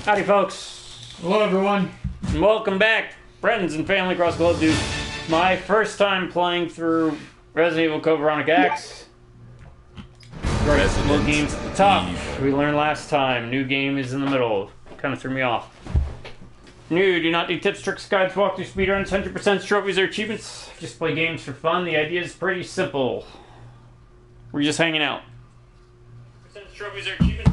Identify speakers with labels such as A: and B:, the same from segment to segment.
A: Howdy, folks.
B: Hello, everyone.
A: And welcome back, friends and family across the globe, dude. My first time playing through Resident Evil Code Veronica X. Little games at the top. We learned last time. New game is in the middle. Kind of threw me off. New, do not do tips, tricks, guides, walkthrough, speedruns, 100% trophies, or achievements. Just play games for fun. The idea is pretty simple. We're just hanging out. Trophies or achievements.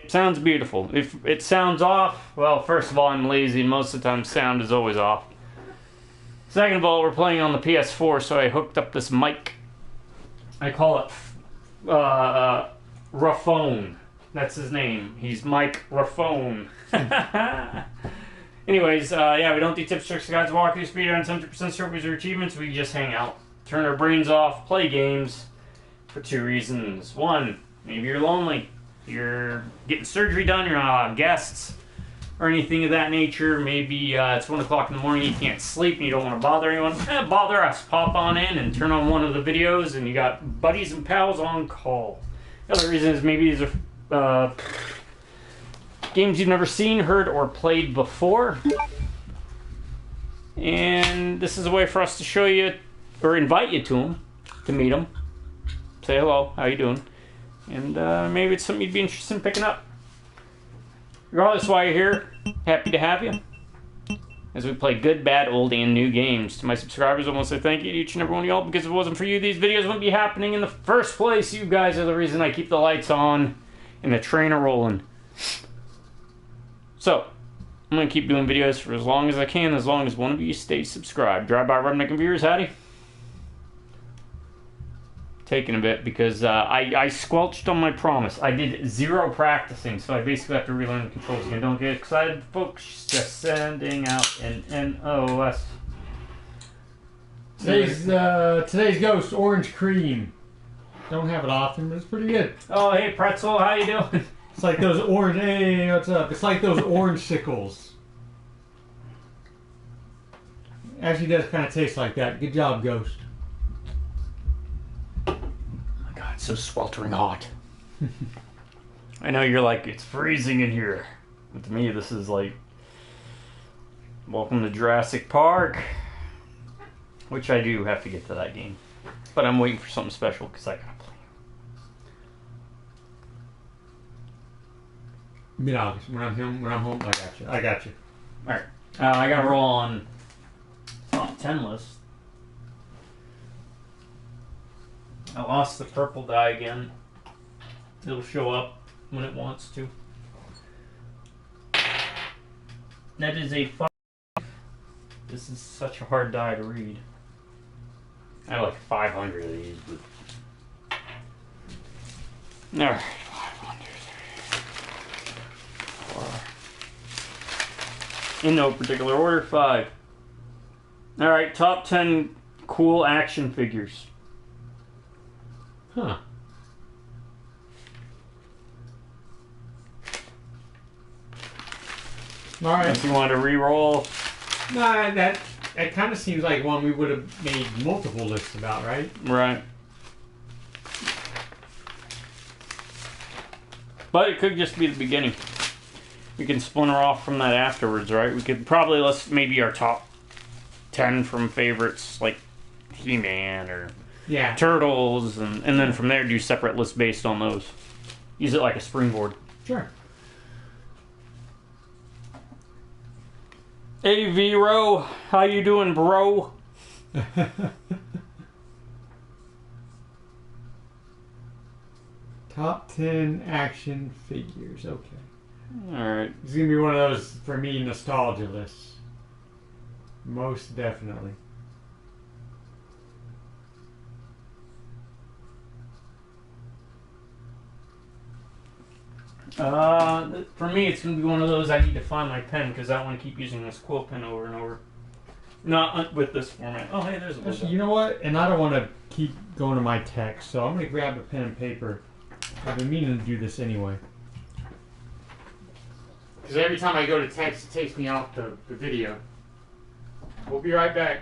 A: Sounds beautiful. If it sounds off, well, first of all, I'm lazy, and most of the time sound is always off. Second of all, we're playing on the PS4, so I hooked up this mic. I call it Raphone. That's his name. He's Mike Raphone. Anyways, yeah, we don't do tips, tricks, guides, walkthrough, speedruns, 100% trophies, or achievements. We just hang out, turn our brains off, play games for two reasons. One, maybe you're lonely. You're getting surgery done, you're not allowed guests or anything of that nature. Maybe it's 1 o'clock in the morning, you can't sleep and you don't want to bother anyone. Bother us. Pop on in and turn on one of the videos and you got buddies and pals on call. The other reason is maybe these are games you've never seen, heard, or played before. And this is a way for us to show you or invite you to them, to meet them. Say hello, how you doing? And maybe it's something you'd be interested in picking up. Regardless of why you're here, happy to have you. As we play good, bad, old, and new games. To my subscribers, I want to say thank you to each and every one of y'all, because if it wasn't for you, these videos wouldn't be happening in the first place. You guys are the reason I keep the lights on and the train a rolling. So, I'm going to keep doing videos for as long as I can, as long as one of you stays subscribed. Drive-by Redneck viewers, howdy. Taking a bit because I squelched on my promise. I did 0 practicing, so I basically have to relearn the controls again. Don't get excited, folks. Just sending out an NOS.
B: Today's ghost, orange cream. Don't have it often, but it's pretty good.
A: Oh, hey, Pretzel, how you doing?
B: It's like those orange. Hey, what's up? It's like those orange sickles. Actually, does kind of taste like that. Good job, ghost.
A: It's so sweltering hot. I know you're like, it's freezing in here. But to me, this is like, welcome to Jurassic Park. Which I do have to get to that game. But I'm waiting for something special because I gotta play.
B: Mid-August. When I'm home, I got you.
A: Alright. I gotta roll on top 10 list. I lost the purple die again. It'll show up when it wants to. That is a 5. This is such a hard die to read. I have like 500 of these, but... Alright, 1, 2, 3, 4. In no particular order, 5. Alright, top 10 cool action figures.
B: Huh. Alright.
A: If you want to re-roll.
B: Nah, that kind of seems like one we would have made multiple lists about, right?
A: Right. But it could just be the beginning. We can splinter off from that afterwards, right? We could probably list maybe our top 10 from favorites, like He-Man or...
B: Yeah.
A: Turtles, and then from there do separate lists based on those. Use it like a springboard.
B: Sure.
A: Hey Vero, how you doing, bro?
B: Top 10 action figures. Okay.
A: Alright.
B: It's gonna be one of those, for me, nostalgia lists. Most definitely.
A: For me, it's going to be one of those I need to find my pen because I want to keep using this quill pen over and over. Not with this format. Oh, hey, there's a
B: Actually, you know what? And I don't want to keep going to my text, so I'm going to grab a pen and paper. I've been meaning to do this anyway. Because every time I go to text, it takes me off the video. We'll be right back.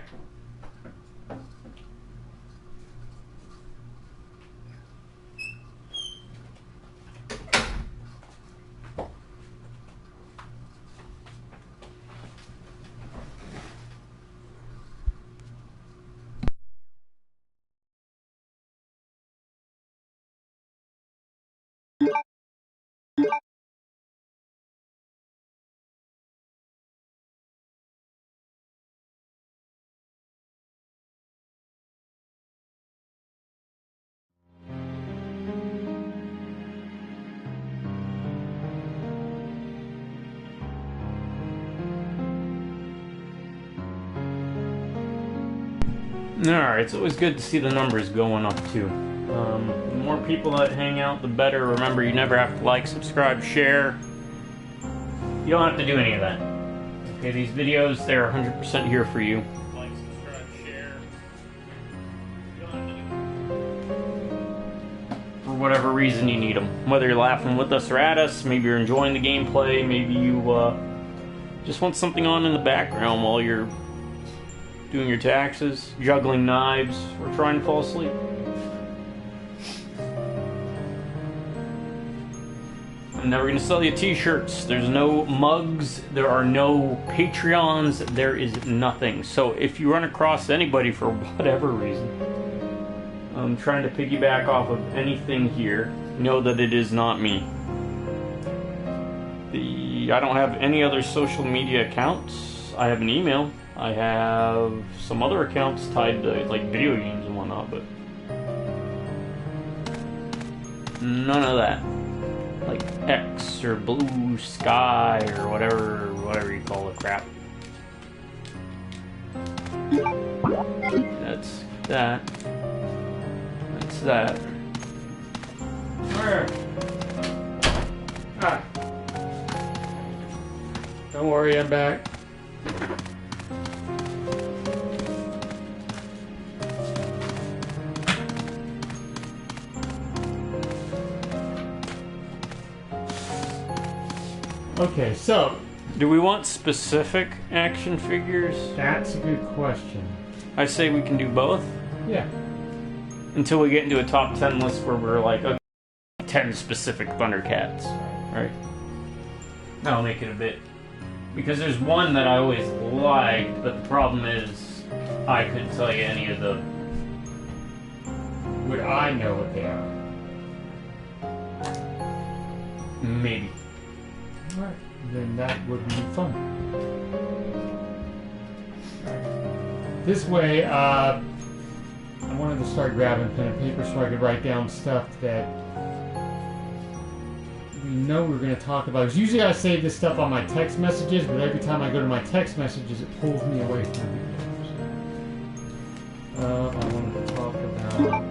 A: Alright, it's always good to see the numbers going up too. The more people that hang out, the better. Remember, you never have to like, subscribe, share. You don't have to do any of that. Okay, these videos, they're 100% here for you. Like, subscribe, share. You don't have to do for whatever reason you need them. Whether you're laughing with us or at us, maybe you're enjoying the gameplay, maybe you just want something on in the background while you're doing your taxes, juggling knives, or trying to fall asleep. I'm never going to sell you t-shirts. There's no mugs. There are no Patreons. There is nothing. So if you run across anybody for whatever reason, trying to piggyback off of anything here, know that it is not me. I don't have any other social media accounts. I have an email. I have some other accounts tied to like video games and whatnot, but none of that. Like X or Blue Sky or whatever you call the crap. That's that. That's that.
B: Where? Ah. Don't worry, I'm back. Okay, so
A: do we want specific action figures?
B: That's a good question.
A: I say we can do both.
B: Yeah.
A: Until we get into a top 10 list where we're like, okay, 10 specific Thundercats. Right? That'll make it a bit. Because there's one that I always liked, but the problem is I couldn't tell you any of the...
B: Would I know what they are?
A: Maybe.
B: Alright, then that would be fun. Right. This way, I wanted to start grabbing pen and paper so I could write down stuff that we know we're going to talk about. Because usually I save this stuff on my text messages, but every time I go to my text messages, it pulls me away from it. I wanted to talk about...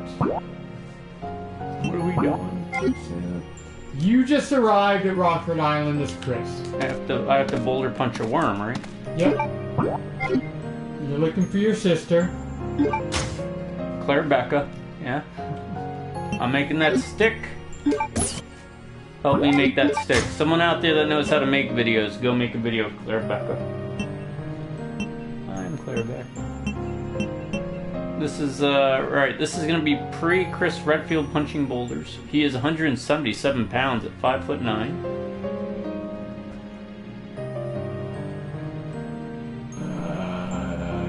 A: What are we doing?
B: You just arrived at Rockford Island as Chris.
A: I have to Boulderpunch a worm, right?
B: Yep. You're looking for your sister.
A: Claire Becca, yeah. I'm making that stick. Help me make that stick. Someone out there that knows how to make videos, go make a video of Claire Becca. I'm Claire Becca. This is, right, this is gonna be pre-Chris Redfield punching boulders. He is 177 pounds at 5'9".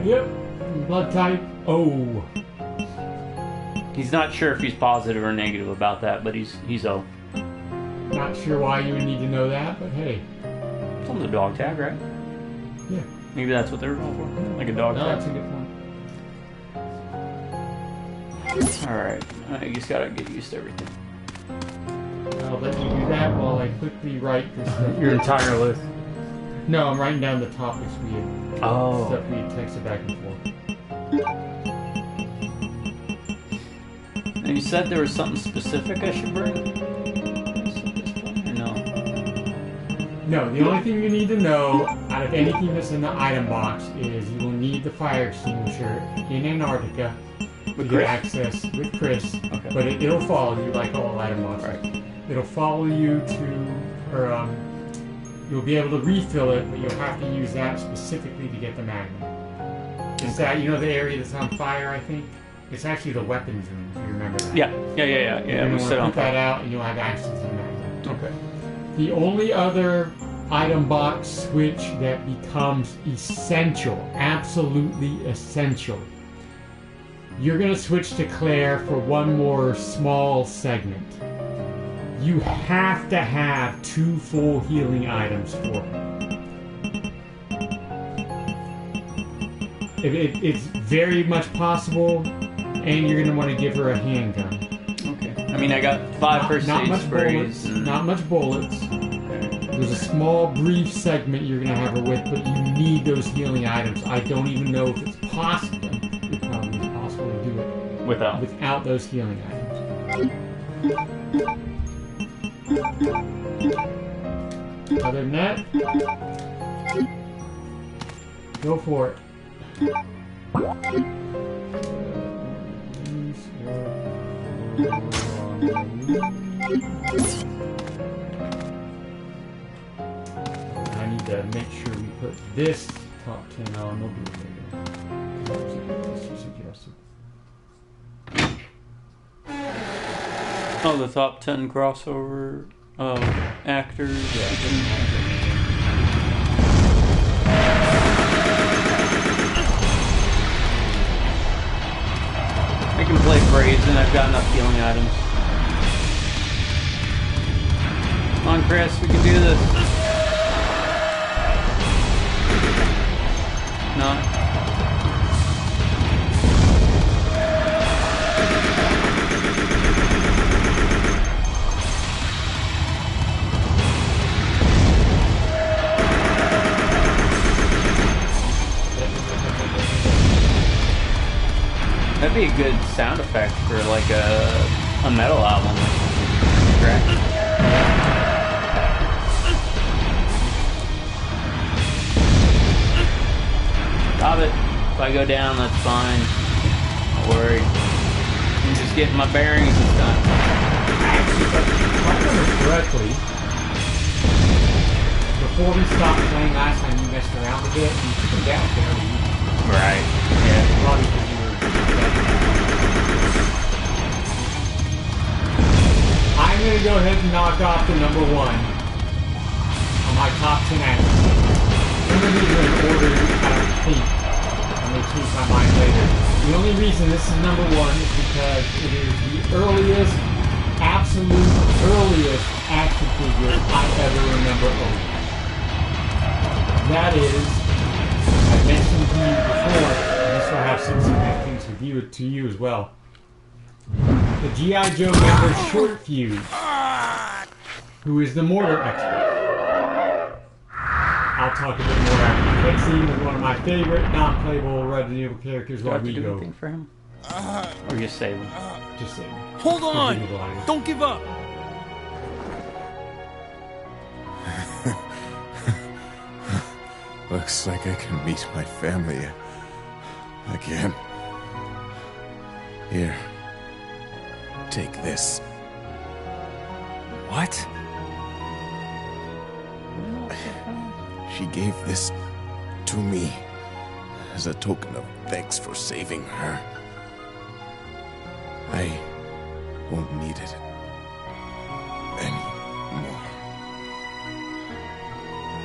B: Yep. Blood type O.
A: He's not sure if he's positive or negative about that, but he's O.
B: Not sure why you would need to know that, but hey.
A: It's on the dog tag, right?
B: Yeah.
A: Maybe that's what they were going for? Like a dog tag?
B: That's a good point.
A: Alright, I just gotta get used to everything.
B: I'll let you do that while I quickly write this stuff.
A: Your entire list?
B: No, I'm writing down the topics we had, stuff we had texted back and forth.
A: And you said there was something specific I should bring? Or no?
B: No, the only thing you need to know out of anything that's in the item box is you will need the fire extinguisher in Antarctica to get access with Chris,
A: okay.
B: But it'll follow you like all item boxes.
A: Right.
B: It'll follow you to, or you'll be able to refill it, but you'll have to use that specifically to get the magnum. It's that, you know, the area that's on fire, I think? It's actually the weapons room, if you remember that.
A: Yeah.
B: You're going to put that out and you'll have access to the magnum.
A: Okay.
B: The only other item box switch that becomes essential, absolutely essential, you're going to switch to Claire for one more small segment. You have to have 2 full healing items for her. It's very much possible, and you're going to want to give her a handgun.
A: Okay. I mean, I got 5 first aid sprays.
B: Not much bullets. There's a small, brief segment you're going to have her with, but you need those healing items. I don't even know if it's possible. It probably is possible.
A: Without
B: those healing items. Other than that, go for it. I need to make sure we put this top 10 on. We'll do it later. That's you suggested.
A: Oh, the top 10 crossover actors.
B: Yeah.
A: I can play Brazen. I've got enough healing items. Come on, Chris. We can do this. Not. That'd be a good sound effect for like a metal album. Track. Stop it. If I go down, that's fine. Don't worry. I'm just getting my bearings this time.
B: Actually, if I remember correctly, before we stopped playing last time, you messed around with it, and you took them down fairly easy.
A: Right. Yeah.
B: Probably because you were... I'm going to go ahead and knock off the number 1 on my top 10 actors. I'm going to leave it in order, I don't think. I may change my mind later. The only reason this is number 1 is because it is the earliest, absolute earliest action figure I ever remember owning. That is, I mentioned to you before, and this will have some significance with you, to you as well. The G.I. Joe member Short Fuse, who is the mortar expert. I'll talk a bit more after the cutscene with one of my favorite non-playable Resident Evil characters while we
A: do
B: go.
A: anything for him? Or just save him?
B: Just save him.
C: Hold on! Don't give up!
D: Looks like I can meet my family again. Here. Take this.
C: What?
D: She gave this to me as a token of thanks for saving her. I won't need it anymore.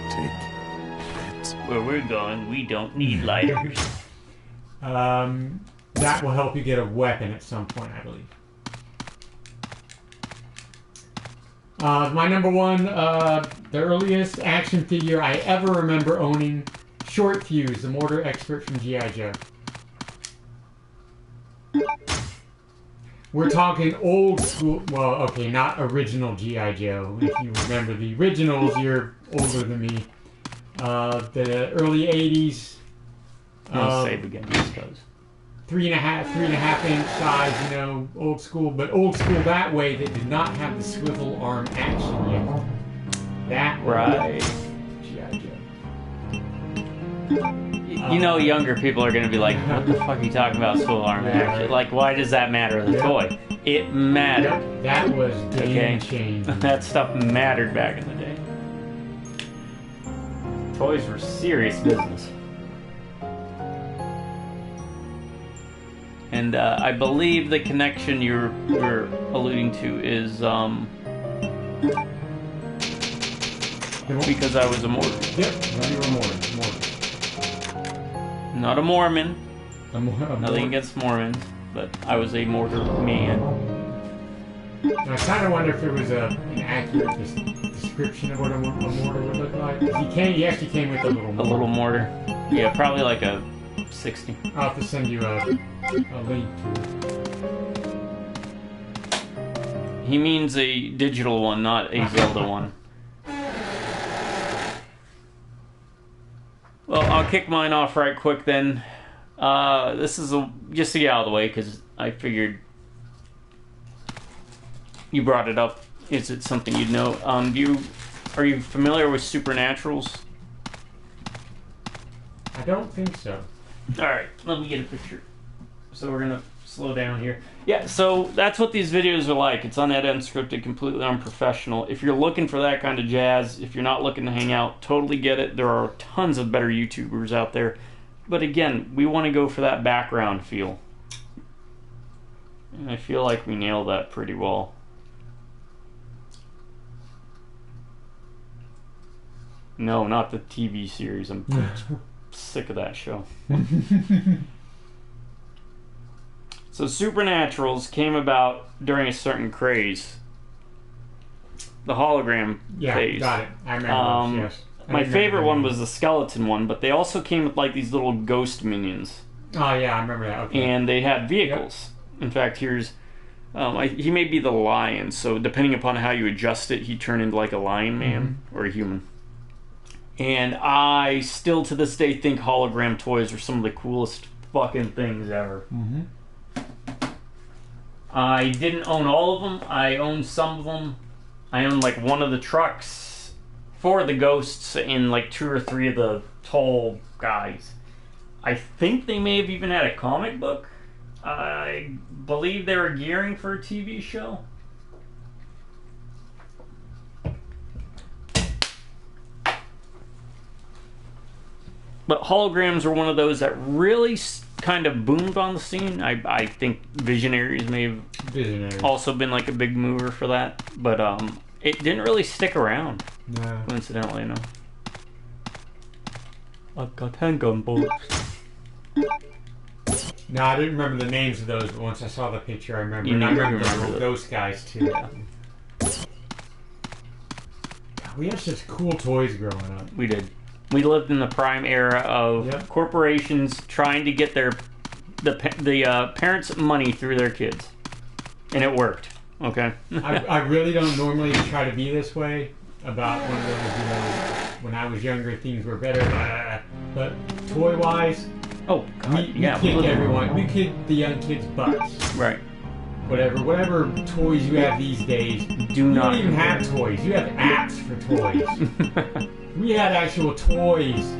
D: Take it.
A: Where we're going, we don't need lighters.
B: That will help you get a weapon at some point, I believe. My number 1, the earliest action figure I ever remember owning, Short Fuse, the mortar expert from G.I. Joe. We're talking old school, well, okay, not original G.I. Joe. If you remember the originals, you're older than me. The early 80s.
A: Save again, I suppose.
B: 3.5 inch size, you know, old school, but old school that way that did not have the swivel arm action yet. That
A: right.
B: G.I. Joe.
A: You know, younger people are going to be like, what the fuck are you talking about swivel arm action? Like, why does that matter with a toy? It mattered.
B: Yep, that was game changing.
A: That stuff mattered back in the day. Toys were serious business. And I believe the connection you're alluding to is because I was a mortar.
B: Yep, you were mortar.
A: Not a Mormon. Nothing against Mormons, but I was a mortar man.
B: I kind of wonder if there was an accurate description of what a mortar would look like. He actually came with a little mortar.
A: A little mortar. Yeah, probably like a 60.
B: I'll have to send you a link to it.
A: He means a digital one, not a Zelda one. Well, I'll kick mine off right quick then. This is just to get out of the way because I figured you brought it up. Is it something you'd know? Are you familiar with supernaturals?
B: I don't think so.
A: All right, let me get a picture. So we're gonna slow down here. Yeah, so that's what these videos are like. It's unedited, unscripted, completely unprofessional. If you're looking for that kind of jazz, if you're not looking to hang out, totally get it. There are tons of better YouTubers out there. But again, we want to go for that background feel. And I feel like we nailed that pretty well. No, not the TV series. I'm sick of that show. So Supernaturals came about during a certain craze. The hologram phase.
B: Got it. I remember those, yes.
A: My favorite one was the skeleton one, but they also came with like these little ghost minions.
B: Oh yeah, I remember that. Okay.
A: And they had vehicles. Yep. In fact, here's... he may be the lion, so depending upon how you adjust it, he'd turn into like a lion man or a human. And I still to this day think hologram toys are some of the coolest fucking things ever.
B: Mm-hmm.
A: I didn't own all of them. I owned some of them. I owned like one of the trucks for the ghosts and like 2 or 3 of the tall guys. I think they may have even had a comic book. I believe they were gearing for a TV show. But holograms are one of those that really kind of boomed on the scene. I think Visionaries may have also been like a big mover for that. But it didn't really stick around.
B: No.
A: Coincidentally, no. I've got handgun bullets.
B: No, I didn't remember the names of those, but once I saw the picture, I remember.
A: You
B: I remember
A: remember
B: those guys too.
A: Yeah.
B: God, we had such cool toys growing up.
A: We did. We lived in the prime era of corporations trying to get the parents' money through their kids, and it worked. Okay.
B: I really don't normally try to be this way about one of those. You know, when I was younger, things were better, but toy-wise,
A: oh God,
B: we kick everyone. We kick the young kids' butts.
A: Right.
B: Whatever toys you have these days,
A: you
B: don't even have toys. You have apps for toys. We had actual toys.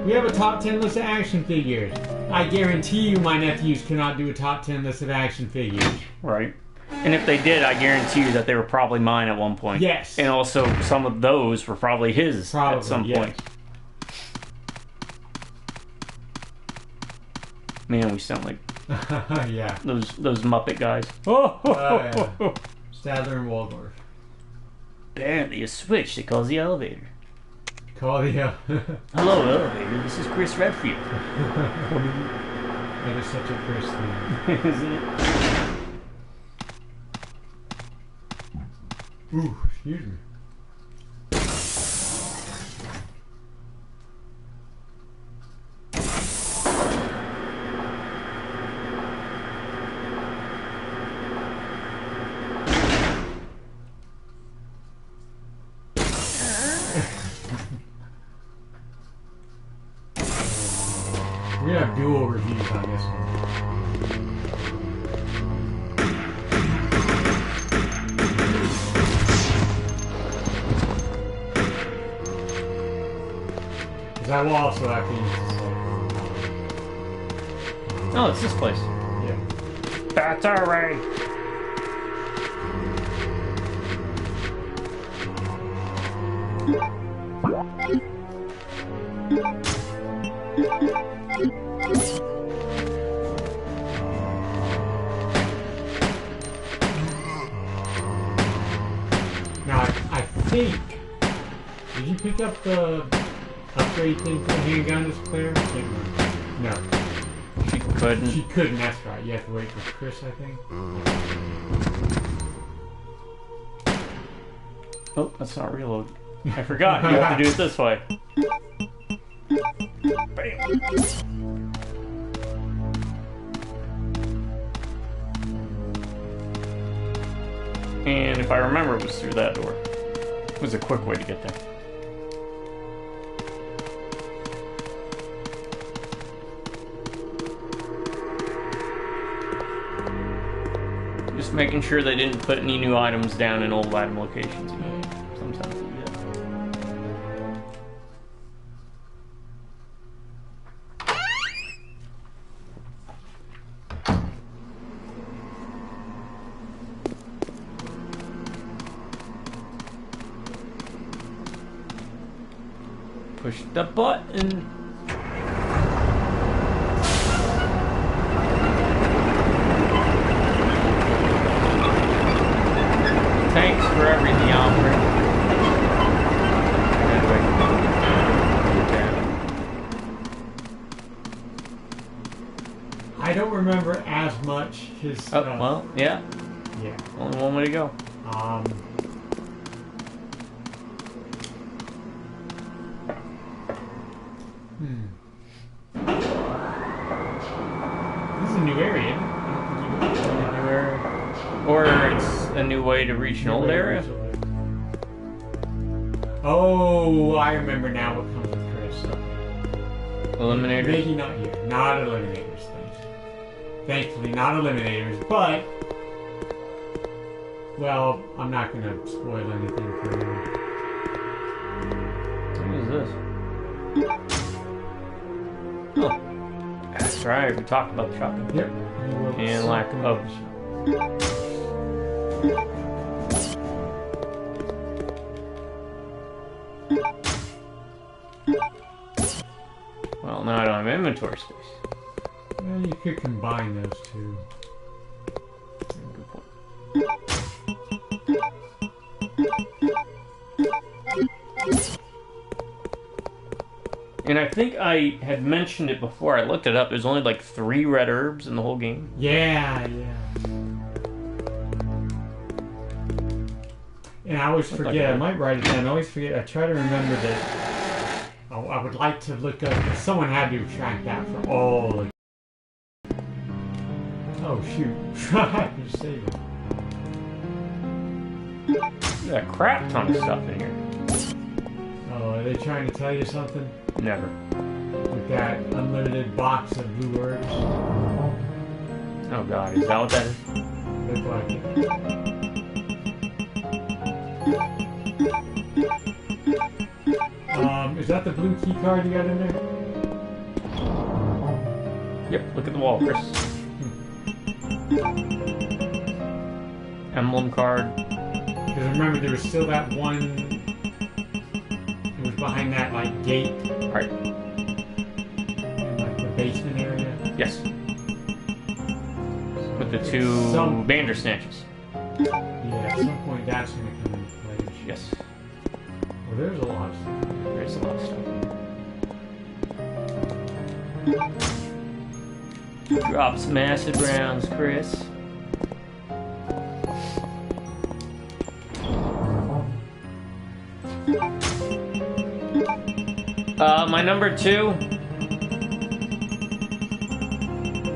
B: We have a top 10 list of action figures. I guarantee you my nephews cannot do a top 10 list of action figures.
A: Right. And if they did, I guarantee you that they were probably mine at one point.
B: Yes.
A: And also some of those were probably his at some point. Man, we sound like
B: yeah.
A: those Muppet guys.
B: Yeah. Stadler and Waldorf.
A: Apparently a switch that calls the elevator.
B: Call the
A: Hello, elevator. This is Chris Redfield.
B: That is such a Chris thing.
A: Isn't it?
B: Ooh, excuse me. We have dual reviews on this one. Because I will also have to use this.
A: Oh, it's this place.
B: Yeah.
A: Battery.
B: Now, I think... Did you pick up the upgrade thing for the handgun this player? No.
A: She couldn't.
B: She couldn't, that's right. You have to wait for Chris, I think.
A: Oh, that's not reload. I forgot. You have to do it this way. Bam. And if I remember, it was through that door. It was a quick way to get there. Just making sure they didn't put any new items down in old item locations. You know? Sometimes they do that. Push the button. Thanks for everything, Alfred. Anyway.
B: I don't remember as much his
A: Oh,
B: stuff.
A: well, yeah.
B: Yeah.
A: Only one way to go.
B: This is a new area.
A: Or it's a new way to reach an old area.
B: Oh, I remember now what comes with Chris.
A: Eliminators.
B: Maybe not here. Not eliminators, thankfully not eliminators, but... Well, I'm not going to spoil anything for you.
A: What is this? Oh. That's right, we talked about the shopping.
B: Yep.
A: And lack of... Well, now I don't have inventory space.
B: Well, you could combine those two.
A: Good point. And I think I had mentioned it before. I looked it up. There's only like 3 red herbs in the whole game.
B: Yeah. And I always forget. I might write it down. I always forget. I try to remember that. I would like to look up. Someone had to track that for all. Like, oh shoot! I can save it.
A: There's a crap ton of stuff in here.
B: Oh, are they trying to tell you something?
A: Never.
B: With that unlimited box of blue herbs.
A: Oh god, is that what that is?
B: Look like it. Is that the blue key card you got in there?
A: Yep, look at the wall, Chris. Emblem card.
B: Because remember, there was still that one. It was behind that like gate.
A: Right.
B: In like the basement area.
A: Yes.
B: So
A: With the 2
B: some,
A: Bandersnatches.
B: Yeah, at some point that's going to come into play.
A: Yes.
B: Well, there's a lot of stuff.
A: There's a lot of stuff. Drop some acid rounds, Chris. My number 2.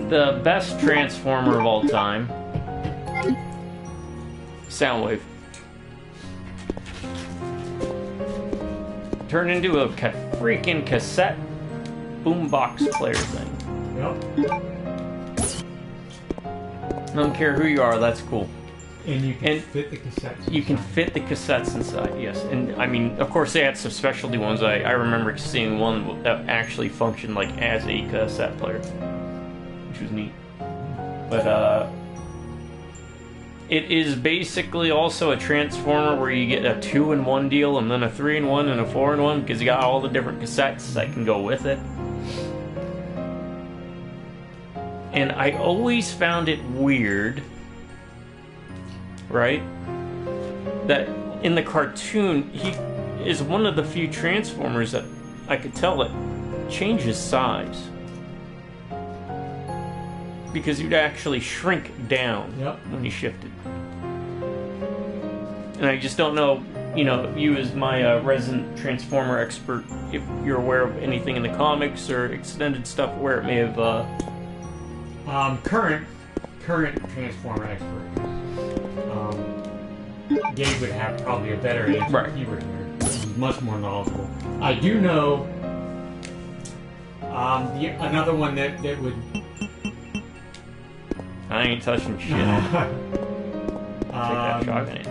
A: The best Transformer of all time. Soundwave. Turned into a freaking cassette boombox player thing.
B: Yep.
A: I don't care who you are, that's cool.
B: And you can fit the cassettes inside.
A: You can fit the cassettes inside, yes. And I mean, of course, they had some specialty ones. I remember seeing one that actually functioned like as a cassette player, which was neat. But it is basically also a Transformer where you get a 2-in-1 deal, and then a 3-in-1 and a 4-in-1 because you got all the different cassettes that can go with it. And I always found it weird, right, that in the cartoon he is one of the few Transformers that I could tell that changes size, because you'd actually shrink down when you shifted. And I just don't know, you know, you as my resident Transformer expert, if you're aware of anything in the comics or extended stuff where it may have
B: current Transformer expert. Gabe would have probably a better answer.
A: Right.
B: He would here. He's much more knowledgeable. I do know another one that would.
A: I ain't touching shit. that shotgun in.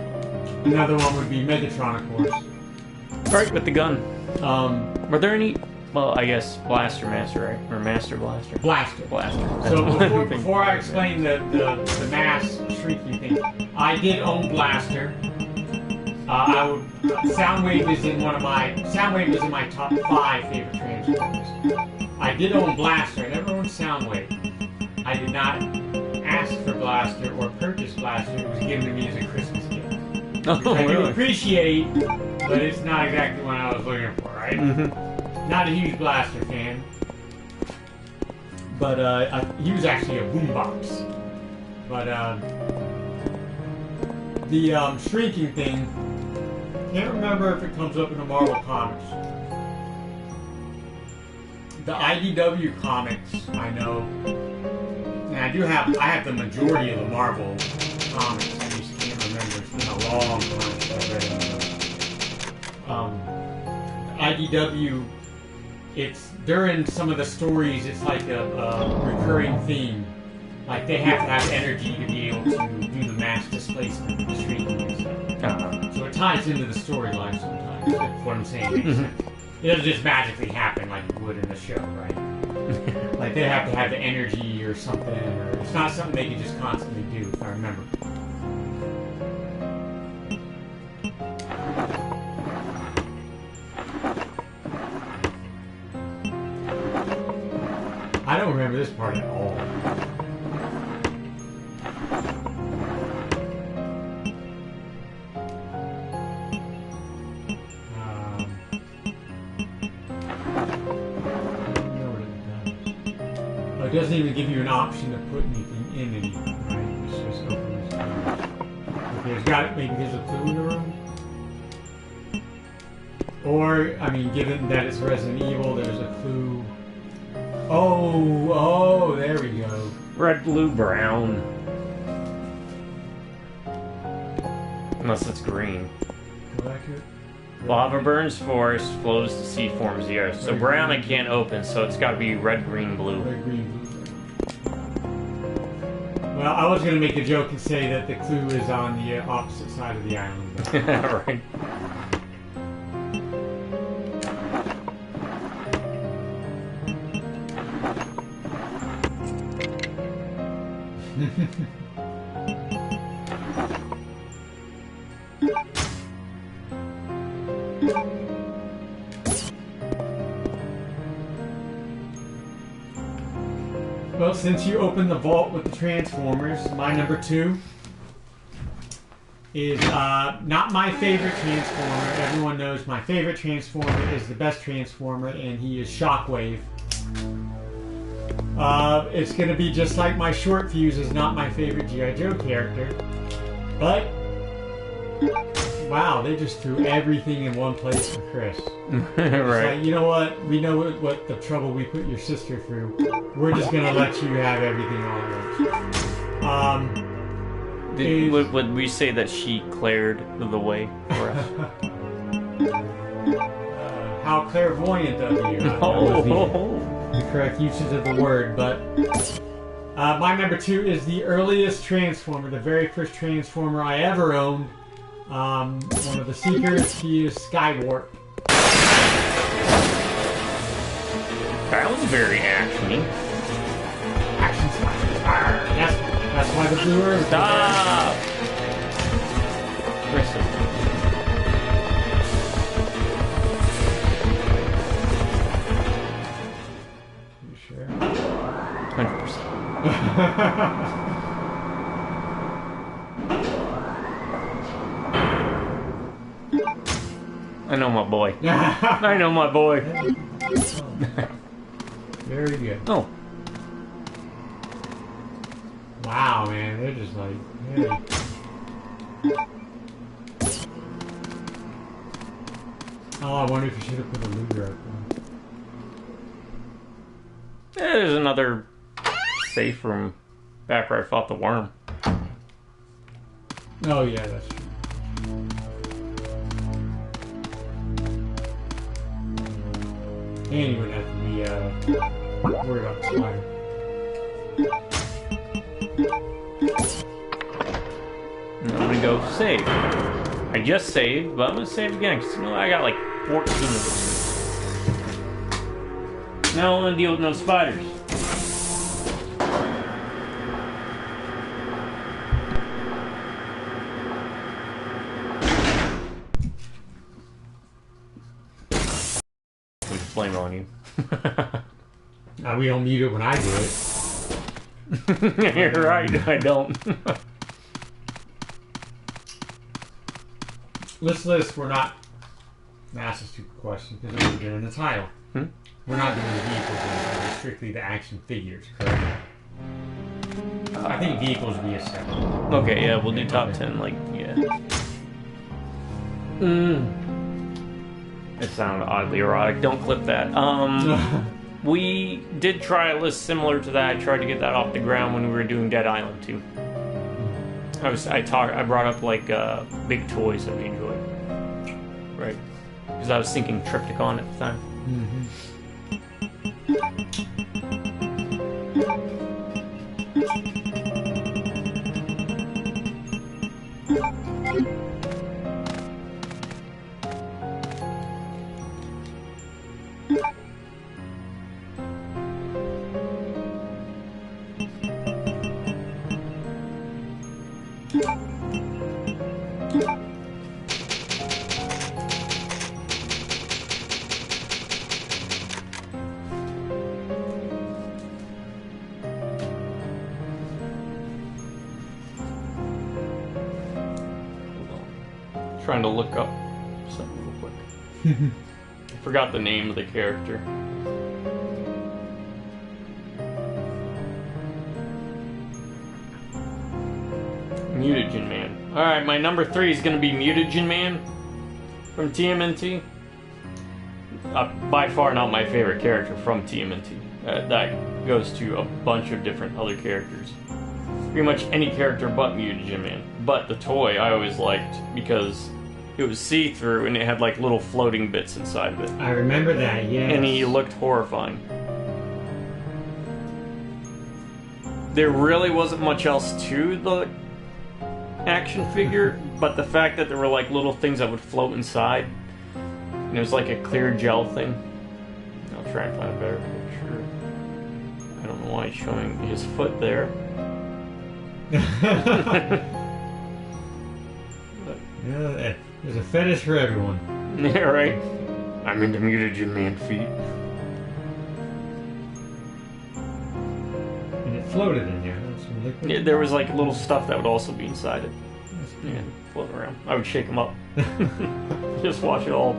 B: Another one would be Megatron, of course.
A: Right, with the gun. Were there any... Well, I guess Blaster Master, right? Or Master Blaster?
B: Blaster.
A: Blaster.
B: So before I explain the mass shrinking thing, I did own Blaster. Soundwave is in my top 5 favorite Transformers. I did own Blaster. I never owned Soundwave. I did not ask for Blaster or purchase Blaster. It was given to me as a Christmas gift.
A: Oh,
B: I do
A: really?
B: appreciate, but it's not exactly what I was looking for, right?
A: Mm-hmm.
B: Not a huge Blaster fan. But he was actually a boombox. But the shrinking thing, can't remember if it comes up in the Marvel comics. The IDW comics, I know, and I have the majority of the Marvel comics. I just can't remember. It's been a long time since I read them. IDW, it's during some of the stories, it's like a recurring theme. Like they have to have energy to be able to do the mass displacement and the shrinking and stuff. So it ties into the storyline sometimes. That's what I'm saying. Makes sense. It doesn't just magically happen like it would in the show, right? Like they have to have the energy or something, or it's not something they can just constantly do, if I remember. I don't remember this part at all. It doesn't even give you an option to put anything in anything, right? It's just open this door. Okay, maybe there's a clue in the room? Or, I mean, given that it's Resident Evil, there's a clue. Oh, there we go.
A: Red, blue, brown. Unless it's green.
B: Go back to it.
A: Lava burns forest, flows to seed forms the earth. So brown I can't open, so it's got to be red, green, blue.
B: Red, green, blue. Well, I was going to make a joke and say that the clue is on the opposite side of the island.
A: Right.
B: Well, since you opened the vault with the Transformers, my number 2 is not my favorite Transformer. Everyone knows my favorite Transformer is the best Transformer, and he is Shockwave. It's going to be just like my Short Fuse is not my favorite G.I. Joe character. But, wow, they just threw everything in one place for Chris.
A: Right.
B: Like, you know what? We know what the trouble we put your sister through. We're just going to let you have everything all at once.
A: Would we say that she cleared the way for us?
B: How clairvoyant of you. The correct usage of the word, but my number 2 is the earliest Transformer, the very first Transformer I ever owned. One of the Seekers, he is Skywarp.
A: That was very actiony.
B: Action Skywarp. That's why the blue earth.
A: Stop! Listen.
B: You sure?
A: 100%. I know my boy. I know my boy.
B: Very good.
A: Oh.
B: Wow, man. They're just like, hey. Oh, I wonder if you should have put a Luger up there.
A: There's another safe room back where I fought the worm.
B: Oh, yeah, that's true. And you wouldn't have to be worried about the spider.
A: I'm gonna go save. I just saved, but I'm gonna save again because you know I got like 14 of those. Now I'm gonna deal with no spiders. Blame on you.
B: We don't mute it when I do it.
A: You're right, I don't.
B: This list, we're not. That's a stupid question because it would have been in the title.
A: Hmm?
B: We're not doing the vehicles anymore. We're strictly the action figures, correct? I think vehicles would be a separate.
A: Okay, yeah, we'll do top 10, like, yeah. It sounded oddly erotic. Don't clip that. We did try a list similar to that. I tried to get that off the ground when we were doing Dead Island 2. I brought up like big toys that we enjoyed, right? Because I was thinking Triptychon at the time.
B: Mm-hmm.
A: Trying to look up something real quick. I forgot the name of the character. Mutagen Man. Alright, my number 3 is going to be Mutagen Man from TMNT. By far not my favorite character from TMNT. That goes to a bunch of different other characters. Pretty much any character but Mutagen Man. But the toy I always liked because it was see-through and it had like little floating bits inside of it.
B: I remember that, yeah.
A: And he looked horrifying. There really wasn't much else to the action figure, but the fact that there were like little things that would float inside, and it was like a clear gel thing. I'll try and find a better picture. I don't know why he's showing his foot there.
B: Yeah, there's a fetish for everyone.
A: Yeah, right. I'm into Mutagen Man feet.
B: And it floated in there. That's some liquid.
A: Yeah, there was like little stuff that would also be inside it.
B: That's cool.
A: Yeah, float around. I would shake them up. Just watch it all.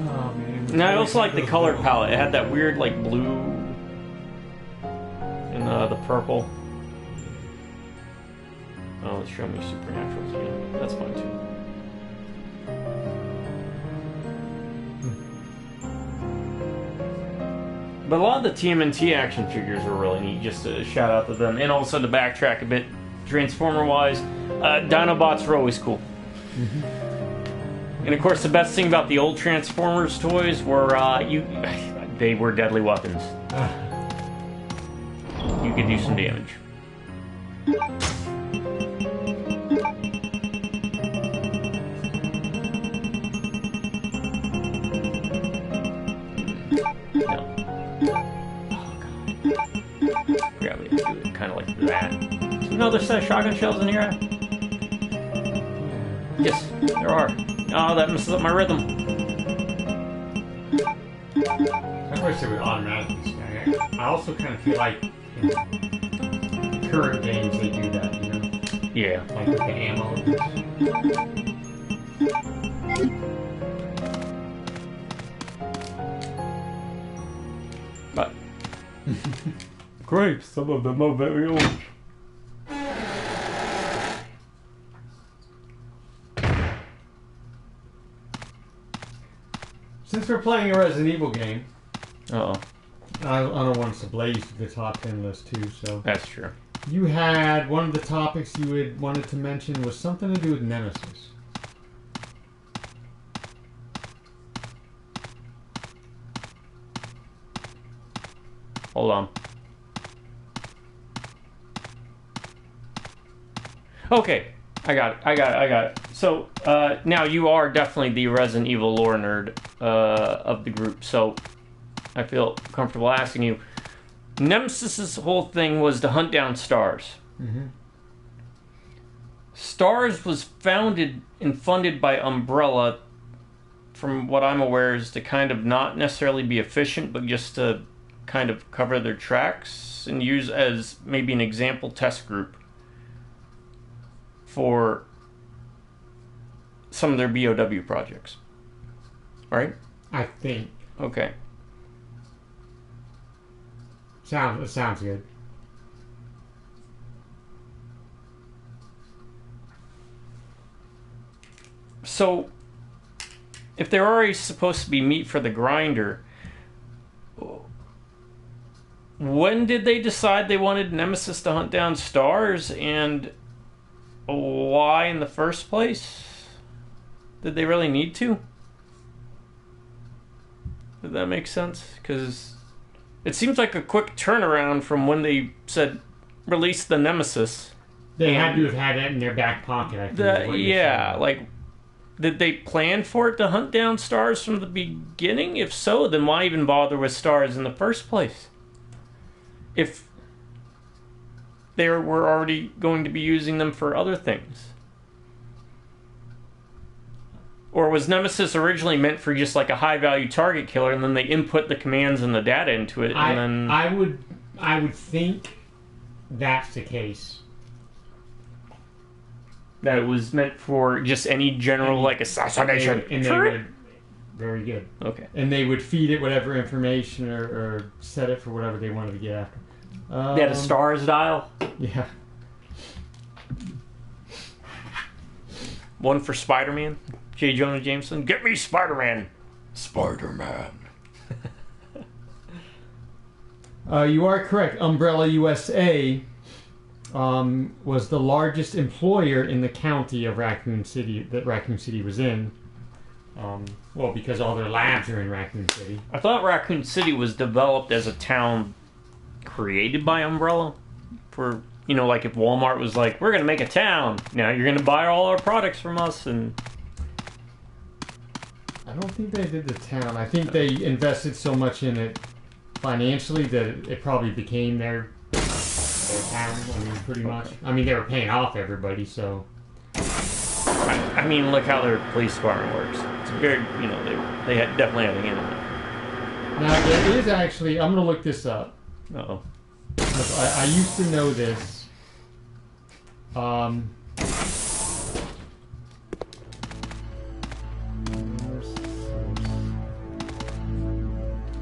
B: Oh man.
A: And I also like the color palette. It had that weird like blue and the purple. Oh, it's showing me Supernaturals again. That's fine too. But a lot of the TMNT action figures were really neat, just to shout out to them. And also to backtrack a bit, Transformer-wise, Dinobots were always cool.
B: Mm-hmm.
A: And of course, the best thing about the old Transformers toys were they were deadly weapons. You could do some damage. Kind of like that. Another set of shotgun shells in here? Yes, there are. Oh, that messes up my rhythm.
B: I wish they would automatically snag. I also kind of feel like in current games they do that, you know?
A: Yeah.
B: Like with the ammo.
A: But great, some of them are very old.
B: Since we're playing a Resident Evil game,
A: Uh-oh.
B: I don't want us to blaze the top 10 list too, so.
A: That's true.
B: You had one of the topics you had wanted to mention was something to do with Nemesis.
A: Hold on. Okay, I got it. So, now you are definitely the Resident Evil lore nerd of the group, so I feel comfortable asking you. Nemesis's whole thing was to hunt down stars.
B: Mm-hmm.
A: Stars was founded and funded by Umbrella, from what I'm aware, is to kind of not necessarily be efficient, but just to kind of cover their tracks and use as maybe an example test group for some of their BOW projects. Right?
B: I think.
A: Okay.
B: Sounds good.
A: So, if they're already supposed to be meat for the grinder, when did they decide they wanted Nemesis to hunt down stars, and why in the first place? Did they really need to? Did that make sense? Because it seems like a quick turnaround from when they said release the Nemesis.
B: They had to have had that in their back pocket, I think.
A: Yeah, like, did they plan for it to hunt down stars from the beginning? If so, then why even bother with stars in the first place? If they were already going to be using them for other things. Or was Nemesis originally meant for just like a high-value target killer, and then they input the commands and the data into it, and then...
B: I would think that's the case.
A: That it was meant for just any general, like, assassination.
B: And they would... Very good.
A: Okay.
B: And they would feed it whatever information or set it for whatever they wanted to get after.
A: They had a stars dial.
B: Yeah.
A: One for Spider-Man. J. Jonah Jameson. Get me Spider-Man. Spider-Man.
B: You are correct. Umbrella USA was the largest employer in the county of Raccoon City that Raccoon City was in. Well, because all their labs are in Raccoon City.
A: I thought Raccoon City was developed as a town created by Umbrella. For, you know, like if Walmart was like, we're going to make a town. Now you're going to buy all our products from us. And
B: I don't think they did the town. I think they invested so much in it financially that it probably became their town. I mean, pretty much. I mean, they were paying off everybody, so...
A: I mean, look how their police department works. It's very, you know, they definitely have a hand in it.
B: Now, there is actually... I'm going to look this up.
A: Uh-oh.
B: I used to know this.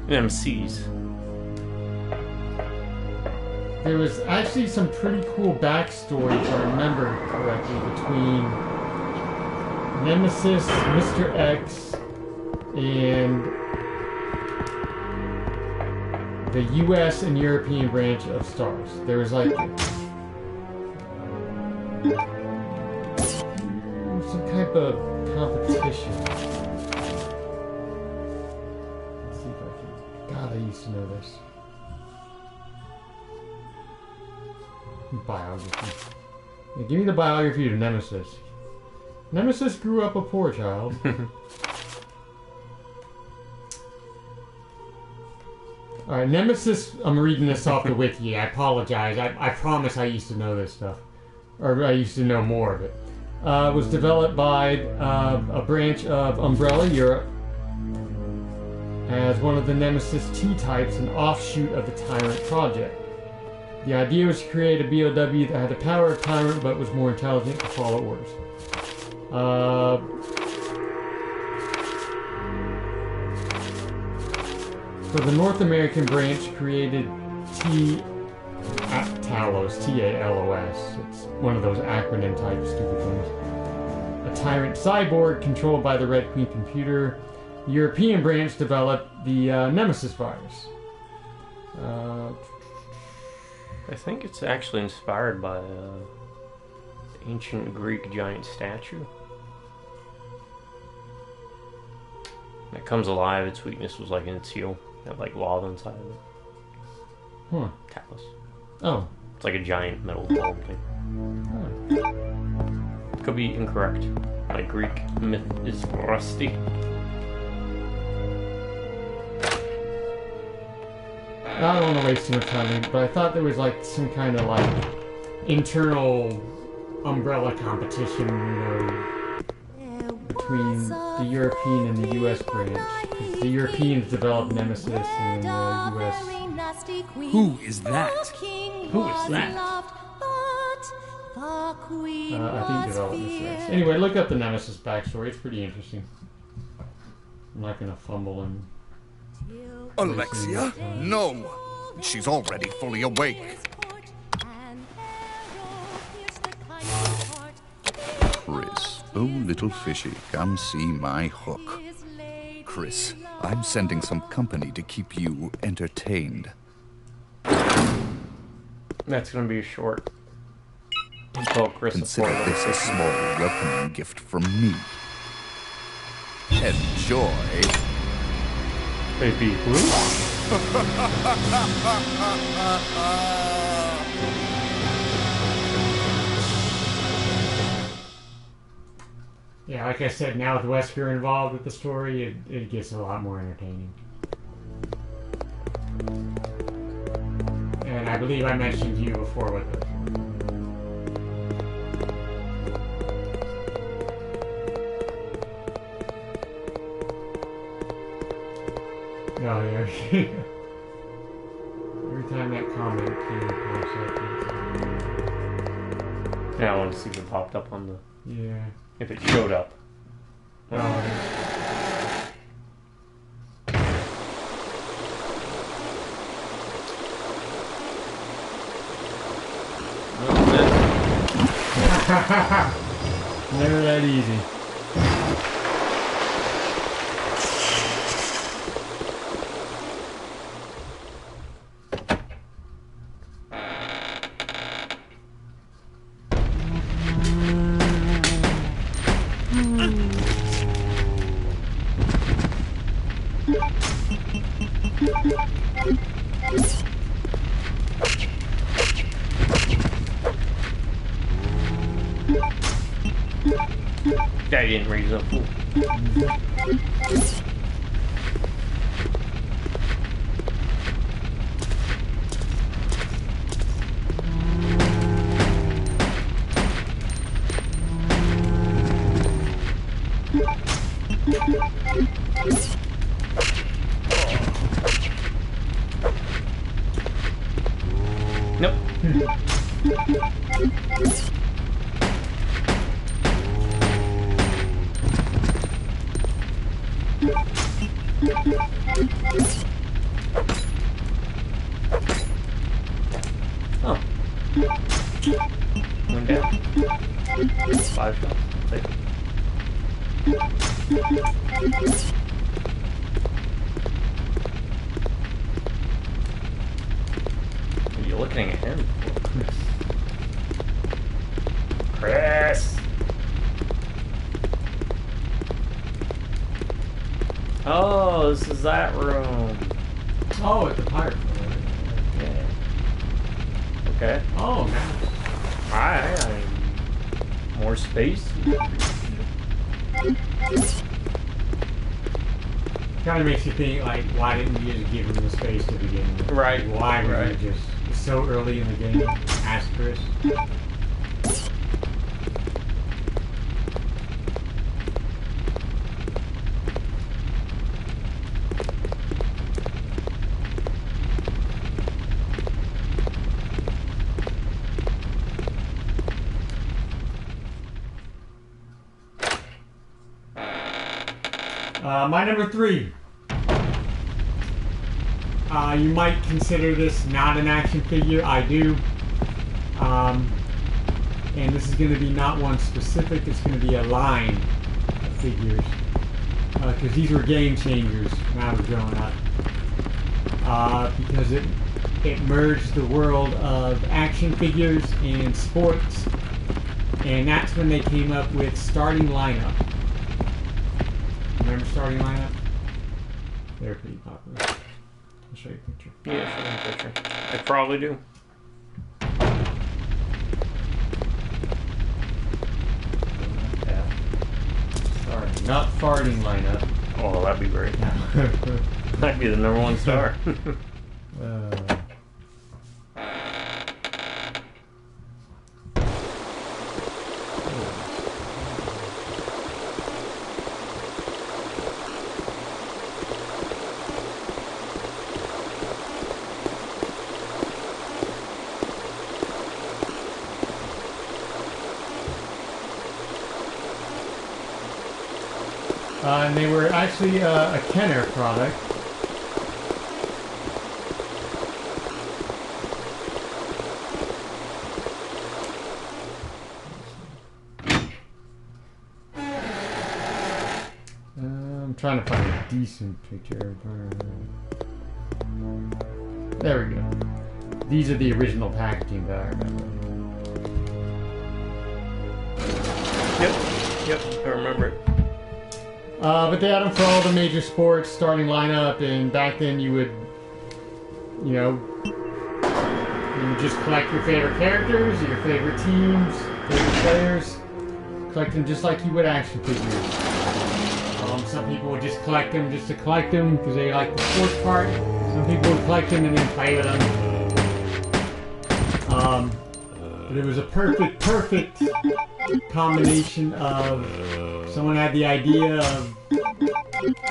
A: MCs.
B: There was actually some pretty cool backstory, if I remember correctly, between Nemesis, Mr. X, and the U.S. and European branch of STARS. There was like some type of competition. Let's see if I can... God, I used to know this. Biography. Yeah, give me the biography of Nemesis. Nemesis grew up a poor child. Alright, Nemesis, I'm reading this off the wiki. I apologize. I promise I used to know this stuff. Or I used to know more of it. Was developed by a branch of Umbrella Europe as one of the Nemesis T-types, an offshoot of the Tyrant project. The idea was to create a BOW that had the power of Tyrant but was more intelligent to follow orders. So the North American branch created Talos, T-A-L-O-S. It's one of those acronym type stupid things. A Tyrant cyborg controlled by the Red Queen computer. The European branch developed the Nemesis virus.
A: I think it's actually inspired by the ancient Greek giant statue. It comes alive. Its weakness was like in its heel. It had like lava inside of it.
B: Huh.
A: Talos.
B: Oh.
A: It's like a giant metal bulb thing.
B: Huh.
A: could be incorrect. My Greek myth is rusty.
B: I don't want to waste too much time, but I thought there was like some kind of like internal umbrella competition, between the European and the U.S. branch. 'Cause the Europeans developed Nemesis, and then the U.S.
C: Who is that?
A: Who is that?
B: I think developed Nemesis. Anyway, look up the Nemesis backstory. It's pretty interesting. I'm not gonna fumble and.
D: Alexia? No! She's already fully awake.
E: Chris, oh little fishy, come see my hook. Chris, I'm sending some company to keep you entertained.
A: That's gonna be short. Until Chris
E: Consider this a small welcoming gift from me. Enjoy.
A: Baby blue?
B: Yeah, like I said, now with Wesker involved with the story, it gets a lot more entertaining. And I believe I mentioned you before with it. Oh, yeah. Every time that comment came pops up.
A: Yeah, I want to see if it popped up on the...
B: Yeah.
A: If it showed up.
B: Oh. Never that easy.
A: Yeah, you didn't raise up. Nope. Oh. Went down. 5 shots. Take it. What are you looking at him for, Chris? Chris! Oh, this is that room.
B: Oh, at the pirate floor.
A: Yeah. Okay.
B: Oh, nice.
A: Alright. More space.
B: Kind of makes you think, like, why didn't you just give him the space to begin with?
A: Right.
B: Why was
A: Right.
B: it just so early in the game? Ask Chris. My number 3. You might consider this not an action figure. I do. And this is going to be not one specific. It's going to be a line of figures. Because these were game changers when I was growing up. Because it merged the world of action figures and sports. And that's when they came up with starting lineup. Remember starting lineup? They're pretty popular. I'll show you a picture.
A: Yeah, show me a picture. I probably do.
B: not farting lineup.
A: Oh, that'd be great. That'd be the #1 star.
B: And they were actually a Kenner product. I'm trying to find a decent picture. There we go. These are the original packaging that I remember.
A: Yep, I remember it.
B: But they had them for all the major sports, starting lineup, and back then you would, you would just collect your favorite characters, your favorite teams, favorite players, collect them just like you would action figures. Some people would just collect them just to collect them because they like the sports part. Some people would collect them and then play with them. But it was a perfect combination of someone had the idea of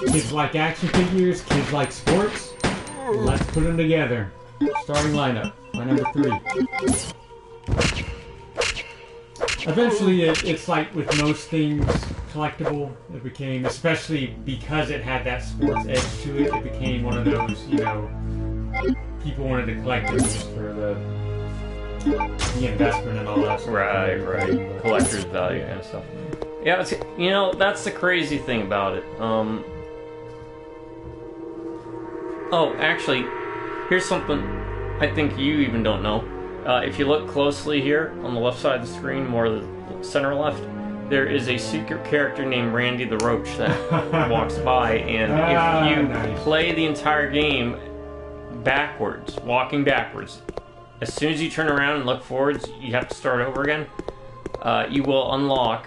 B: kids like action figures, kids like sports. Let's put them together. Starting lineup, my #3. Eventually, it's like with most things collectible, it became, especially because it had that sports edge to it, it became one of those, people wanted to collect it just for the investment and all that stuff.
A: Right. Collector's value kind of stuff. Yeah, it's, that's the crazy thing about it. Oh, actually, here's something I think you even don't know. If you look closely here on the left side of the screen, more the center left, there is a secret character named Randy the Roach that walks by, and if you play the entire game backwards, walking backwards, as soon as you turn around and look forwards, you have to start over again. You will unlock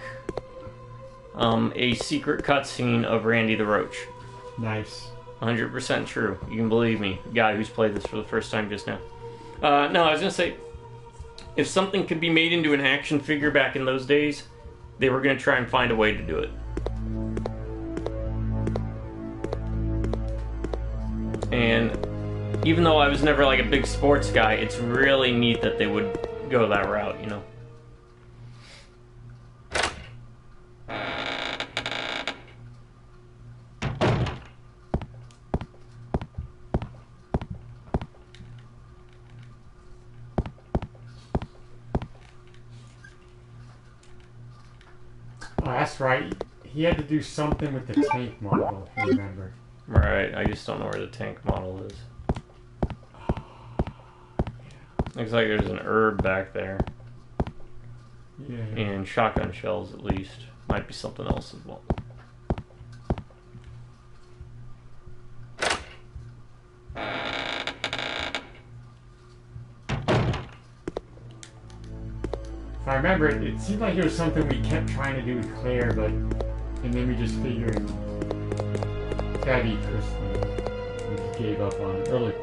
A: a secret cutscene of Randy the Roach.
B: Nice.
A: 100% true. You can believe me, a guy who's played this for the first time just now. No, I was gonna say, if something could be made into an action figure back in those days, they were gonna try and find a way to do it. And even though I was never like a big sports guy, it's really neat that they would go that route,
B: Oh, that's right. He had to do something with the tank model, if you remember.
A: Right, I just don't know where the tank model is. Looks like there's an herb back there.
B: Yeah.
A: And shotgun shells, at least. Might be something else as well.
B: If I remember, it seemed like it was something we kept trying to do with Claire, and then we just figured it's gotta be Kristen. We just gave up on it early.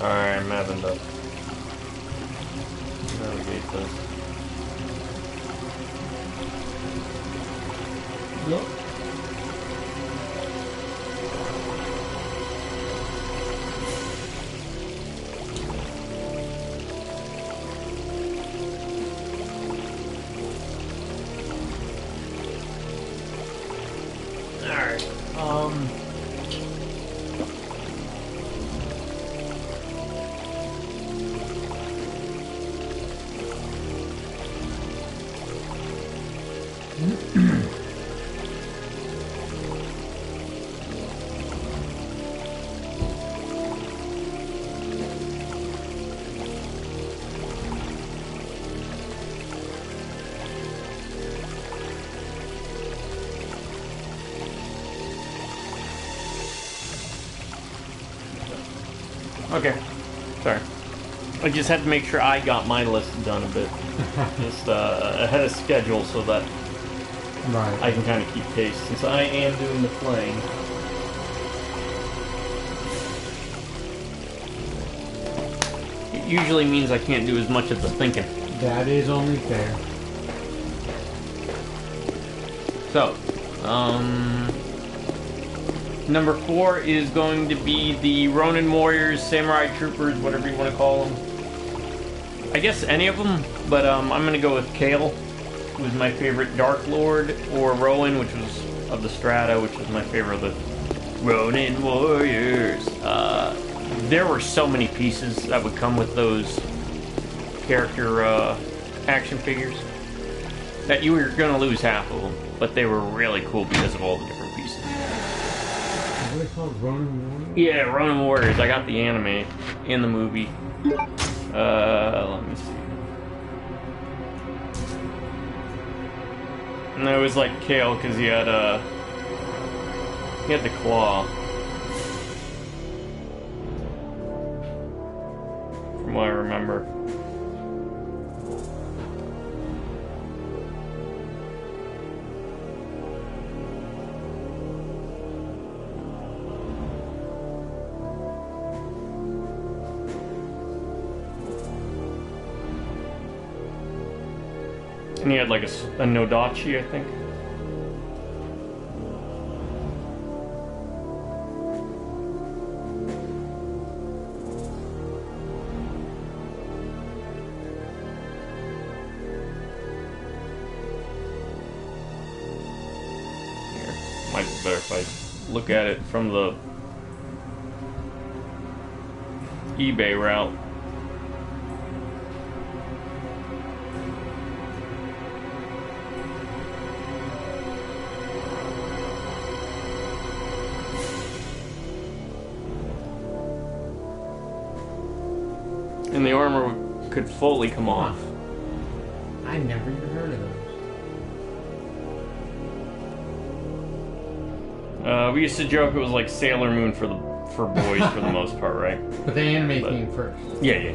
A: Alright, I'm having to navigate this.
B: Yep.
A: Alright, okay, sorry. I just had to make sure I got my list done a bit. Just ahead of schedule so that
B: Right.
A: I can kind of keep pace since I am doing the playing. It usually means I can't do as much of the thinking.
B: That is only fair.
A: So, number 4 is going to be the Ronin Warriors, Samurai Troopers, whatever you want to call them. I guess any of them, but I'm going to go with Kale, who was my favorite Dark Lord, or Rowan, which was of the Strata, which was my favorite of the Ronin Warriors. There were so many pieces that would come with those character action figures that you were going to lose half of them, but they were really cool because of all the different pieces.
B: What are they called? Ronin Warriors?
A: Yeah, Ronin Warriors. I got the anime in the movie. Let me see. And I was like Kale because he had the claw. From what I remember. And he had like a Nodachi, I think. Here, might be better if I look at it from the eBay route. And the armor could fully come off.
B: I never even heard of those.
A: We used to joke it was like Sailor Moon for boys for the most part, right?
B: But the anime came first.
A: Yeah.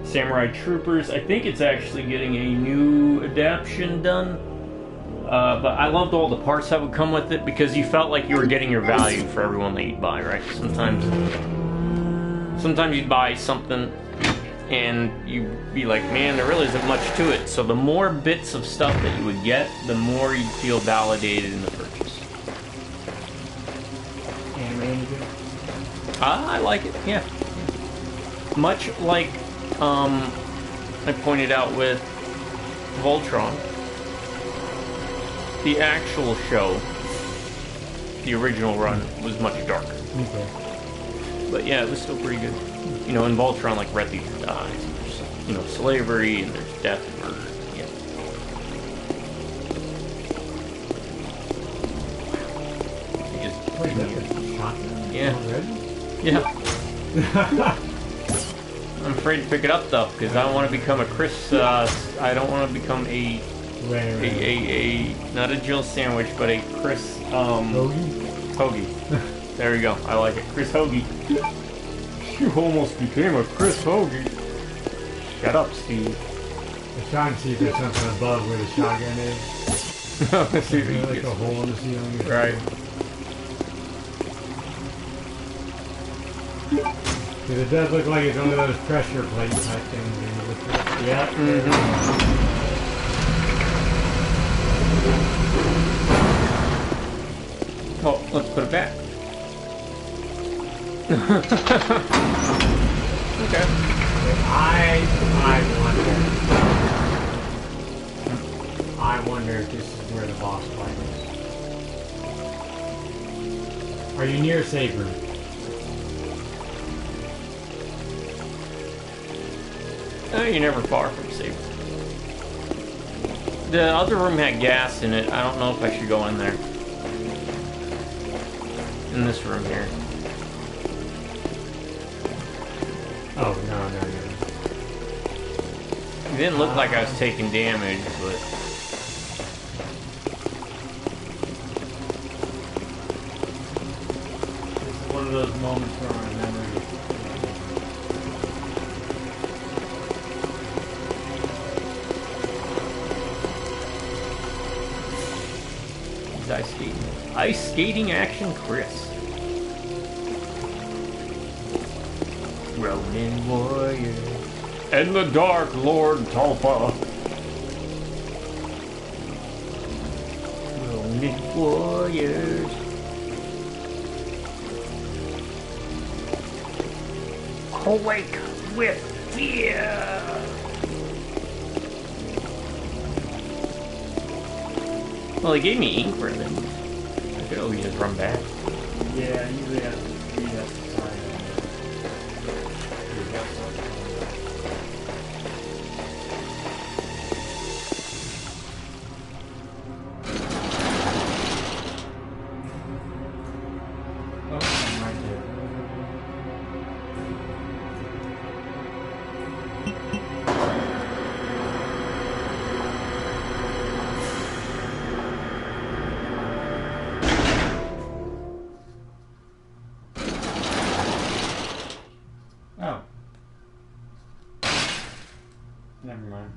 A: Samurai Troopers. I think it's actually getting a new adaptation done. But I loved all the parts that would come with it because you felt like you were getting your value for everyone that you'd buy, right? Sometimes you'd buy something and you'd be like, man, there really isn't much to it. So the more bits of stuff that you would get, the more you'd feel validated in the purchase.
B: Anime any good?
A: I like it, yeah. Much like I pointed out with Voltron, the actual show, the original run, was much darker.
B: Okay.
A: But yeah, it was still pretty good. You know, in Voltron, like Redfield dies, and there's, you know, slavery, and there's death and murder. Yeah. You just,
B: Wait, that's a shotgun?
A: Yeah.
B: Already?
A: Yeah. I'm afraid to pick it up though, because I don't want to become a Chris. I don't want to become a not a Jill sandwich, but a Chris Hoagie. There we go. I like it. Chris Hoagie. You almost became a Chris Hoagie. Shut up, Steve.
B: I'm trying to see if there's something above where the shotgun is.
A: Let's see if he
B: Like
A: gets
B: a hole in the ceiling.
A: right.
B: Because it does look like it's one of those pressure plate type things. Yeah.
F: Well, let's put it back. Okay.
B: I wonder if this is where the boss fight is. Are you near save room?
F: You're never far from safe. The other room had gas in it. I don't know if I should go in there. In this room here.
B: Oh, no.
F: It didn't look like I was taking damage, but...
B: This is one of those moments where I remember
F: He's ice skating. Ice skating action, Chris. Ronin warrior. And the Dark Lord Tulpa. Ronin warriors. Awake with fear. Well, they gave me ink ribbons. I could always just run back.
B: Yeah, usually have to read that sign. Oh, I'm right there. Oh. Never mind.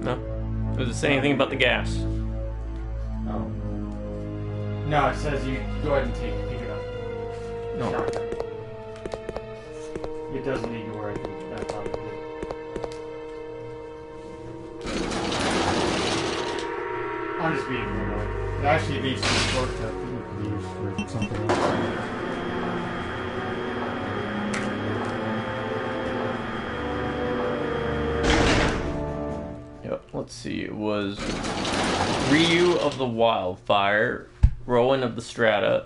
F: No? Does it say anything about the gas?
B: Oh. No, it says you go ahead and pick it up.
F: No.
B: Shotgun. It doesn't need to work. That's how it did. I'm just being paranoid. It actually leads to a shortcut that you can use for something else.
F: Yep, let's see. It was Ryu of the Wildfire, Rowan of the Strata,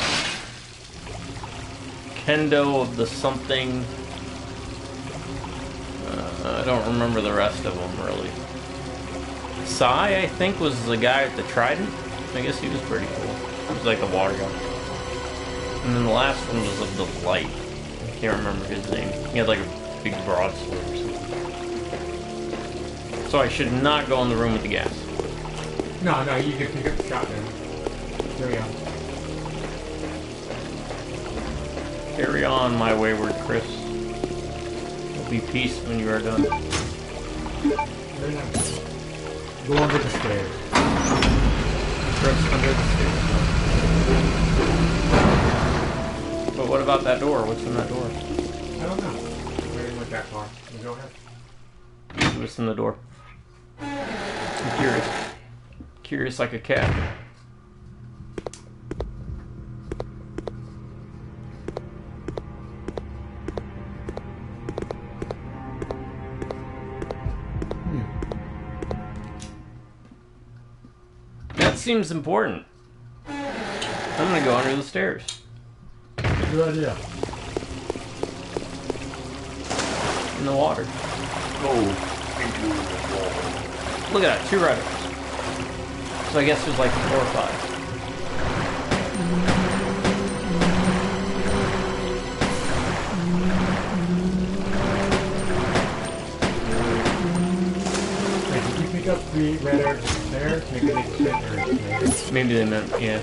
F: Kendo of the something. I don't remember the rest of them really. Sai, I think, was the guy with the trident. I guess he was pretty cool. He was like the water guy. And then the last one was of the light. I can't remember his name. He had like a big broadsword or something. So I should not go in the room with the gas.
B: No, you can pick up the shotgun. Carry on.
F: Carry on, my wayward Chris. There'll be peace when you are done.
B: Very nice. Go under the stairs.
F: Chris under the stairs. But what about that door? What's in that door?
B: I don't know. We didn't went that far. You go ahead.
F: What's in the door? I'm curious. Curious like a cat. That seems important. I'm gonna go under the stairs.
B: Good idea.
F: In the water.
E: Oh,
F: Look at that, 2 riders. So I guess there's like 4 or 5.
B: Wait, did you pick up the red arrows there? Maybe they fit there.
F: Maybe they meant, yeah.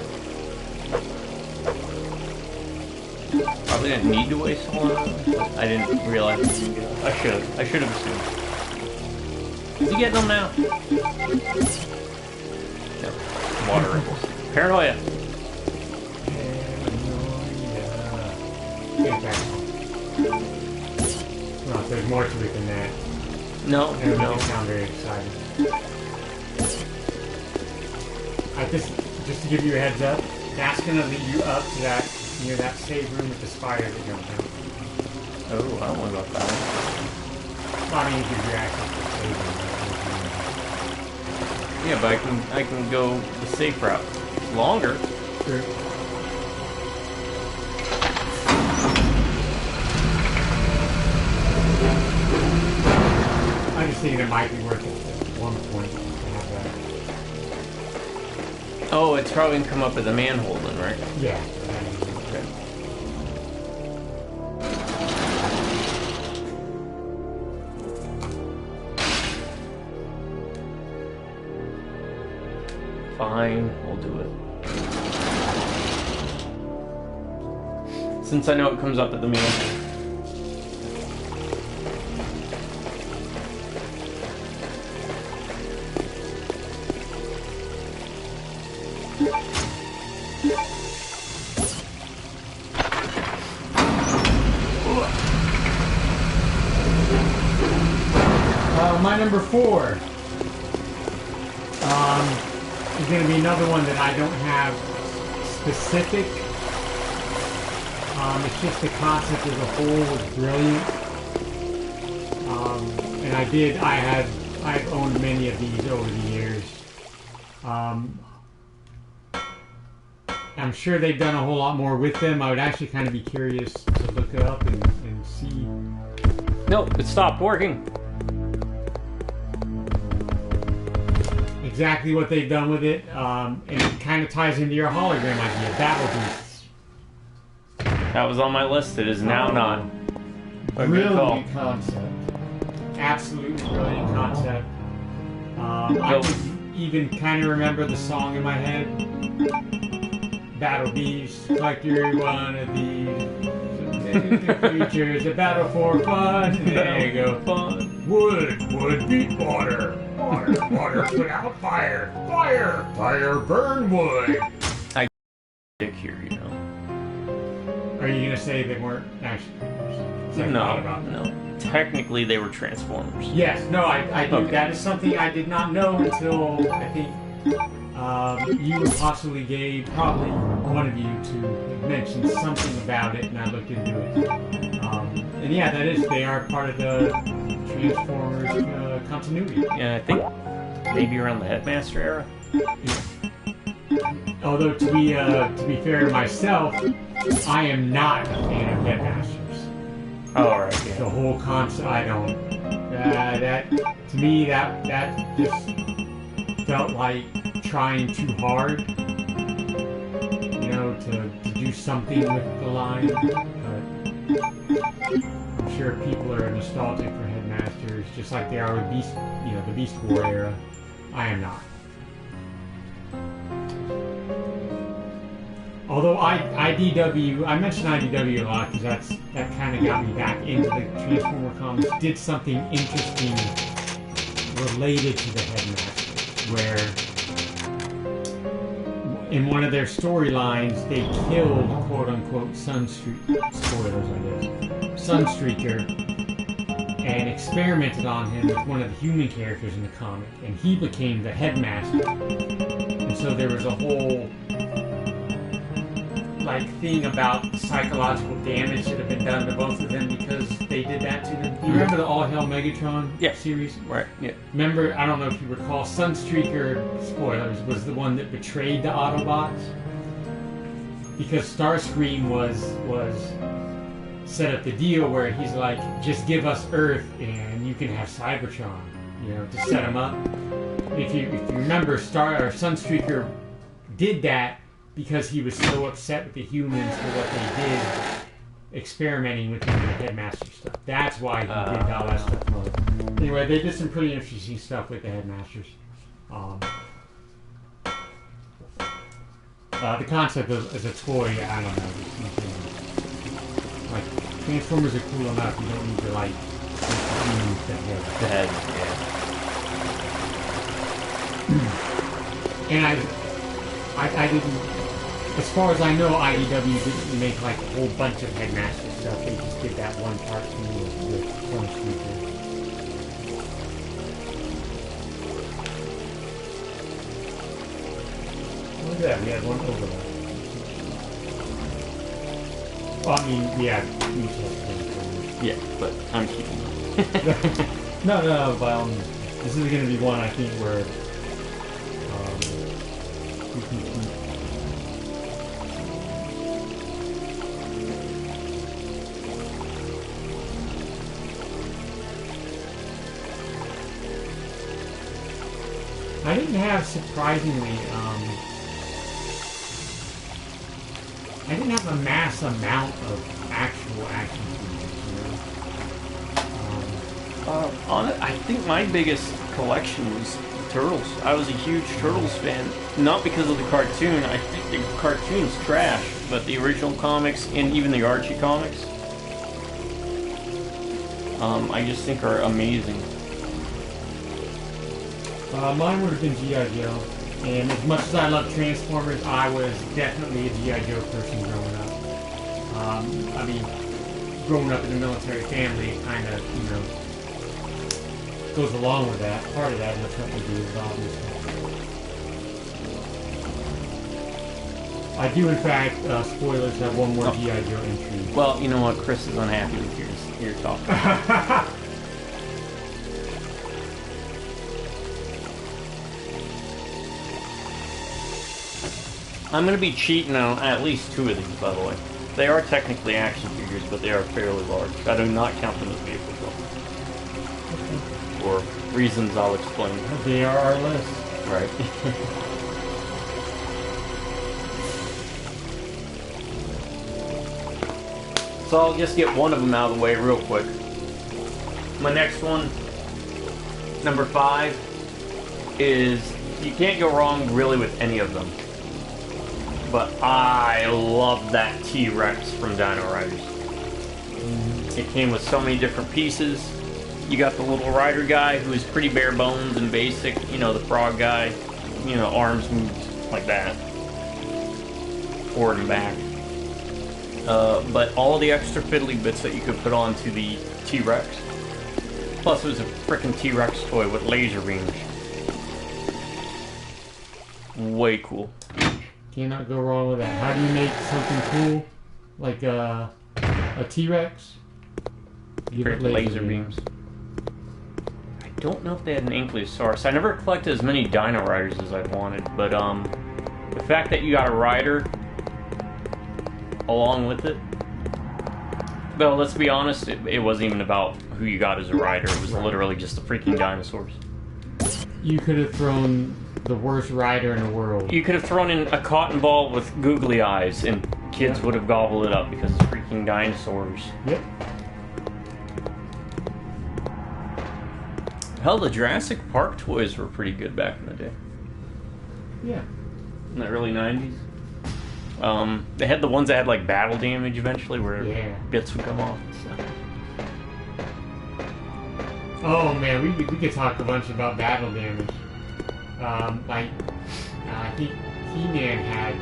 F: Probably didn't need to waste so long. I didn't realize it. I should have assumed. Is he getting them now? No. Water ripples. Paranoia.
B: Paranoia. Well, there's more to it than that.
F: No,
B: It doesn't
F: no.
B: sound very exciting. Just to give you a heads up, that's going to lead you up to that, near that save room with the spider that jumped out.
F: Oh, I don't know about that one.
B: Well, I mean, it gives you access to the save room.
F: Yeah, but I can go the safe route. It's longer.
B: True. I'm just thinking it might be worth it at one point to have that.
F: Oh, it's probably gonna come up at the manhole then, right?
B: Yeah.
F: Okay. Fine, we'll do it. Since I know it comes up at the manhole.
B: My number 4 is going to be another one that I don't have specific. It's just the concept as a whole was brilliant. And I've owned many of these over the years. I'm sure they've done a whole lot more with them. I would actually kind of be curious to look it up and see.
F: Nope, it stopped working.
B: Exactly what they've done with it, and it kind of ties into your hologram idea. Battle Beasts.
F: That was on my list. It is now not. But good call.
B: Brilliant concept. Absolutely brilliant concept. I can even kind of remember the song in my head. Battle Beasts, collect your one of these. Creatures, a battle for fun. There you go.
F: Fun.
B: Wood beat water. Water put out fire. Fire burn wood.
F: Dick here, you know.
B: Are you gonna say they weren't actually?
F: No. Technically, they were Transformers.
B: Yes. No. I do.
F: Okay.
B: That is something I did not know until I think you possibly gave probably one of you to mention something about it, and I looked into it. And yeah, they are part of the Transformers continuity.
F: Yeah, I think maybe around the Headmaster era.
B: Yeah. Although to be fair to myself, I am not a fan of Headmasters.
F: Oh, right, yeah.
B: The whole concept, I don't. That to me, that just felt like trying too hard, you know, to do something with the line. But I'm sure people are nostalgic for Headmasters, just like they are with the Beast War era. I am not. Although IDW, I mention IDW a lot because that kind of got me back into the Transformer comics. Did something interesting related to the Headmaster, where in one of their storylines they killed quote unquote Sunstreaker, spoilers I guess, Sunstreaker, and experimented on him with one of the human characters in the comic, and he became the Headmaster. And so there was a whole thing about psychological damage that had been done to both of them because they did that to them. Do you remember the All Hell Megatron series?
F: Right, yeah.
B: Remember, I don't know if you recall, Sunstreaker, spoilers, was the one that betrayed the Autobots. Because Starscream was set up the deal where he's like, just give us Earth and you can have Cybertron, to set him up. If you remember, Sunstreaker did that because he was so upset with the humans for what they did, experimenting with him in the Headmaster stuff. That's why he did all that stuff. Anyway, they did some pretty interesting stuff with the Headmasters. The concept as a toy, I don't know. Like, Transformers are cool enough, you don't need to, use the head. And I didn't... As far as I know, IDW didn't make a whole bunch of Headmaster stuff. They just did did that one part to me with Plum Sweeper. Look at that, we had one overlap. Well, I mean, we had each of them.
F: Yeah, but I'm keeping them.
B: No, by all means. This is going to be one, I think, where we can keep. I didn't have, surprisingly, I didn't have a mass amount of actual action figures,
F: I think my biggest collection was Turtles. I was a huge Turtles fan, not because of the cartoon. I think the cartoon's trash, but the original comics and even the Archie comics, I just think are amazing.
B: Mine would have been G.I. Joe, and as much as I love Transformers, I was definitely a G.I. Joe person growing up. I mean, growing up in a military family, it kind of, you know, goes along with that. Part of that, and that's what we do, obviously. I do, in fact, spoilers, have one more G.I. Joe entry.
F: Well, you know what? Chris is unhappy with your talk. I'm going to be cheating on at least 2 of these, by the way. They are technically action figures, but they are fairly large. I do not count them as vehicles, though. For reasons I'll explain.
B: They are our list.
F: Right. So I'll just get one of them out of the way real quick. My next one, number 5, is you can't go wrong really with any of them. But I love that T-Rex from Dino Riders. It came with so many different pieces. You got the little rider guy who is pretty bare bones and basic. You know, the frog guy. You know, arms moved like that. Forward and back. But all the extra fiddly bits that you could put onto the T-Rex. Plus it was a frickin' T-Rex toy with laser beams. Way cool.
B: Cannot go wrong with that. How do you make something cool like a T-Rex? Give it
F: laser beams. I don't know if they had an Ankylosaurus. I never collected as many Dino Riders as I wanted, but the fact that you got a rider along with it. Well, let's be honest, it wasn't even about who you got as a rider. It was literally just the freaking dinosaurs.
B: You could have thrown the worst rider in the world.
F: You could have thrown in a cotton ball with googly eyes, and kids would have gobbled it up because it's freaking dinosaurs.
B: Yep.
F: Hell, the Jurassic Park toys were pretty good back in the day.
B: Yeah.
F: In the early 90s. They had the ones that had like battle damage eventually, where bits would come off and stuff.
B: Oh man, we could talk a bunch about battle damage. I think He-Man had.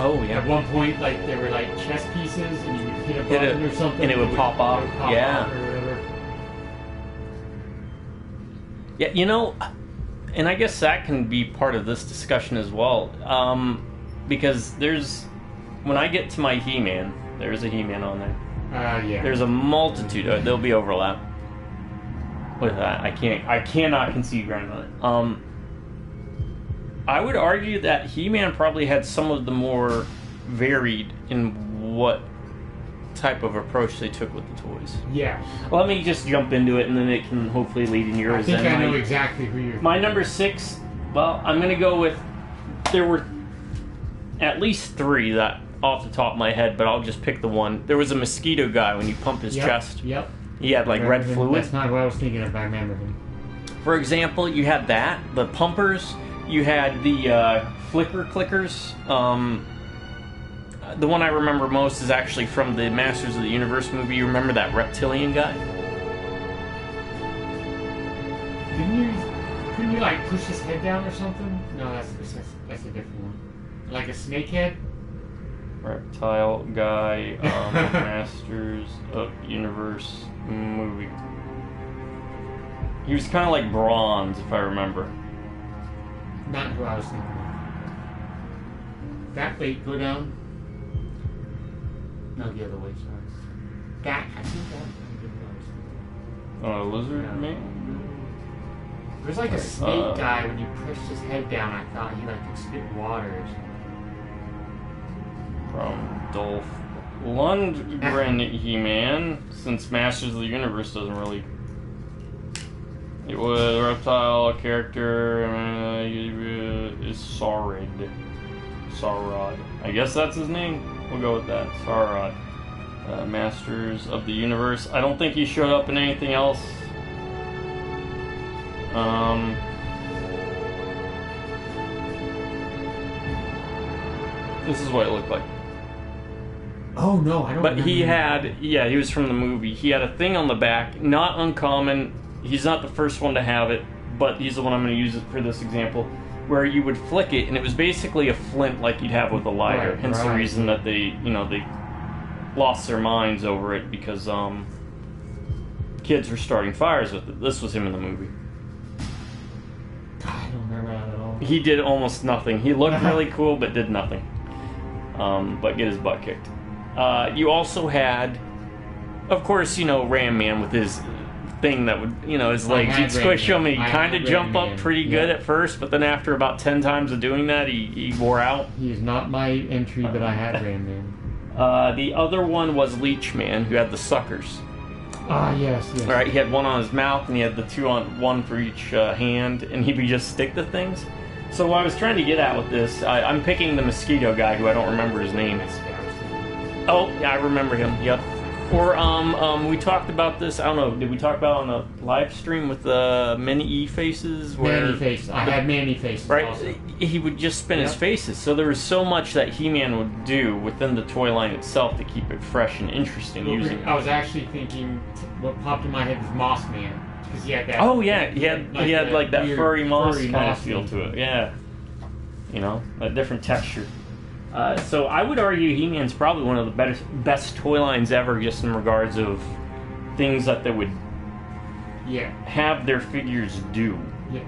F: Oh yeah.
B: At one point, like they were like chess pieces, and you would hit a button or something,
F: and it would pop off. Yeah.
B: Or whatever.
F: Yeah, you know, and I guess that can be part of this discussion as well. Because when I get to my He-Man, there's a He-Man on there.
B: Yeah.
F: There's a multitude. There'll be overlap with that. I cannot concede ground on it. I would argue that He-Man probably had some of the more varied in what type of approach they took with the toys.
B: Yeah.
F: Let me just jump into it, and then it can hopefully lead in yours.
B: I think I know exactly who you're.
F: My number 6. Well, I'm gonna go with. There were at least 3 that off the top of my head, but I'll just pick the one. There was a mosquito guy when you pump his chest.
B: Yep.
F: He had like red fluid.
B: That's not what I was thinking of. I remember him.
F: For example, you had that, the pumpers. You had the flicker clickers. The one I remember most is actually from the Masters of the Universe movie. You remember that reptilian guy?
B: Couldn't you like push his head down or something? No, that's a different one. Like a snake head?
F: reptile guy, Masters of Universe movie. He was kind of like bronze, if I remember.
B: Not who I was thinking of. That way, go down. No, the other way, sorry. That, I think that was
F: Lizard
B: Yeah.
F: man?
B: There's like a snake guy, when you pushed his head down, I thought he like could spit water or something.
F: From Dolph Lundgren He-Man, since Masters of the Universe doesn't really... It was a reptile character, is Saurod. Saurod. I guess that's his name. We'll go with that. Saurod. Masters of the Universe. I don't think he showed up in anything else. This is what it looked like.
B: Oh no, I don't
F: But
B: remember.
F: he had, yeah, he was from the movie. He had a thing on the back, not uncommon. He's not the first one to have it, but he's the one I'm going to use it for this example, where you would flick it, and it was basically a flint like you'd have with a lighter.
B: Right,
F: Hence the
B: right.
F: reason that they lost their minds over it, because kids were starting fires with it. This was him in the movie.
B: God, I don't remember that at all.
F: He did almost nothing. He looked really cool, but did nothing. But get his butt kicked. You also had, of course, Ram Man with his thing that would, his legs.
B: had
F: You'd squish
B: Ram
F: him
B: Man.
F: and he'd
B: I
F: kind
B: had
F: of jump
B: Ram
F: up
B: Man.
F: pretty good
B: Yeah.
F: at first, but then after about 10 times of doing that, he wore out.
B: He is not my entry, but I had Ram Man.
F: The other one was Leech Man, who had the suckers.
B: Ah, yes.
F: All right, he had one on his mouth, and he had the one for each hand, and he would just stick to things. So what I was trying to get at with this, I'm picking the mosquito guy, who I don't remember his name. Oh, yeah, I remember him. Yep. Or we talked about this. I don't know. Did we talk about it on a live stream with the many faces?
B: Manny faces. I had Manny faces.
F: Right,
B: Also.
F: he would just spin his
B: Yep.
F: faces. So there was so much that He-Man would do within the toy line itself to keep it fresh and interesting. Using
B: I was actually thinking what popped in my head was Moss Man, because he had that.
F: Oh yeah, he had like that
B: weird
F: furry moss
B: furry
F: kind of
B: moss
F: feel
B: thing.
F: to it. Yeah, a different texture. So I would argue He-Man's probably one of the best toy lines ever, just in regards of things that they would
B: Yeah.
F: have their figures do.
B: Yeah.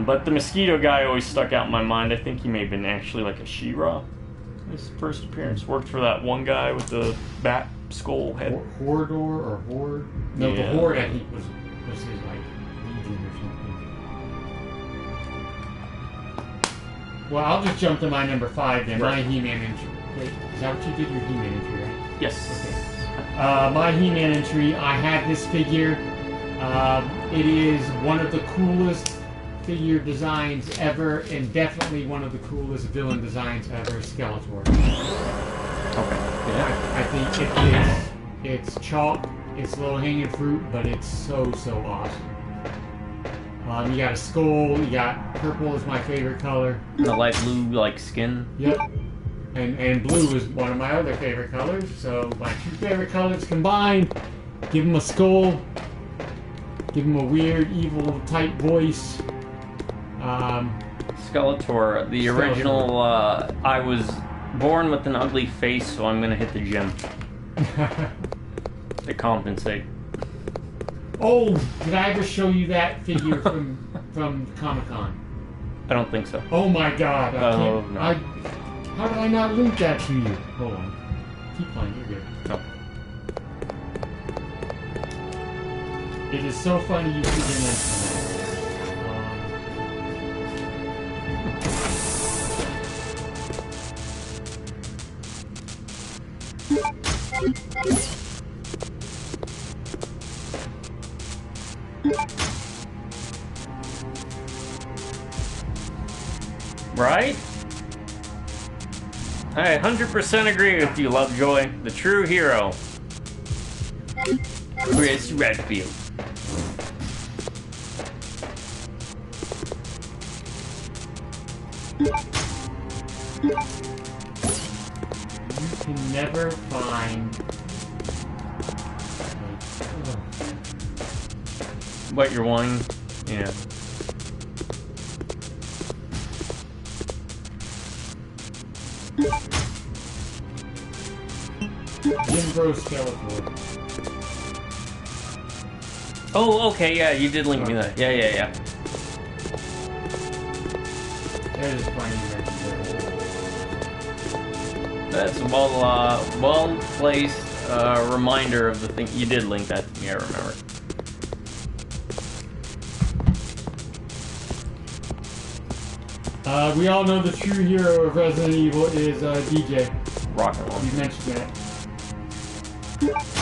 F: But the mosquito guy always stuck out in my mind. I think he may have been actually like a She-Ra. His first appearance worked for that one guy with the bat skull head.
B: Hordor or Horde? No,
F: Yeah.
B: the Horde I think was his like legion or something. Well, I'll just jump to my number 5 then.
F: Right.
B: My He-Man entry. Wait, is that what you did? Your He-Man entry, right?
F: Yes.
B: My He-Man entry, I had this figure. It is one of the coolest figure designs ever, and definitely one of the coolest villain designs ever, Skeletor.
F: Okay. Yeah.
B: I think it's chalk, it's low-hanging fruit, but it's so awesome. You got a skull, you got purple is my favorite color.
F: The light blue like skin.
B: Yep. And blue is one of my other favorite colors, so my 2 favorite colors combined. Give him a skull. Give him a weird, evil type voice.
F: Skeletor, the original. I was born with an ugly face, so I'm gonna hit the gym to compensate.
B: Oh, did I ever show you that figure from Comic-Con?
F: I don't think so.
B: Oh my god. I
F: Oh,
B: can't,
F: no.
B: how did I not link that to you? Hold on. Keep playing, you're good.
F: No.
B: It is so funny you should mention that.
F: Right? I 100% agree with you, Lovejoy. The true hero. Chris Redfield.
B: You can never find.
F: What you're wanting? Yeah.
B: throw Skeletor.
F: Oh, okay, yeah, you did link me that. Yeah.
B: There's a funny
F: That's a well placed reminder of the thing. You did link that to me, I remember.
B: We all know the true hero of Resident Evil is DJ.
F: Rocket Launch.
B: You mentioned that.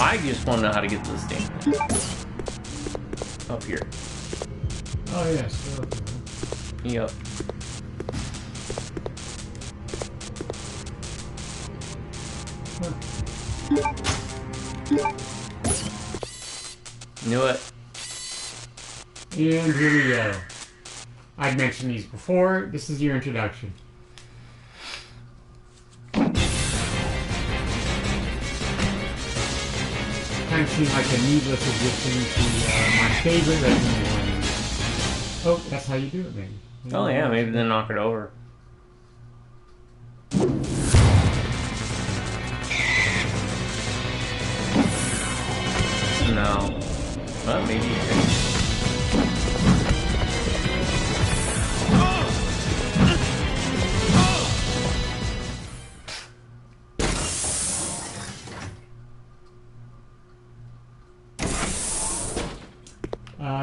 F: I just want to know how to get to this thing. Up here.
B: Oh, yes.
F: Yep. Knew it.
B: And here we go. I'd mentioned these before. This is your introduction. Kind of seemed like a needless addition to my favorite Resident Evil enemies. Oh, that's how you do it, maybe.
F: Oh yeah, maybe then knock it over. No. Well, maybe you can.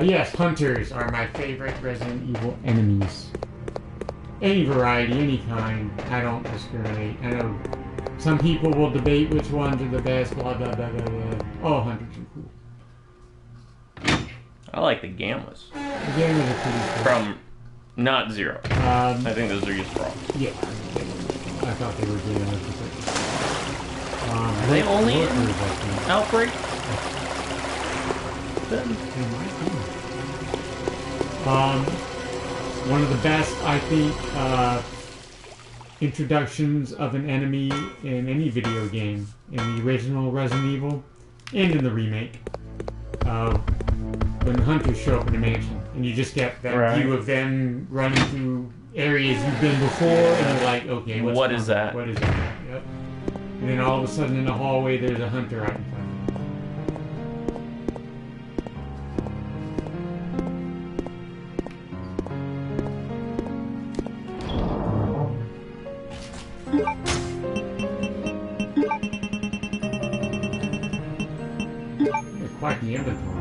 B: Yes, hunters are my favorite Resident Evil enemies. Any variety, any kind. I don't discriminate. I know some people will debate which ones are the best, blah, blah, blah, blah, blah. All hunters are cool.
F: I like the Gammas.
B: The Gammas are pretty cool.
F: From not Zero. I think those are used for all.
B: Yeah. I thought they were Gammas.
F: Are they only in Outbreak?
B: One of the best, I think, introductions of an enemy in any video game, in the original Resident Evil, and in the remake, when the hunters show up in a mansion, and you just get that view of them running through areas you've been before, and you're like, okay,
F: what is that?
B: What is that? Yep. And then all of a sudden in the hallway, there's a hunter right in front of you. Quite the inventory.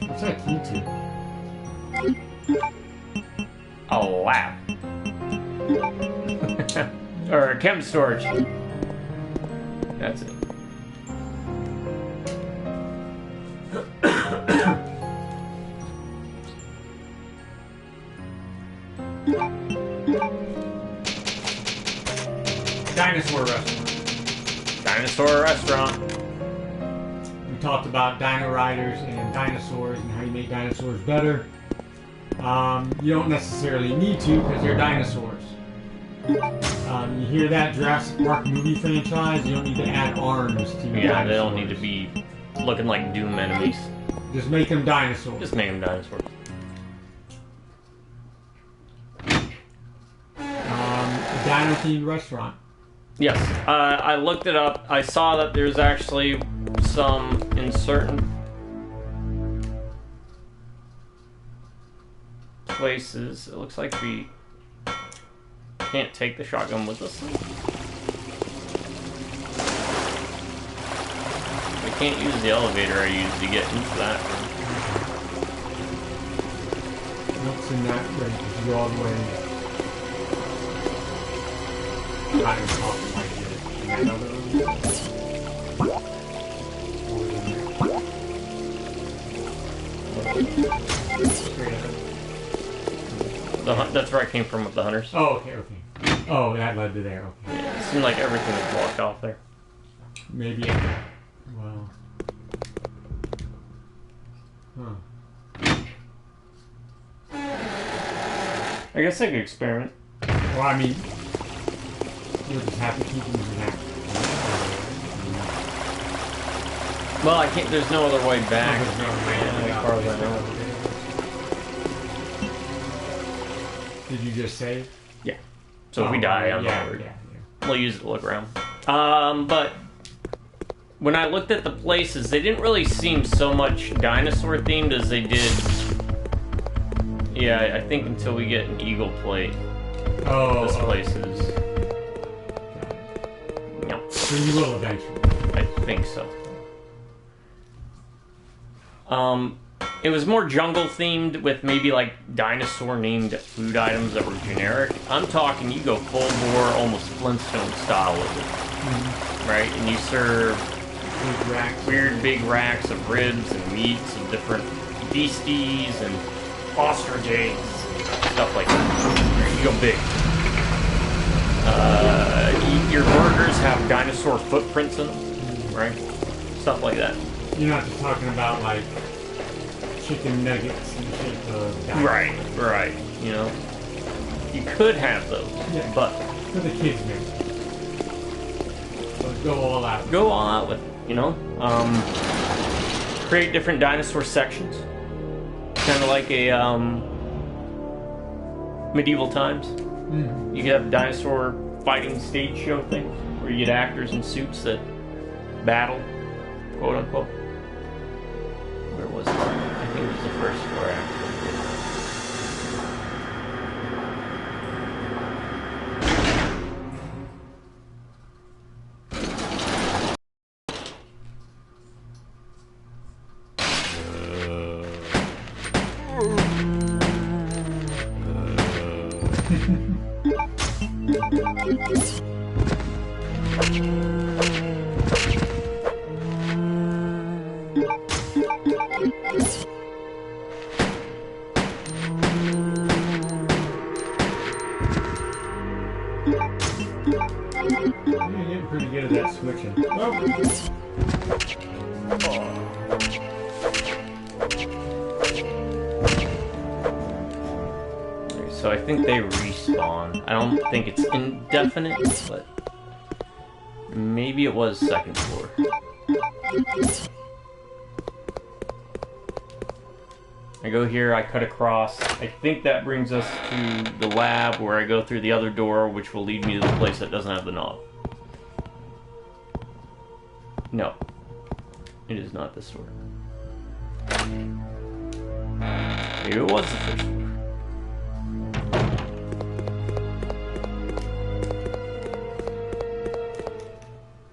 B: What's that key to?
F: A lab. Or a chem storage. That's it.
B: Dinosaur restaurant.
F: Dinosaur restaurant.
B: We talked about dino riders and dinosaurs and how you make dinosaurs better. You don't necessarily need to because they're dinosaurs. You hear that Jurassic Park movie franchise? You don't need to add arms to your
F: Yeah,
B: dinosaurs.
F: they don't need to be looking like Doom enemies.
B: Just make them dinosaurs.
F: Just make them dinosaurs.
B: A dino-themed restaurant.
F: Yes, I looked it up. I saw that there's actually some in certain places. It looks like we can't take the shotgun with us. We can't use the elevator I use to get into that room.
B: What's in that room? Because you all the way. Kind of talking like this. In that other room.
F: That's where I came from with the hunters.
B: Oh, okay. Oh, that led to there. Okay.
F: Yeah, it seemed like everything was blocked off there.
B: Maybe. Well. Huh.
F: I guess I could experiment.
B: Well, I mean, you'll just have to keep them in that.
F: Well, I can't. There's no other way back.
B: There's no way
F: Yeah, as far as I know.
B: Did you just save?
F: Yeah. So if we die, I'm
B: yeah,
F: not worried.
B: yeah.
F: We'll use it to look around. But when I looked at the places, they didn't really seem so much dinosaur themed as they did. Yeah, I think until we get an eagle plate, this place is. No,
B: So you will eventually.
F: I think so. It was more jungle themed with maybe like dinosaur named food items that were generic. I'm talking you go full bore, almost Flintstone style with it, right? And you serve weird big racks of ribs and meats and different beasties and ostrich eggs and stuff like that. You go big. Your burgers have dinosaur footprints in them, right? Stuff like that.
B: You're not just talking about like chicken nuggets in the shape of dinosaurs.
F: Right. You know, you could have those,
B: Yeah.
F: but
B: For the kids, maybe. But go all out.
F: go all out with it. You know, create different dinosaur sections, kind of like a medieval times.
B: Mm-hmm.
F: You could have dinosaur fighting stage show thing where you get actors in suits that battle, quote unquote. Where was it? I think it was the first floor actually.
B: You're getting pretty good at that switching.
F: So I think they respawn. I don't think it's indefinite, but maybe it was second floor. I go here, I cut across. I think that brings us to the lab where I go through the other door, which will lead me to the place that doesn't have the knob. No. It is not this door. Maybe it was the first floor.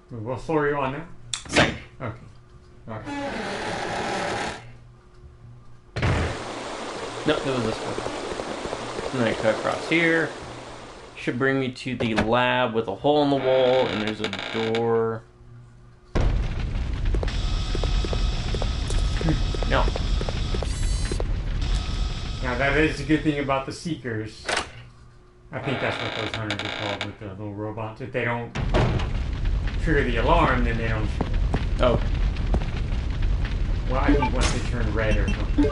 B: What floor are you on now?
F: Second.
B: Okay. Alright.
F: No, it was this one. And then I cut across here. Should bring me to the lab with a hole in the wall, and there's a door. No.
B: Now that is a good thing about the Seekers. I think that's what those hunters are called with the little robots. If they don't trigger the alarm, then they don't shoot.
F: Oh.
B: Well, I think once they turn red or something.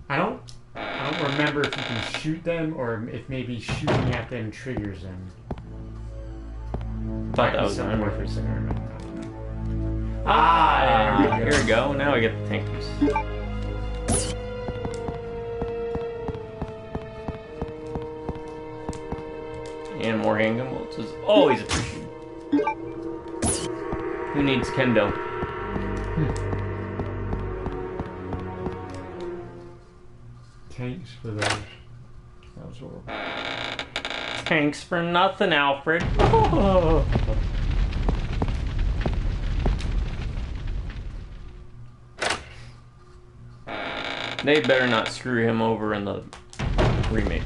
B: I don't remember if you can shoot them or if maybe shooting at them triggers them.
F: Thought that was
B: something
F: an
B: worth considering.
F: Here we go. Now I get the tank piece. And more handgun bullets is always appreciated. Who needs kendo?
B: Tanks for those. That was horrible.
F: Tanks for nothing, Alfred. They better not screw him over in the remake.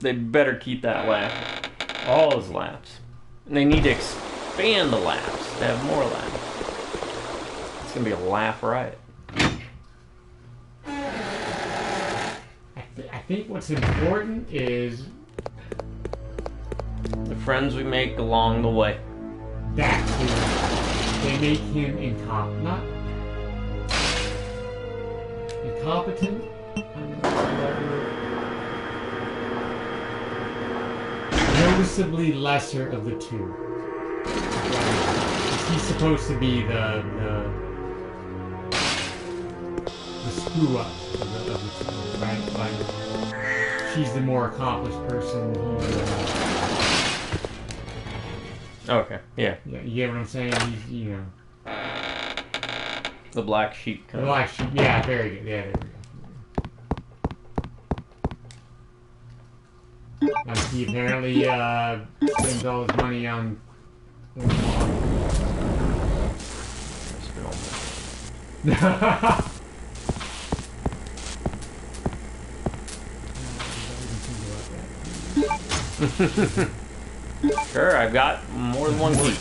F: They better keep that laugh. All his laughs. And they need to expand the laughs to have more laughs. It's gonna be a laugh riot.
B: I think what's important is
F: The friends we make along the way.
B: that they make him incompetent. I don't know. noticeably lesser of the two. He's supposed to be the screw up of the two, right? Like, she's the more accomplished person.
F: Okay, yeah.
B: Yeah, you get what I'm saying? He's, you know.
F: The black sheep kind
B: The black sheep, yeah, very good. Yeah, there we go. He apparently spends all his money on
F: Sure, I've got more than one key.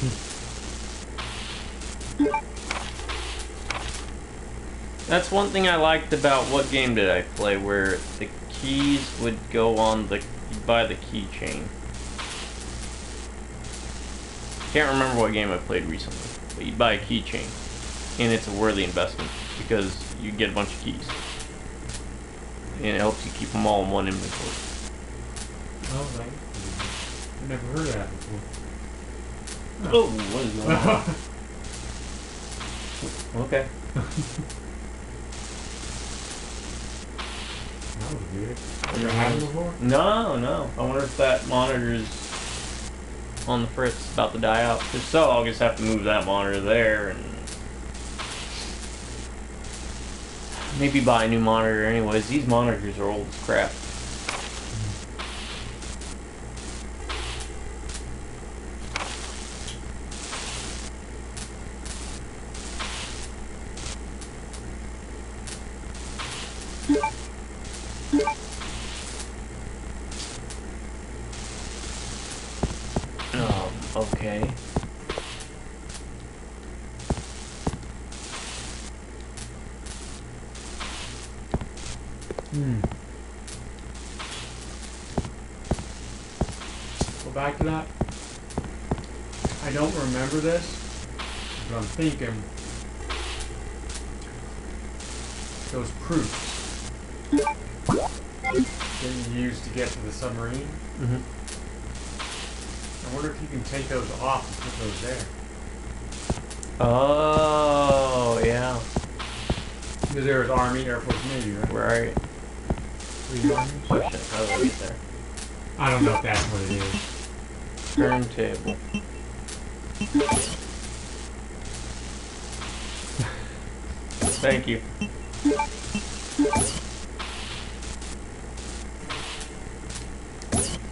F: That's one thing I liked about what game did I play, where the keys would go on the by the keychain. Can't remember what game I played recently, but you buy a keychain, and it's a worthy investment because you get a bunch of keys, and it helps you keep them all in one inventory.
B: Oh, right. I've never heard of that before.
F: Oh, what is going on? Okay.
B: That was weird. Have you ever had it before?
F: No. I wonder if that monitor's on the fritz, about to die out. If so, I'll just have to move that monitor there and maybe buy a new monitor anyways. These monitors are old as crap. Okay.
B: Go back to that. I don't remember this, but I'm thinking those proofs that you use to get to the submarine.
F: Mm-hmm.
B: I wonder if you can take those off and put those there.
F: Oh, yeah.
B: Because there was Army, Air Force, Navy, right?
F: Right.
B: Three armies?
F: Oh shit, how do I get there?
B: I don't know if that's what it is.
F: Turntable. Thank you.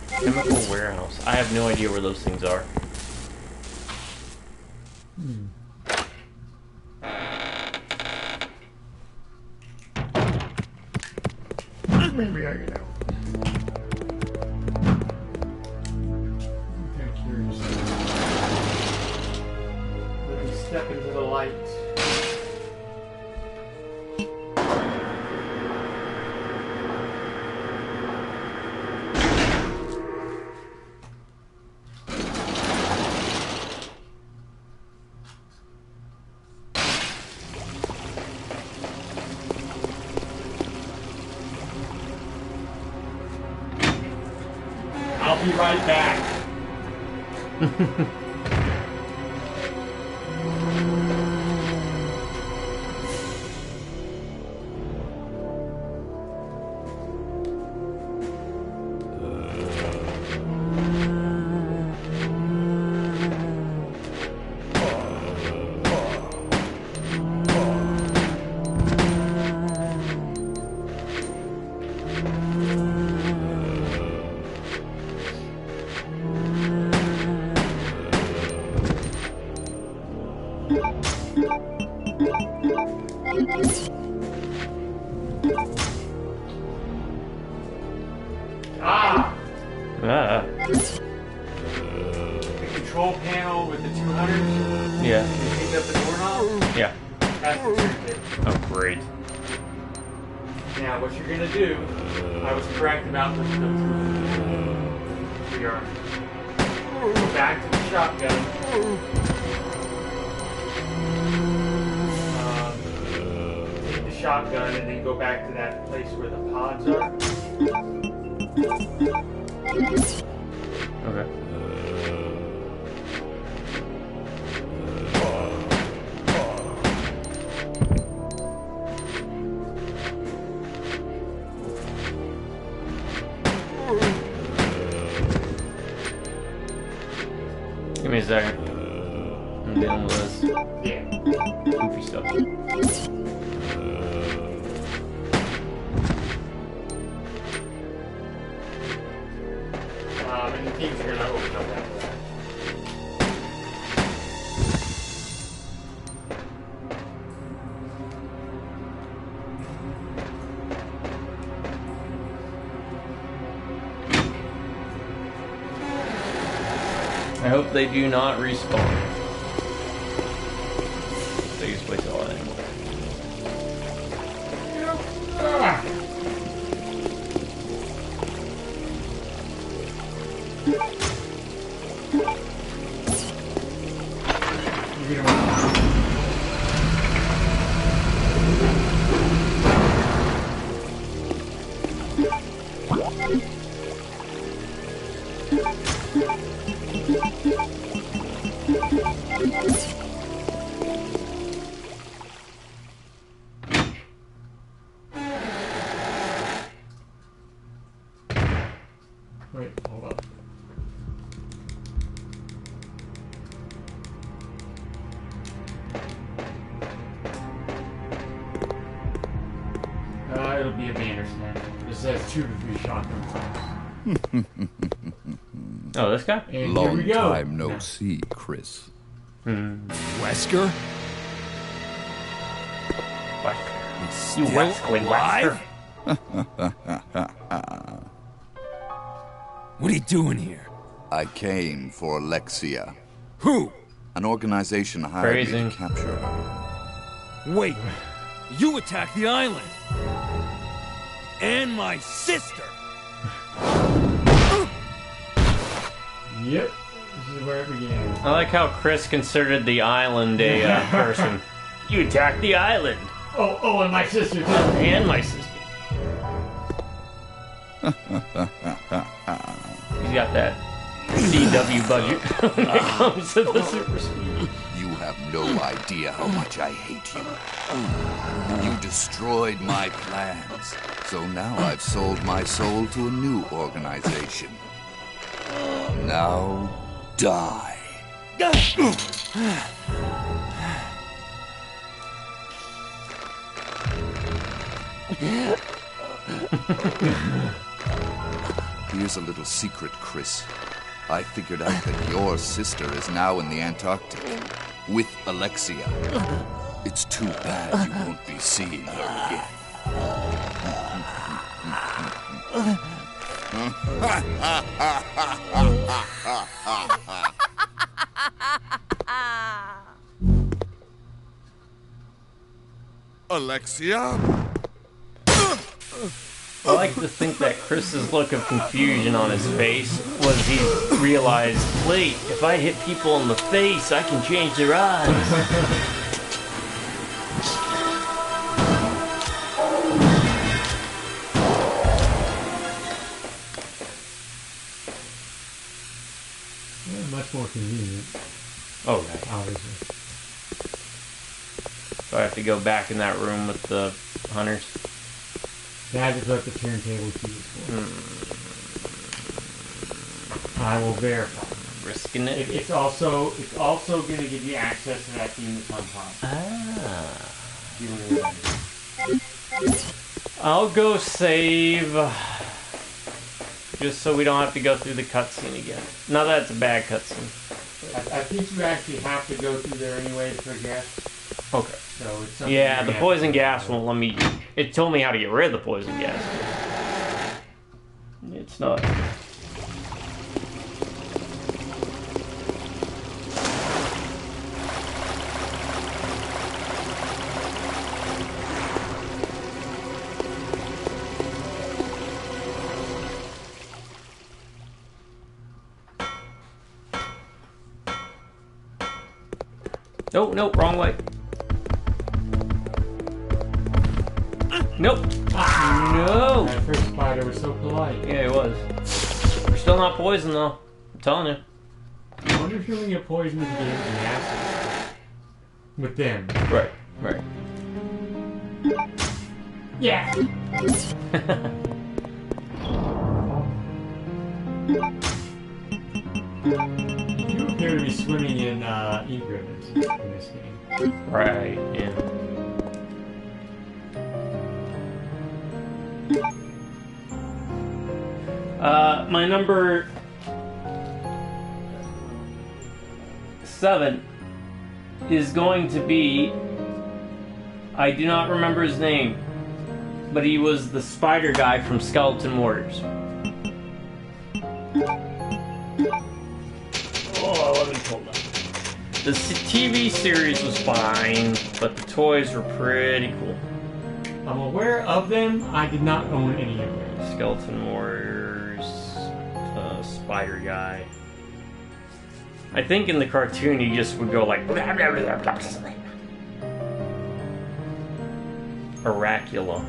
F: Chemical warehouse. I have no idea where those things are.
B: Maybe I can help. I'm kind of curious. Let me step into the light. I'll be right back. The control panel with the 200s.
F: Yeah.
B: You pick up the doorknob.
F: Yeah.
B: That's the toolkit.
F: Oh, great.
B: Now, what you're gonna do, I was correct about the arms. Go back to the shotgun. Take the shotgun and then go back to that place where the pods are.
F: Okay. Give me a second. I'm dealing with this goofy stuff.
A: And the things are gonna open up after that.
F: I hope they do not respawn. Biggest waste of all that anymore.
B: Wait, hold up. It'll be a bandersnatch. This has 2 to 3 shotgun shots.
F: Oh, this guy?
B: And
E: Long
B: here we go.
E: time no see, Chris.
C: Wesker?
F: You Wesker.
C: What are you doing here?
E: I came for Alexia,
C: Who?
E: an organization hired me
F: Phrasing.
E: to capture her.
C: Wait, you attacked the island. And my sister.
B: Yep. This is where it began.
F: I like how Chris considered the island a person. You attacked the island.
B: Oh, and my sister too.
F: And my sister. He's got that CW budget when it comes to the super speed.
E: You have no idea how much I hate you. You destroyed my plans, so now I've sold my soul to a new organization. Now, die. Here's a little secret, Chris. I figured out that your sister is now in the Antarctic with Alexia. It's too bad you won't be seeing her again.
D: Alexia?
F: I like to think that Chris's look of confusion on his face was he realized, wait, if I hit people in the face, I can change their eyes.
B: Yeah, much more convenient,
F: Oh, right.
B: obviously.
F: So I have to go back in that room with the hunters.
B: That is what the turntable key is for. I will verify.
F: Risking it.
B: It's also going to give you access to that theme that's on top.
F: I'll go save, just so we don't have to go through the cutscene again. Not that it's a bad cutscene.
B: I think you actually have to go through there anyway to progress.
F: Okay.
B: So it's something
F: Yeah,
B: you're
F: the
B: gonna
F: poison
B: have to
F: gas
B: do.
F: won't let me. It told me how to get rid of the poison gas. It's not. Nope, nope, wrong way. Nope. No.
B: That first spider was so polite.
F: Yeah, it was. We're still not poisoned though. I'm telling you.
B: I wonder if you're gonna get poisoned if you get hit in the acid. With them.
F: Right, right.
B: Yeah! You appear to be swimming in ink ribbons in this game.
F: Right, yeah. My number 7 is going to be, I do not remember his name, but he was the spider guy from Skeleton Warriors. Oh, let me pull that. The TV series was fine, but the toys were pretty cool.
B: I'm aware of them. I did not own any of them.
F: Skeleton Warriors, spider guy. I think in the cartoon he just would go like blah, blah, blah, blah, blah. Oracula.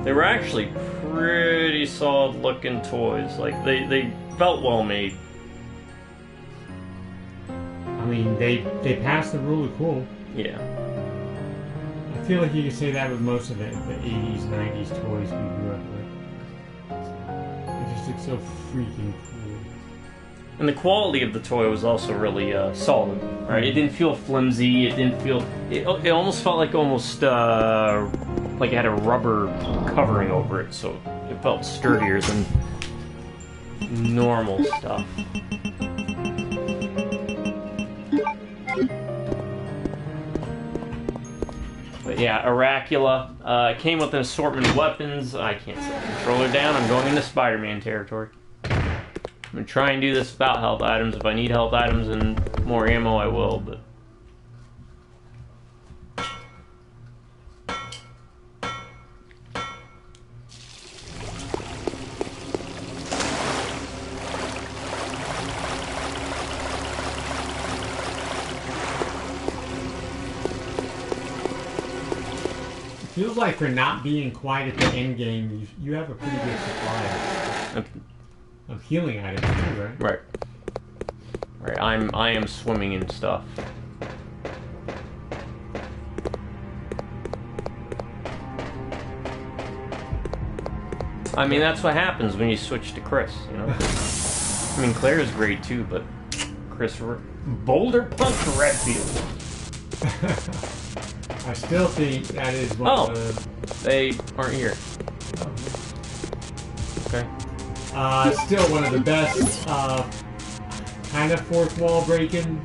F: They were actually pretty solid looking toys. Like they felt well made.
B: I mean, they passed the rule of cool.
F: Yeah.
B: I feel like you could say that with most of the 80s, 90s toys we grew up with. They just look so freaking cool.
F: And the quality of the toy was also really solid, right? It didn't feel flimsy. It didn't feel. It almost felt like like it had a rubber covering over it, so it felt sturdier than normal stuff. But yeah, Oracula came with an assortment of weapons. I can't set the controller down. I'm going into Spider-Man territory. I'm gonna try and do this without health items. If I need health items and more ammo, I will, but...
B: Feels like for not being quite at the end game, you have a pretty good supply of healing items too, right?
F: Right. Right. I am swimming in stuff. I mean, that's what happens when you switch to Chris, you know? I mean, Claire is great too, but Chris... Boulderpunch Redfield.
B: I still think that is one of the...
F: they aren't here. Okay.
B: Still one of the best kind of fourth wall breaking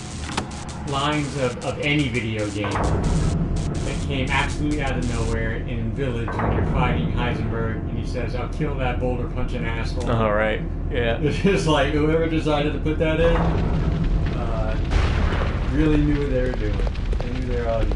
B: lines of any video game that came absolutely out of nowhere in Village when you're fighting Heisenberg and he says, "I'll kill that boulder punching asshole."
F: All right. Yeah.
B: It's just like whoever decided to put that in really knew what they were doing. They knew their audience.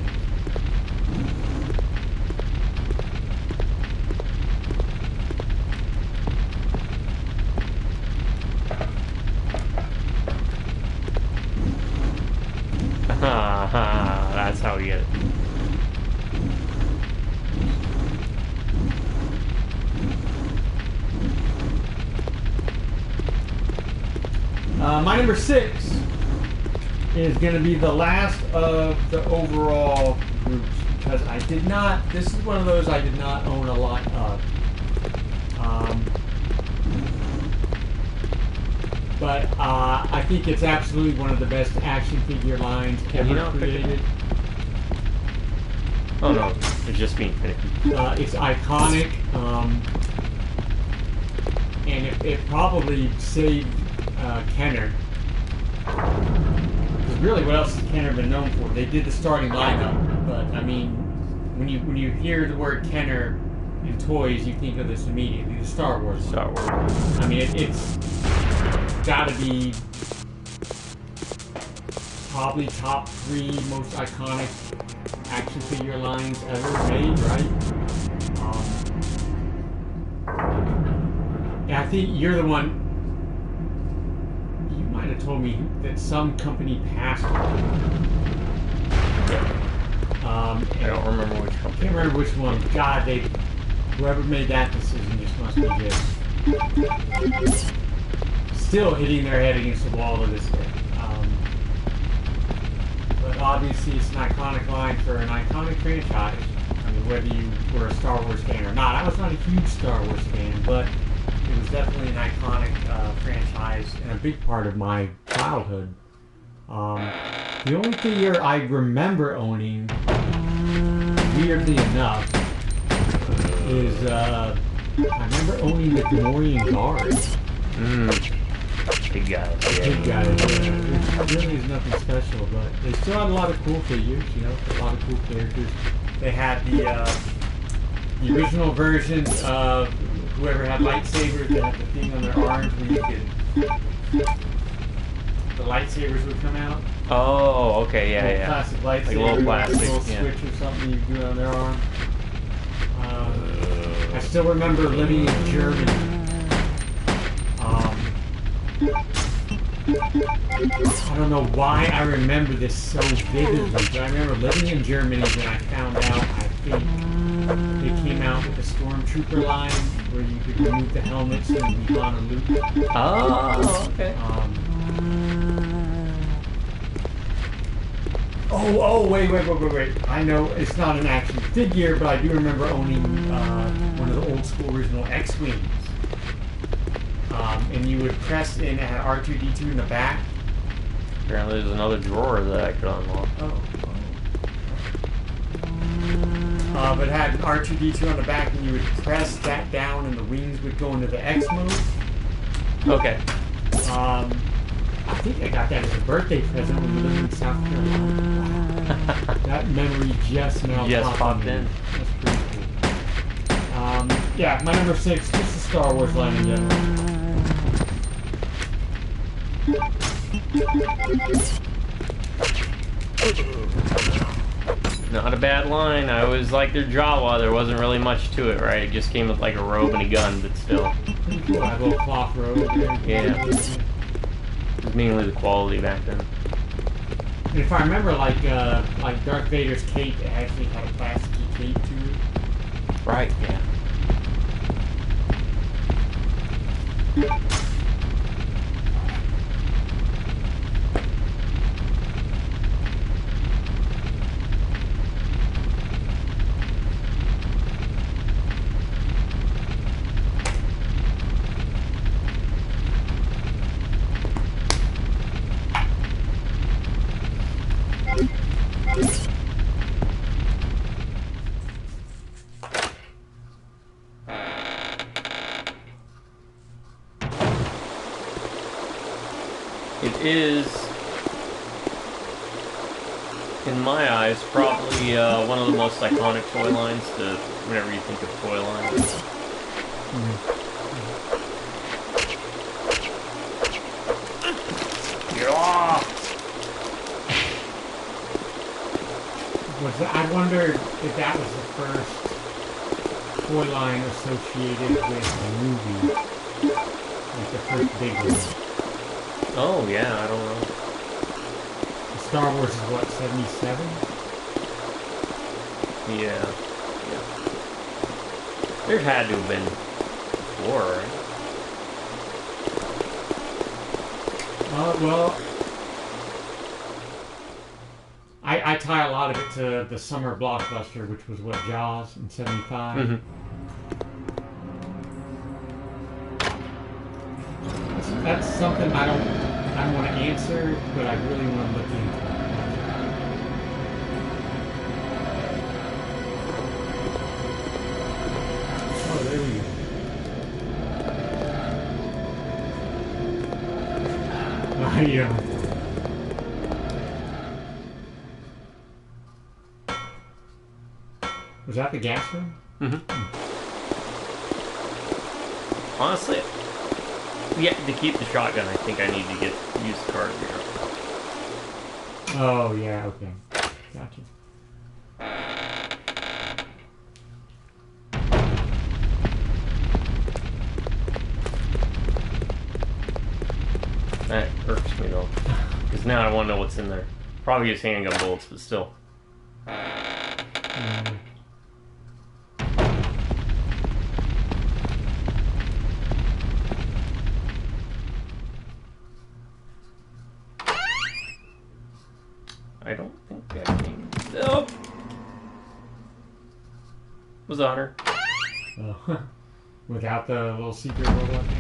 F: That's how we get it.
B: My number 6 is going to be the last of the overall groups because I did not. This is one of those I did not own a lot of. But I think it's absolutely one of the best action figure lines ever created.
F: Oh no, it's just being finicky.
B: It's iconic, and it probably saved Kenner. Because really, what else has Kenner been known for? They did the starting lineup, but I mean, when you hear the word Kenner in toys, you think of this immediately. The Star Wars.
F: Star Wars.
B: I mean, it's got to be probably top 3 most iconic action figure lines ever made, right? And I think you're the one. You might that told me that some company passed it.
F: I don't remember which
B: I
F: company.
B: can't remember which one. God, whoever made that decision just must be just still hitting their head against the wall to this day. But obviously, it's an iconic line for an iconic franchise. I mean, whether you were a Star Wars fan or not, I was not a huge Star Wars fan, but it was definitely an iconic franchise and a big part of my childhood. The only figure I remember owning, weirdly enough, is I remember owning the Gamorrean Guard.
F: Big guy.
B: Big guy. It really is nothing special, but they still had a lot of cool figures. You know, a lot of cool characters. They had the original versions of whoever had lightsabers that had the thing on their arms where you could. The lightsabers would come out.
F: Oh, okay, yeah.
B: Plastic lightsaber,
F: Like a little plastic,
B: little switch or something you do on their arm. I still remember living in Germany. I don't know why I remember this so vividly, but I remember living in Germany when I found out, I think, they came out with the Stormtrooper line where you could remove the helmets and be Han and Luke.
F: Oh, okay.
B: Wait. I know it's not an action figure, but I do remember owning one of the old school original X-Wings. And you would press in, it had R2-D2 in the back.
F: Apparently there's another drawer that I could unlock.
B: But it had an R2-D2 on the back, and you would press that down, and the wings would go into the X mode.
F: Okay.
B: I think I got that as a birthday present when we lived in South Carolina. That memory just now
F: popped in.
B: That's pretty cool. Yeah, my number 6, just the Star Wars line in general.
F: Not a bad line. I always liked their Jawa. There wasn't really much to it, right? It just came with like a robe and a gun, but still.
B: Pretty cool. I have a little cloth robe.
F: Yeah. It was mainly the quality back then.
B: And if I remember, like Darth Vader's cape, it actually had a plasticky cape to it.
F: Right, yeah. It is, in my eyes, probably one of the most iconic toy lines to whenever you think of toy lines. Get off!
B: I wondered if that was the first toy line associated with a movie. Like the first big one.
F: Oh, yeah, I don't know.
B: Star Wars is what, 77?
F: Yeah. There had to have been before, right?
B: Well, I tie a lot of it to the summer blockbuster, which was what, Jaws in 75?
F: Mm-hmm.
B: That's something I don't want to answer, but I really want to look into. Oh, there we go. Yeah. Was that the gas room?
F: Mm-hmm. Honestly, yeah, to keep the shotgun, I think I need to use the card here.
B: Oh, yeah, okay. Gotcha.
F: That irks me though. Because now I want to know what's in there. Probably just handgun bullets, but still. I don't think I can. Nope. Was on her.
B: Oh, without the little secret robot thing?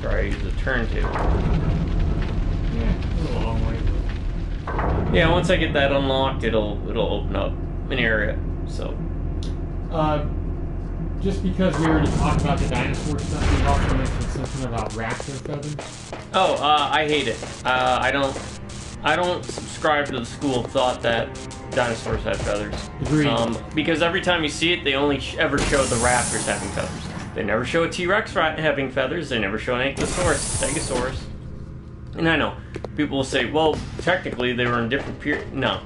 F: Sorry, I used a turntable.
B: Yeah, a long way.
F: Yeah, once I get that unlocked, it'll open up an area. So.
B: Just because we already talked about the dinosaur stuff, we also mentioned something about raptor feathers.
F: Oh, I hate it. I don't subscribe to the school of thought that dinosaurs have feathers.
B: Agreed.
F: Because every time you see it, they only ever show the raptors having feathers. They never show a T-Rex having feathers. They never show an Stegosaurus. And I know people will say, "Well, technically they were in different periods." No.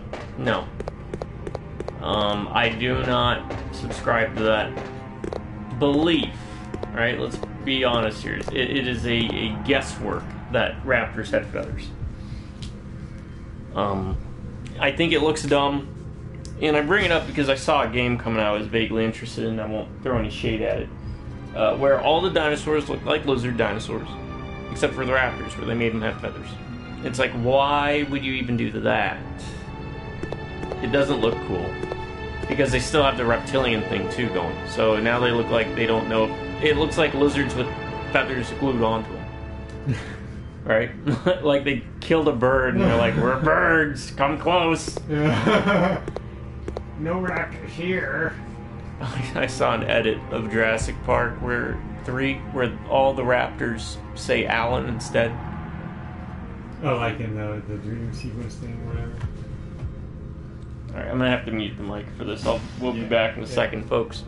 F: I do not subscribe to that belief. Right? Let's be honest here. It is a guesswork that raptors had feathers. I think it looks dumb, and I bring it up because I saw a game coming out I was vaguely interested in. I won't throw any shade at it. Where all the dinosaurs look like lizard dinosaurs, except for the raptors, where they made them have feathers. It's like, why would you even do that? It doesn't look cool. Because they still have the reptilian thing too going. So now they look like they don't know. It looks like lizards with feathers glued onto them. Right? Like they killed a bird and they're like, "We're birds, come close."
B: No raptors here.
F: I saw an edit of Jurassic Park where all the raptors say Alan instead.
B: Oh, like in the dream sequence thing or whatever.
F: Alright, I'm gonna have to mute the mic for this. We'll be back in a second, folks.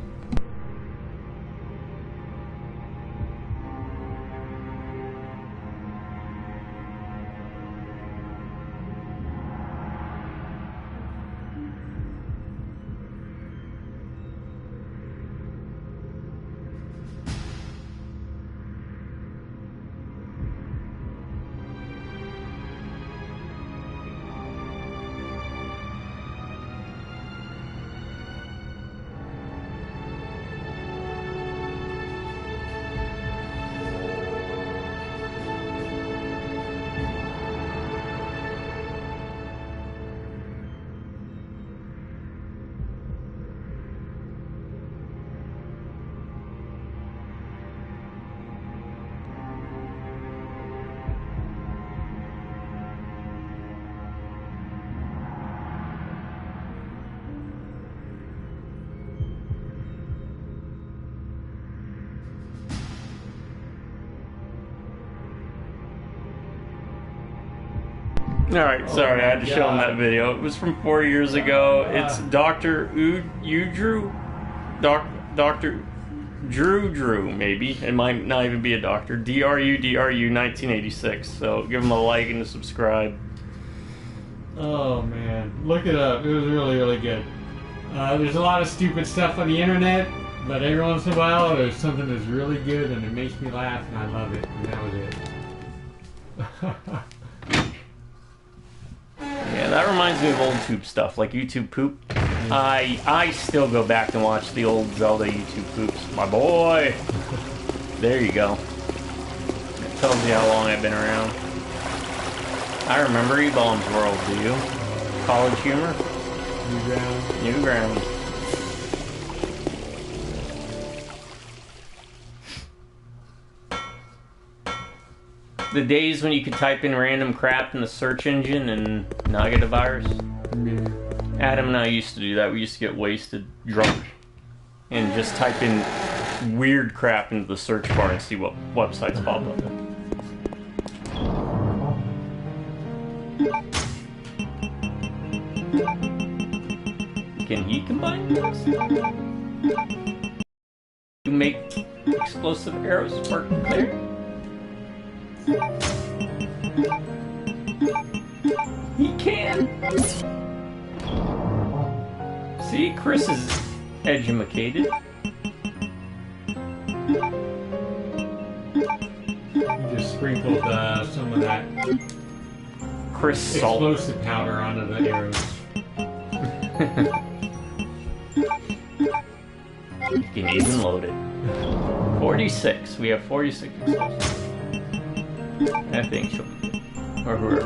F: Alright, sorry, I had to show him that video. It was from 4 years ago. It's Dr. Udrew? Dr. Drew, maybe. It might not even be a doctor. DRU 1986. So give him a like and a subscribe.
B: Oh man, look it up. It was really, really good. There's a lot of stupid stuff on the internet, but every once in a while there's something that's really good and it makes me laugh and I love it. And that was it.
F: Yeah, that reminds me of old tube stuff, like YouTube poop. I still go back and watch the old Zelda YouTube poops. My boy! There you go. It tells you how long I've been around. I remember E-Bomb's World, do you? College humor? New ground. The days when you could type in random crap in the search engine and not get a virus.
B: Yeah.
F: Adam and I used to do that. We used to get wasted, drunk, and just type in weird crap into the search bar and see what websites pop up. Can he combine things? To make explosive arrows spark clear? He can! See, Chris is educated.
B: sprinkled some of that
F: Chris salt.
B: explosive powder onto the arrows.
F: You can even load it. 46. We have 46 explosives. I think she'll be good. Or whoever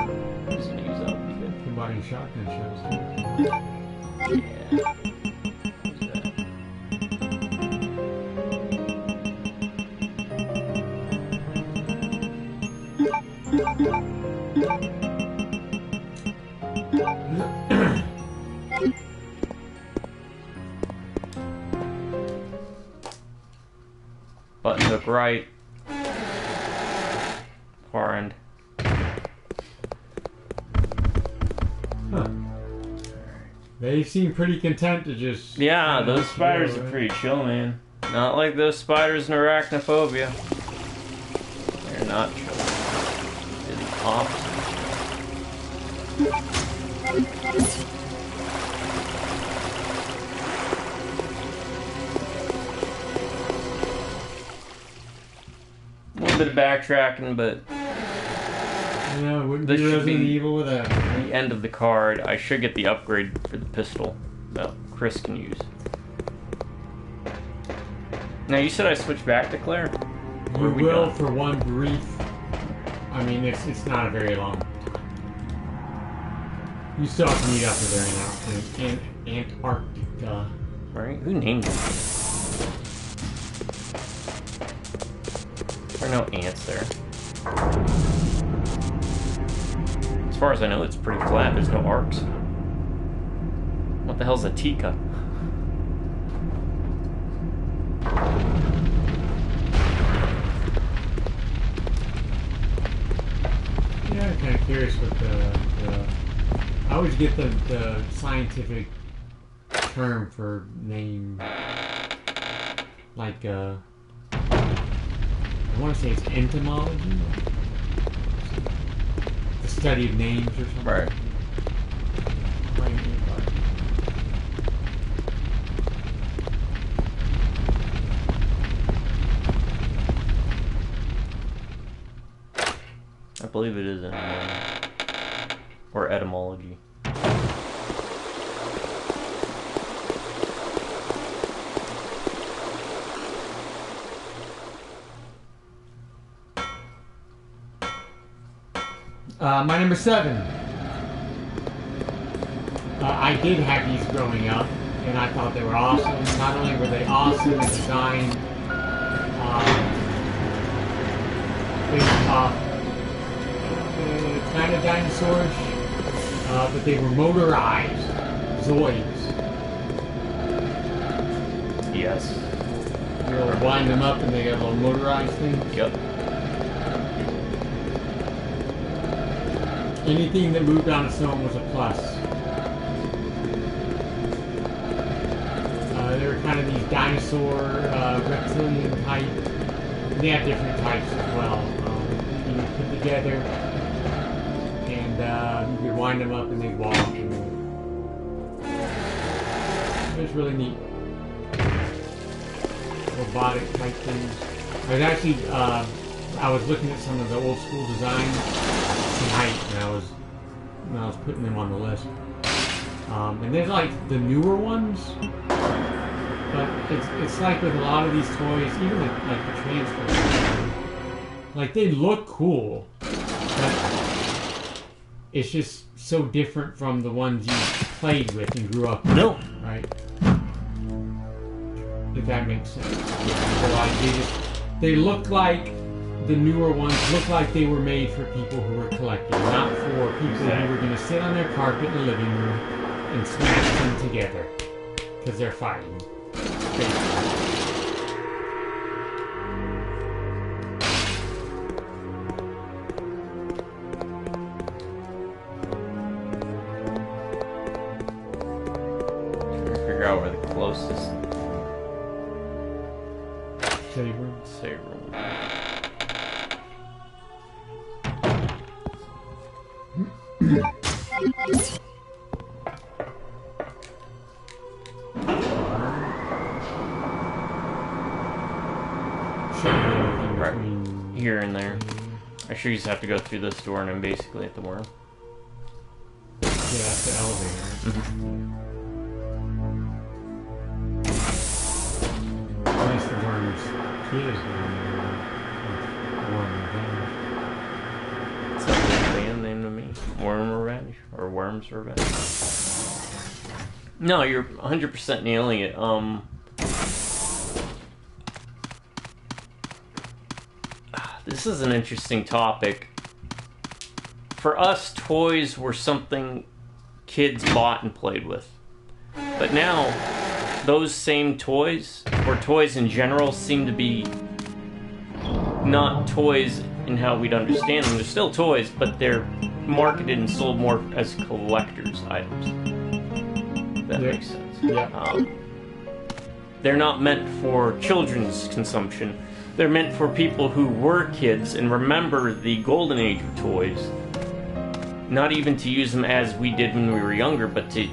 F: is going to use that will be good.
B: Combining shotgun shells.
F: Yeah. Who's that? Button hook right. Far end.
B: Huh. They seem pretty content to just...
F: Yeah, those spiders are pretty chill, man. Not like those spiders in Arachnophobia. They're not chill. It's the opposite. A little bit of backtracking, but
B: Yeah, wouldn't
F: This
B: be
F: should
B: Resident
F: be-
B: Evil with that.
F: the end of the card, I should get the upgrade for the pistol that Chris can use. Now, you said I switched back to Claire? Or
B: You
F: are we
B: will
F: done?
B: for one brief. I mean, it's not a very long time. You still have to meet up with her in Antarctica.
F: Right? Who named it? There are no ants there. As far as I know, it's pretty flat. There's no arcs. What the hell's a Tika?
B: Yeah, I'm kind of curious what the I always get the scientific term for name, like I want to say it's entomology, the study of names or something.
F: Right. I believe it is entomology. Or etymology.
B: My number 7. I did have these growing up, and I thought they were awesome. Not only were they awesome in design, based off kind of dinosaurs, but they were motorized Zoids.
F: Yes.
B: You'll wind them up and they got little motorized things.
F: Yep.
B: Anything that moved on its own was a plus. They were kind of these dinosaur, reptilian type. They have different types as well. You would put together, and you could wind them up and they'd walk. And it was really neat. Robotic type things. I was actually, I was looking at some of the old school designs tonight, and I was putting them on the list. And there's like the newer ones, but it's like with a lot of these toys, even like the transfer, like they look cool, but it's just so different from the ones you played with and grew up with.
F: No.
B: Right? If that makes sense. So like they look like the newer ones look like they were made for people who were collecting, not for people who were going to sit on their carpet in the living room and smash them together because they're fighting. Basically.
F: Figure out where the closest
B: Save room.
F: save room.
B: Save room
F: Right.
B: between
F: Here and there. I sure you just have to go through this door and I'm basically at the worm.
B: Yeah, that's the elevator. At least the worm's kid is worm revenge.
F: It's not a band name to me. Worm Revenge or Worm's Revenge. No, you're 100% nailing it. This is an interesting topic. For us, toys were something kids bought and played with. But now, those same toys, or toys in general, seem to be not toys in how we'd understand them. They're still toys, but they're marketed and sold more as collector's items. If that makes sense.
B: Yeah.
F: They're not meant for children's consumption. They're meant for people who were kids and remember the golden age of toys. Not even to use them as we did when we were younger, but to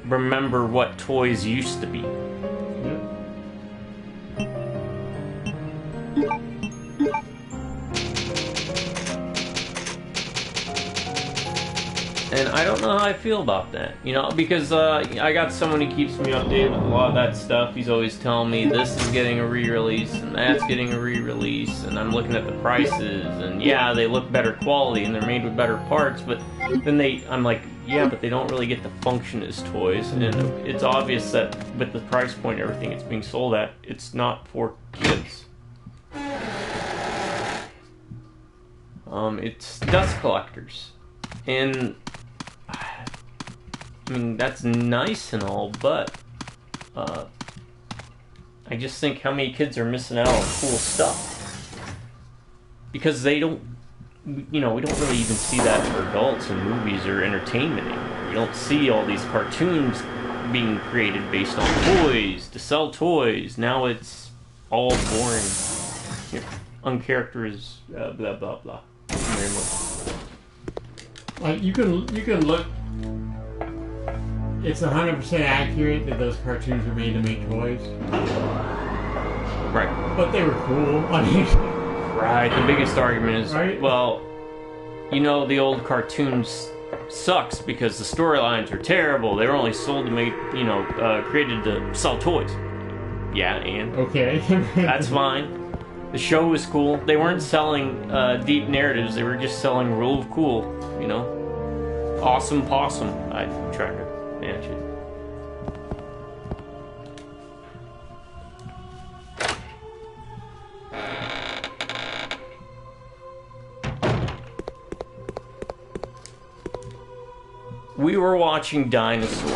F: remember what toys used to be. And I don't know how I feel about that, you know, because I got someone who keeps me updated with a lot of that stuff. He's always telling me this is getting a re-release and that's getting a re-release, and I'm looking at the prices, and yeah, they look better quality and they're made with better parts, but then I'm like, yeah, but they don't really get to function as toys, and it's obvious that with the price point and everything it's being sold at, it's not for kids. It's dust collectors, and I mean, that's nice and all, but I just think how many kids are missing out on cool stuff. Because they don't, you know, we don't really even see that for adults in movies or entertainment anymore. We don't see all these cartoons being created based on toys, to sell toys. Now it's all boring, you know, uncharacterized, blah, blah, blah.
B: Like, you can look. It's 100% accurate that those cartoons were made to make toys.
F: Right.
B: But they were cool. I mean,
F: right. The biggest argument is,
B: right?
F: Well, you know, the old cartoons sucks because the storylines are terrible. They were only sold to make, you know, created to sell toys. Yeah, and
B: okay.
F: that's fine. The show was cool. They weren't selling deep narratives. They were just selling rule of cool, you know. Awesome possum. I tried to manage it. We were watching Dinosaurs,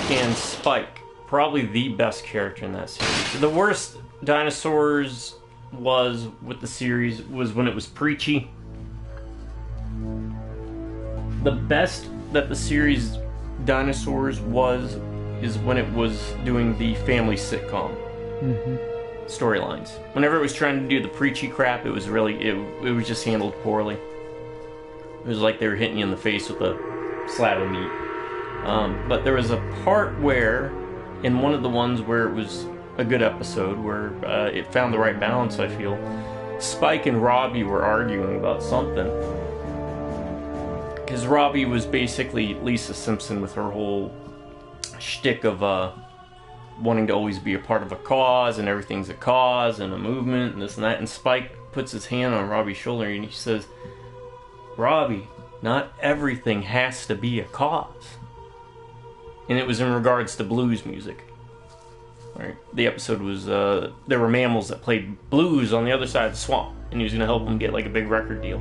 F: and Spike, probably the best character in that series. The worst Dinosaurs was with the series was when it was preachy. The best that the series Dinosaurs is when it was doing the family sitcom storylines. Whenever it was trying to do the preachy crap, it was really it was just handled poorly. It was like they were hitting you in the face with a slab of meat. But there was a part where, in one of the ones where it was a good episode, where it found the right balance, I feel, Spike and Robbie were arguing about something. Because Robbie was basically Lisa Simpson with her whole shtick of wanting to always be a part of a cause, and everything's a cause and a movement and this and that. And Spike puts his hand on Robbie's shoulder and he says, "Robbie, not everything has to be a cause." And it was in regards to blues music. Right? The episode was, there were mammals that played blues on the other side of the swamp, and he was going to help them get like a big record deal.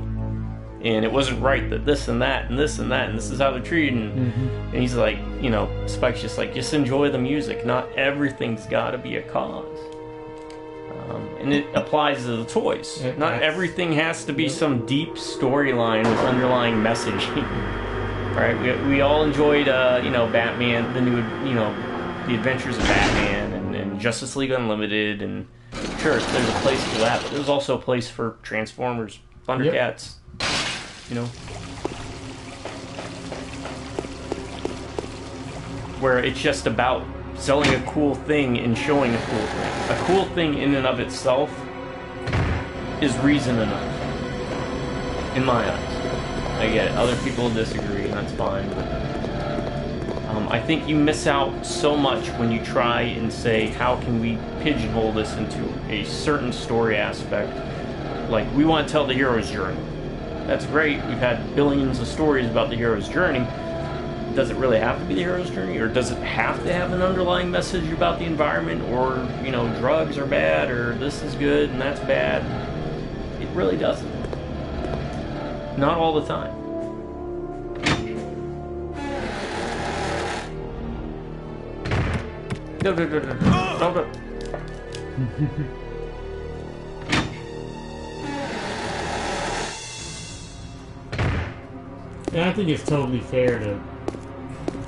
F: And it wasn't right that this and that and this and that and this is how they're treated. And he's like, you know, Spike's just like, just enjoy the music. Not everything's got to be a cause. And it applies to the toys. Not everything has to be some deep storyline with underlying messaging. Right? We all enjoyed, you know, Batman, the new, you know, the Adventures of Batman and Justice League Unlimited, and sure, there's a place for that, but there's also a place for Transformers, Thundercats. You know, where it's just about selling a cool thing and showing a cool thing. A cool thing in and of itself is reason enough. In my eyes. I get it. Other people disagree, and that's fine. But, I think you miss out so much when you try and say, how can we pigeonhole this into a certain story aspect? Like, we want to tell the hero's journey. That's great. We've had billions of stories about the hero's journey. Does it really have to be the hero's journey? Or does it have to have an underlying message about the environment? Or, you know, drugs are bad, or this is good and that's bad? It really doesn't. Not all the time. No.
B: And I think it's totally fair to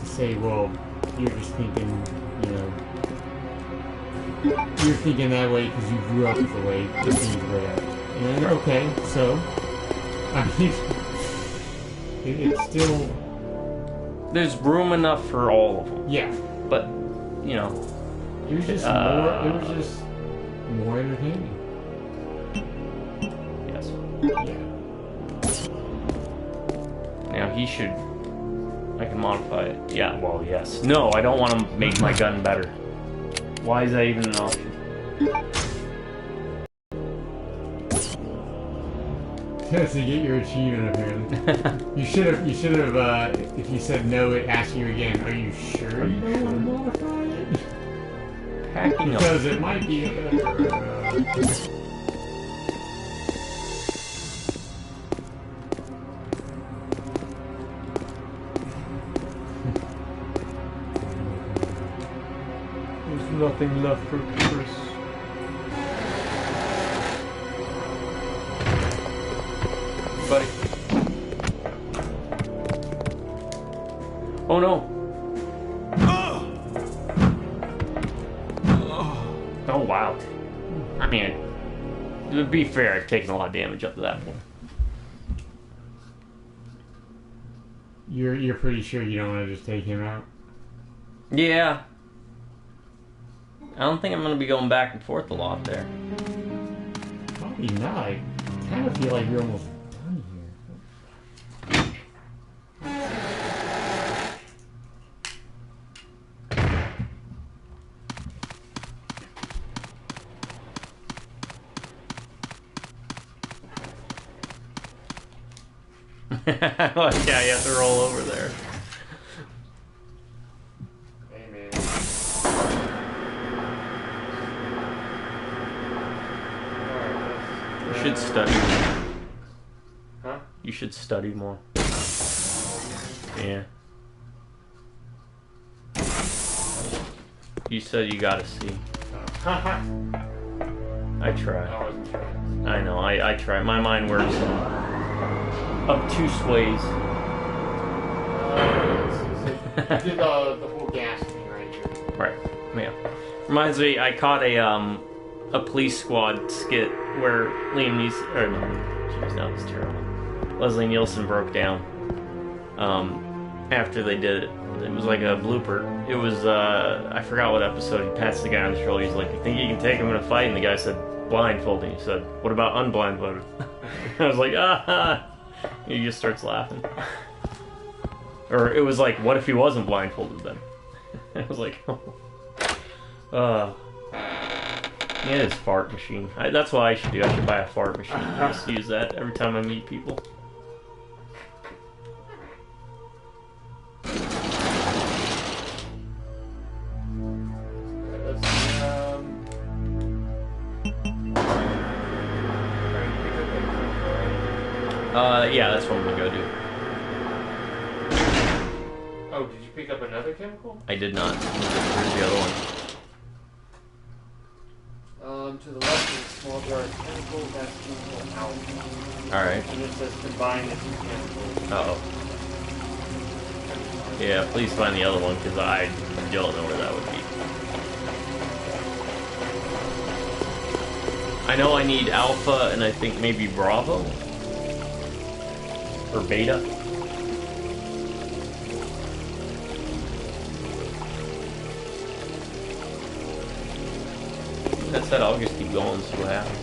B: say, well, you're just thinking, you know, you're thinking that way because you grew up the way the things were. And okay, so I mean, it's still
F: There's room enough for all of them.
B: yeah.
F: But, you know,
B: It was just more. It was just more entertaining.
F: yes.
B: Yeah.
F: Now he should. I can modify it. Yeah, well, yes. No, I don't want to make my gun better. Why is that even an option?
B: To get your achievement, apparently. You should have. If you said no, it asked you again. Are you sure you don't want to modify it?
F: Packing up.
B: Because it might be a better.
F: There's nothing left for Chris. Buddy. Oh no. Oh wow. I mean, to be fair, I've taken a lot of damage up to that point.
B: You're pretty sure you don't want to just take him out?
F: Yeah. I don't think I'm going to be going back and forth a lot there.
B: Probably not. I kind of feel like you're almost done here.
F: Like, yeah, you have to roll over there.
A: Hey, man.
F: You should study.
A: Huh?
F: You should study more. Yeah. You said you got a C. I try.
A: I wasn't trying.
F: I know, I try. My mind works in obtuse ways.
B: Did the whole gas thing right here.
F: Right. Yeah. Reminds me, I caught a police squad skit where Liam Neeson, or no, jeez, that was terrible. Leslie Nielsen broke down. After they did it. It was like a blooper. It was, I forgot what episode. He pats the guy on the shoulder. He's like, "You think you can take him in a fight?" And the guy said, "Blindfolded." He said, "What about unblindfolded?" I was like, ah. He just starts laughing. Or it was like, what if he wasn't blindfolded then? I was like, yeah, his fart machine. That's what I should do. I should buy a fart machine. I just use that every time I meet people. Yeah, that's what I'm gonna go do.
A: Oh, did you pick up another chemical?
F: I did not. Where's the other one?
A: To the left is small jar chemical, that's chemical alpha.
F: Alright.
A: And it says combine the two chemicals.
F: Uh-oh. Yeah, please find the other one, because I don't know where that would be. I know I need alpha, and I think maybe bravo? Or beta? That said, I'll just keep going and see what happens.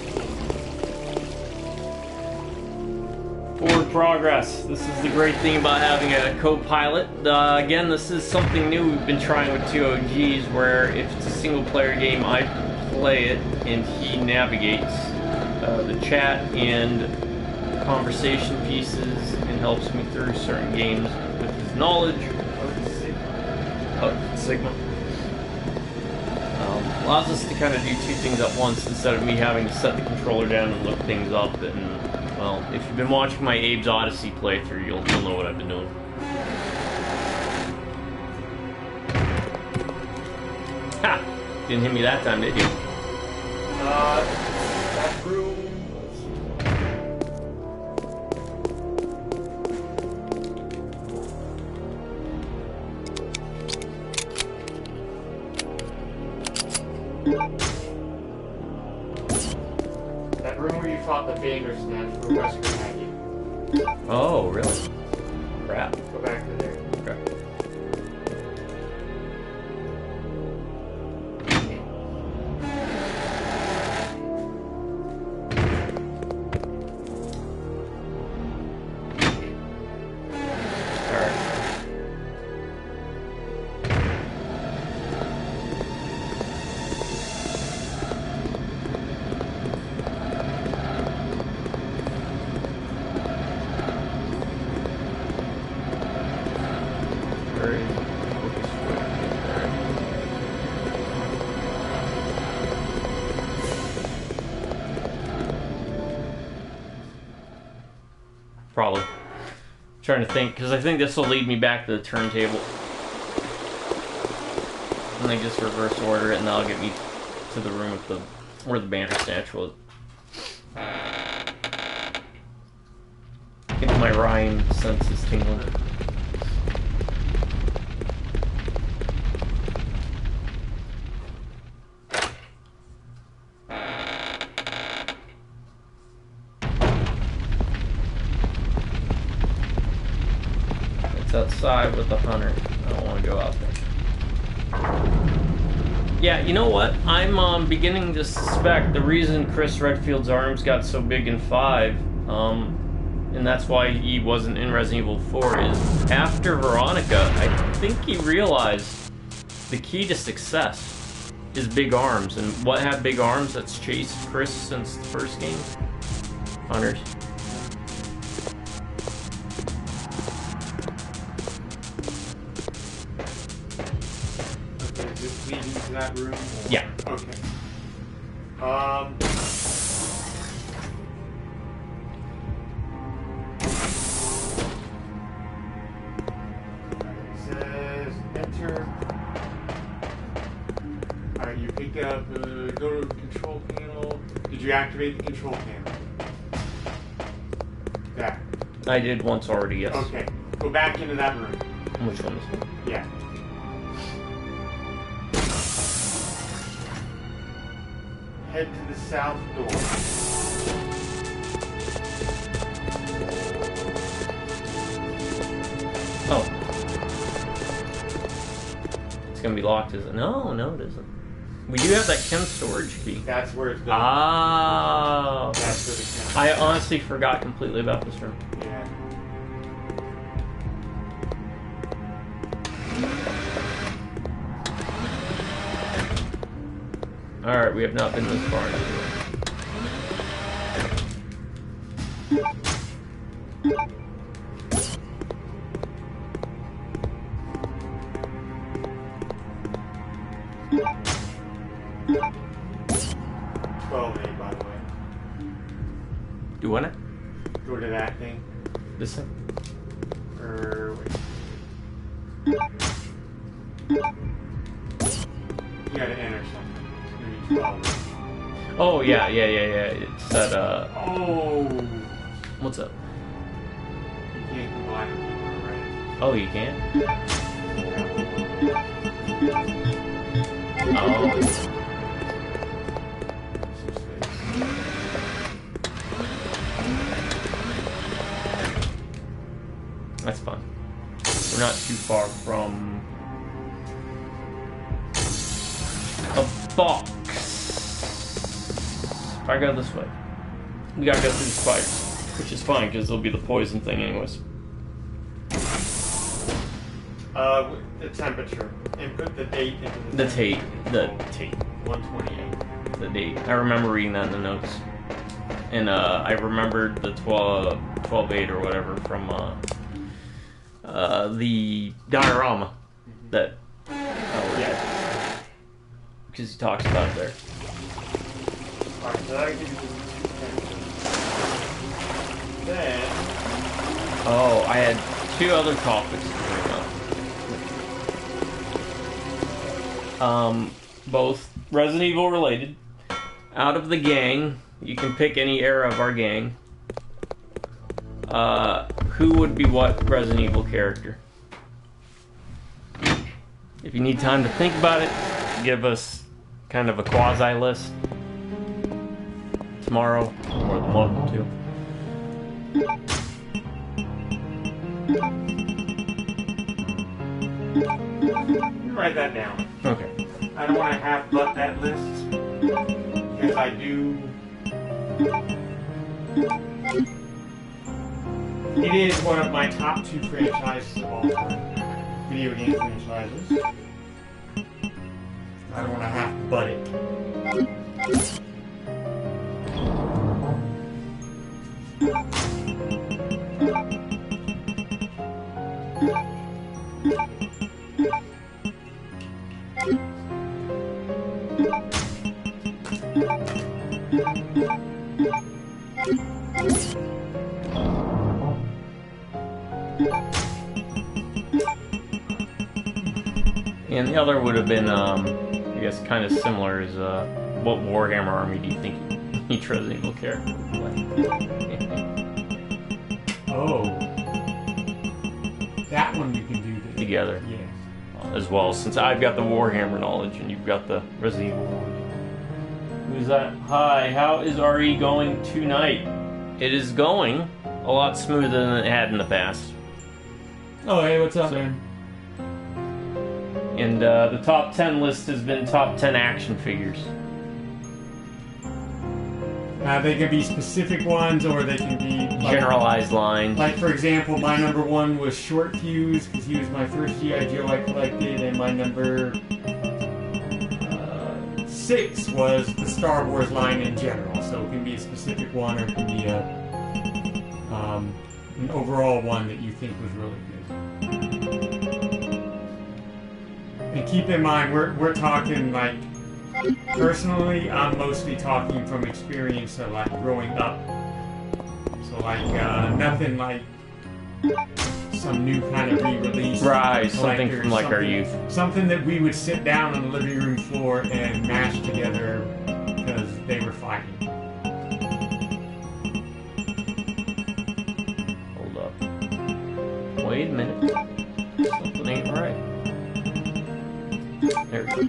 F: Forward progress. This is the great thing about having a co-pilot. Again, this is something new we've been trying with 2OGs, where if it's a single-player game, I play it and he navigates the chat and conversation pieces and helps me through certain games with his knowledge of Sigma. Allows us to kind of do two things at once instead of me having to set the controller down and look things up. And well, if you've been watching my Abe's Odyssey playthrough, you'll know what I've been doing. Ha! Didn't hit me that time, did you?
B: That room. That room where you fought the Bandersnatch where Wesker had you.
F: Oh, really? Crap.
B: Go back to there.
F: Okay. Probably. Trying to think, because I think this will lead me back to the turntable. And then just reverse order it, and that'll get me to the room with where the Bandersnatch was. Get my rhyme senses tingling. Outside with the hunter. I don't want to go out there. Yeah, you know what? I'm beginning to suspect the reason Chris Redfield's arms got so big in 5, and that's why he wasn't in Resident Evil 4, is after Veronica, I think he realized the key to success is big arms. And what had big arms that's chased Chris since the first game? Hunters.
B: That room?
F: Yeah.
B: Okay. It says enter. Alright, you pick up, go to the control panel. Did you activate the control panel? That.
F: I did once already, yes.
B: Okay. Go back into that room.
F: Which one is it?
B: Yeah. Head to the south door.
F: Oh. It's gonna be locked, is it? No, no, it isn't. We do have that chem storage key.
B: That's where it's going.
F: Ah.
B: That's where the chem.
F: I honestly forgot completely about this room.
B: Yeah.
F: Alright, we have not been this far into it.
B: By the way.
F: You want it?
B: Go to that thing.
F: This thing?
B: Or wait. You gotta enter something. It's gonna be 12.
F: Oh, yeah. It's that,
B: Oh!
F: What's up?
B: You can't combine them anymore, right?
F: Oh, you can? Oh. That's fun. We're not too far from a box. If I go this way, we gotta go through the spiders. Which is fine, because it'll be the poison thing anyways.
B: The temperature. And put the date into
F: The date. The
B: 128.
F: the date. I remember reading that in the notes. And I remembered the 12-8 or whatever from the diorama that because he talks about it there.
B: Alright, so that'll give you the then
F: Oh, I had two other topics to bring up. Both Resident Evil related. Out of the gang, you can pick any era of our gang. Who would be what Resident Evil character? If you need time to think about it, give us kind of a quasi list tomorrow, more than welcome to.
B: write that down.
F: Okay.
B: I don't want to have but that list because I do. It is one of my top 2 franchises of all time. Video game franchises. I don't want to have to butt it.
F: And the other would have been, I guess, kind of similar as, what Warhammer army do you think each Resident Evil character would play?
B: Oh. That one we can do
F: Together.
B: Yeah.
F: As well, since I've got the Warhammer knowledge and you've got the Resident Evil knowledge. Who's that? Hi, how is RE going tonight? It is going a lot smoother than it had in the past.
B: Oh, hey, what's up, man?
F: And the top 10 list has been top 10 action figures.
B: They can be specific ones, or they can be like,
F: Generalized lines.
B: Like, for example, my number 1 was Short Fuse, because he was my first G.I. Joe I collected, and my number 6 was the Star Wars line in general. So it can be a specific one, or it can be an overall one that you think was really good. And keep in mind, we're talking like. Personally, I'm mostly talking from experience of like growing up. So like nothing like some new kind of re-release.
F: Right, something from like our youth.
B: Something that we would sit down on the living room floor and mash together because they were fighting.
F: Hold up. Wait a minute. Something ain't right. There we go.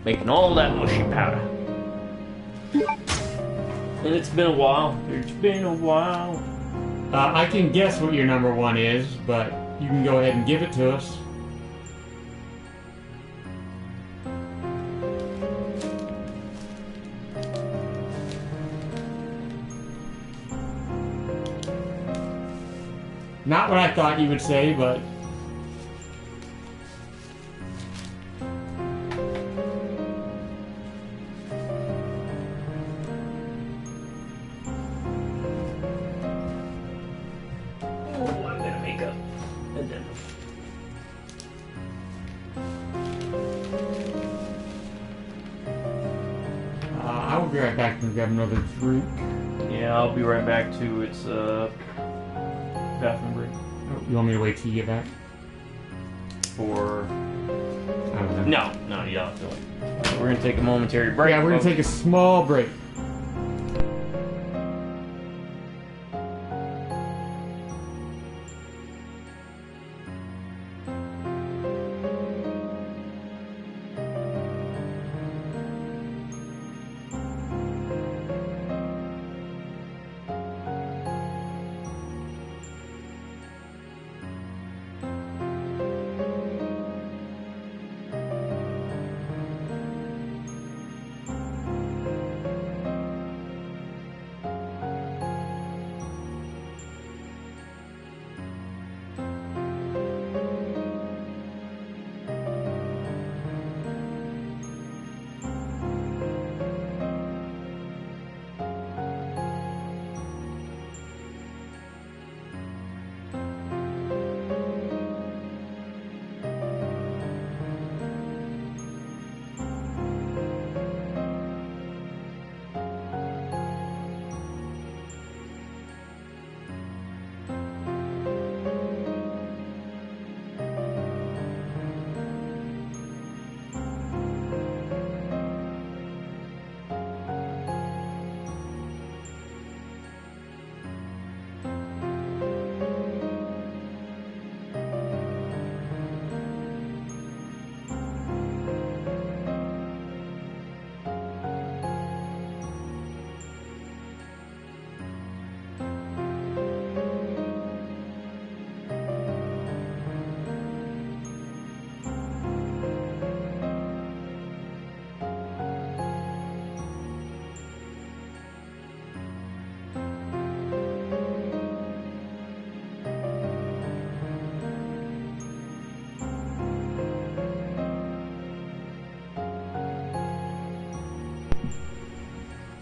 F: Making all that mushy powder. And it's been a while. It's been a while.
B: I can guess what your number 1 is, but you can go ahead and give it to us. Not what I thought you would say, but...
F: I'm gonna make a addendum.
B: I will be right back and grab another drink.
F: Yeah, I'll be right back too. It's bathroom break.
B: Oh, you want me to wait till you get back?
F: For
B: I don't know.
F: no, you don't have to wait. We're gonna take a momentary break.
B: Yeah, we're gonna
F: folks.
B: take a small break.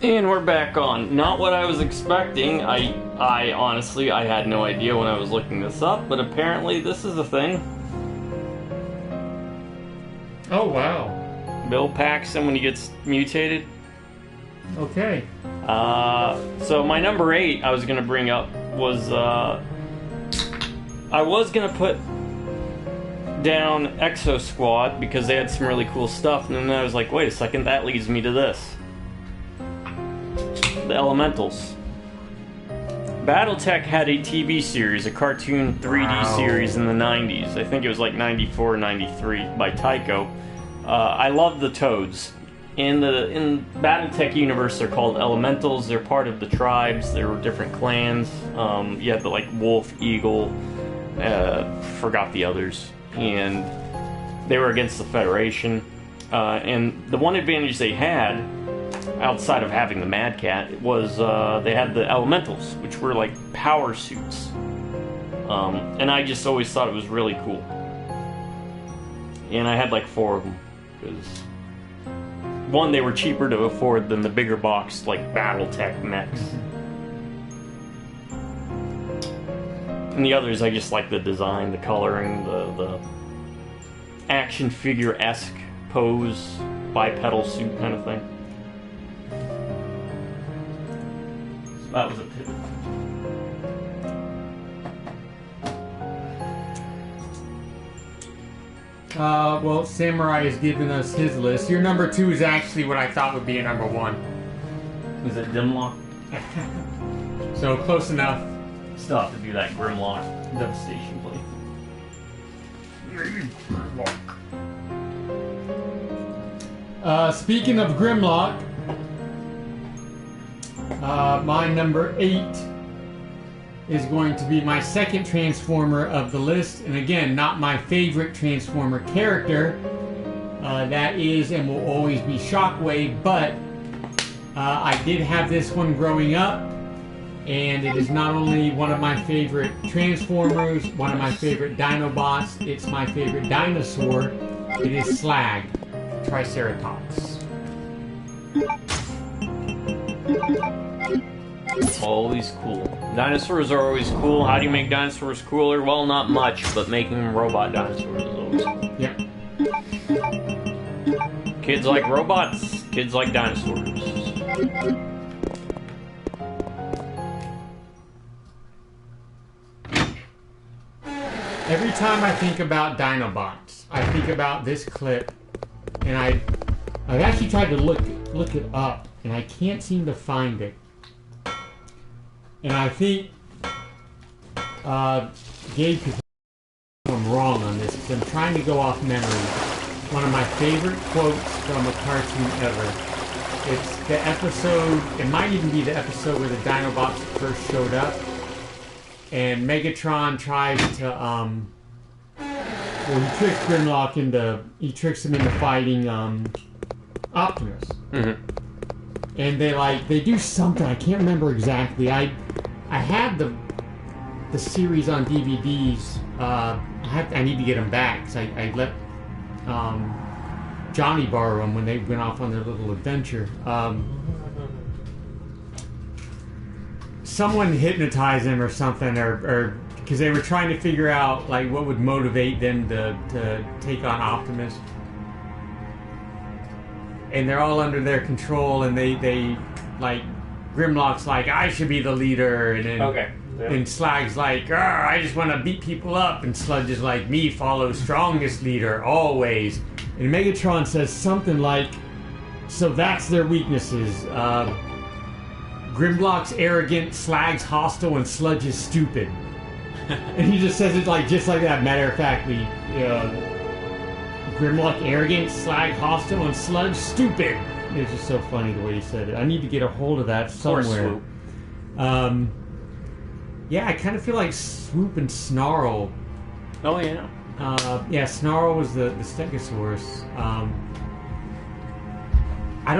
F: And we're back on. Not what I was expecting. I honestly, I had no idea when I was looking this up, but apparently this is a thing.
B: Oh, wow.
F: Bill Paxton when he gets mutated.
B: Okay.
F: So my number 8 I was gonna bring up was, I was gonna put down Exo Squad because they had some really cool stuff, and then I was like, wait a second, that leads me to this. The Elementals. Battletech had a TV series, a cartoon 3D series in the 90s. I think it was like 94, 93 by Tycho. I love the Toads. In Battletech universe, they're called Elementals. They're part of the tribes. There were different clans. You had the like Wolf, Eagle, forgot the others, and they were against the Federation. And the one advantage they had, outside of having the Mad Cat, was they had the Elementals, which were like power suits. And I just always thought it was really cool. And I had like 4 of them because one, they were cheaper to afford than the bigger box like BattleTech mechs. And the others, I just like the design, the coloring, the action figure-esque pose, bipedal suit kind of thing. So that was a pivot.
B: Well, Samurai has given us his list. Your number 2 is actually what I thought would be a number 1.
F: Is it Dimlock?
B: So close enough.
F: Still have to do that Grimlock devastation play.
B: Speaking of Grimlock, my number 8 is going to be my second Transformer of the list, and again, not my favorite Transformer character. That is and will always be Shockwave, but I did have this one growing up, and it is not only one of my favorite Transformers, one of my favorite Dinobots, it's my favorite dinosaur. It is Slag, Triceratops.
F: Always cool. Dinosaurs are always cool. How do you make dinosaurs cooler? Well, not much, but making robot dinosaurs is always cool.
B: Yep.
F: Kids like robots, kids like dinosaurs.
B: Every time I think about Dinobots, I think about this clip, and I've actually tried to look it up, and I can't seem to find it. And I think Gabe could I'm wrong on this because I'm trying to go off memory. One of my favorite quotes from a cartoon ever. It's the episode, it might even be the episode where the Dinobots first showed up. And Megatron tries to, well, he tricks Grimlock he tricks him into fighting, Optimus.
F: Mm-hmm.
B: And they do something, I can't remember exactly. I had the series on DVDs. I need to get them back because I let Johnny borrow them when they went off on their little adventure. Someone hypnotized them or something, or because they were trying to figure out like what would motivate them to take on Optimus. And they're all under their control, and they like Grimlock's like, I should be the leader, and then and Slag's like, I just want to beat people up, and Sludge is like, me follow strongest leader always. And Megatron says something like, so that's their weaknesses. Grimlock's arrogant, Slag's hostile, and Sludge is stupid. And he just says it just like that, matter of factly. Grimlock arrogant, Slag hostile, and Sludge stupid. It's just so funny the way he said it. I need to get a hold of that somewhere. Yeah, I kind of feel like Swoop and Snarl.
F: Oh yeah.
B: Yeah, Snarl was the Stegosaurus. I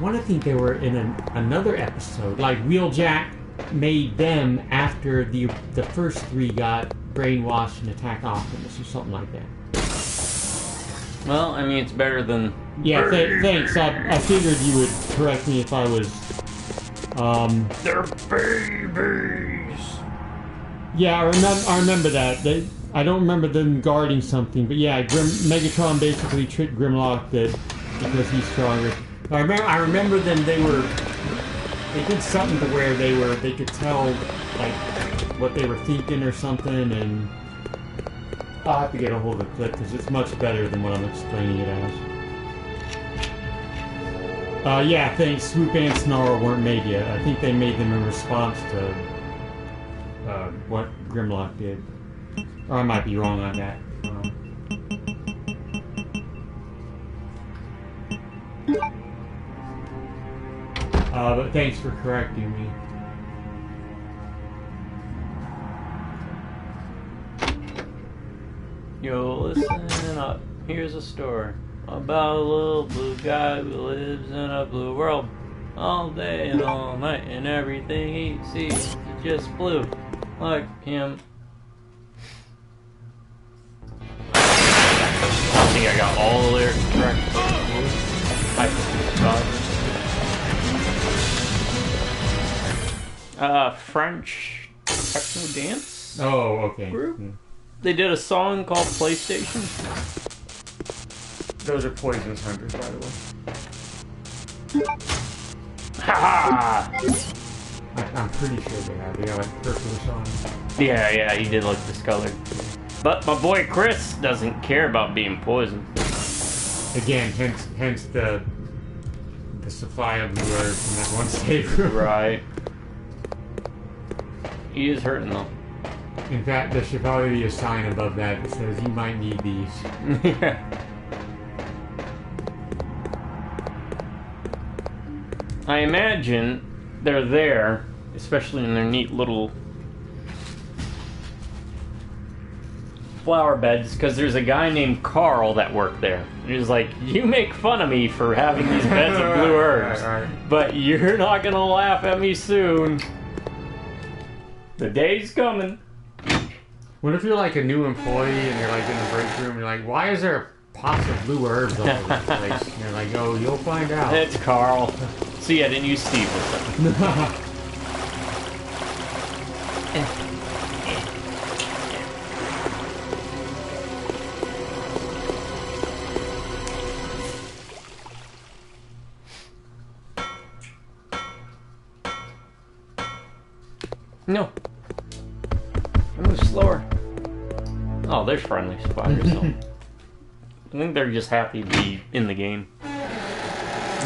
B: want to think they were in another episode. Like Wheeljack made them after the first 3 got brainwashed and attacked Optimus or something like that.
F: Well, I mean, it's better than...
B: Yeah, thanks. I figured you would correct me if I was
A: They're babies.
B: Yeah, I remember that. I don't remember them guarding something, but yeah, Megatron basically tricked Grimlock that because he's stronger. I remember them. They did something to where they could tell like what they were thinking or something, and I'll have to get a hold of the clip because it's much better than what I'm explaining it as. Yeah, thanks. Swoop and Snarl weren't made yet. I think they made them in response to what Grimlock did. Or I might be wrong on that. But thanks for correcting me.
F: Yo, listen up. Here's a story about a little blue guy who lives in a blue world. All day and all night, and everything he sees is just blue, like him. I think I got all the lyrics correct. French techno dance
B: Oh, okay.
F: group. They did a song called PlayStation.
A: Those are Poison's hunters, by the way.
F: Ha!
B: I'm pretty sure they have. They got like purplish on.
F: Yeah, he did look discolored. But my boy Chris doesn't care about being poisoned.
B: Again, hence the supply of blue herbs in that one save room.
F: Right. He is hurting though.
B: In fact, there should probably be a sign above that that says you might need these.
F: Yeah. I imagine they're there, especially in their neat little flower beds, because there's a guy named Carl that worked there. And he's like, you make fun of me for having these beds of blue herbs,
B: Right.
F: but you're not gonna laugh at me soon. The day's coming.
B: What if you're like a new employee and you're like in the break room and you're like, why is there pots of blue herbs all over the place? And you're like, oh, you'll find out.
F: It's Carl. See, I didn't use Steve with them. No. Move slower. Oh, they're friendly spiders. So. I think they're just happy to be in the game,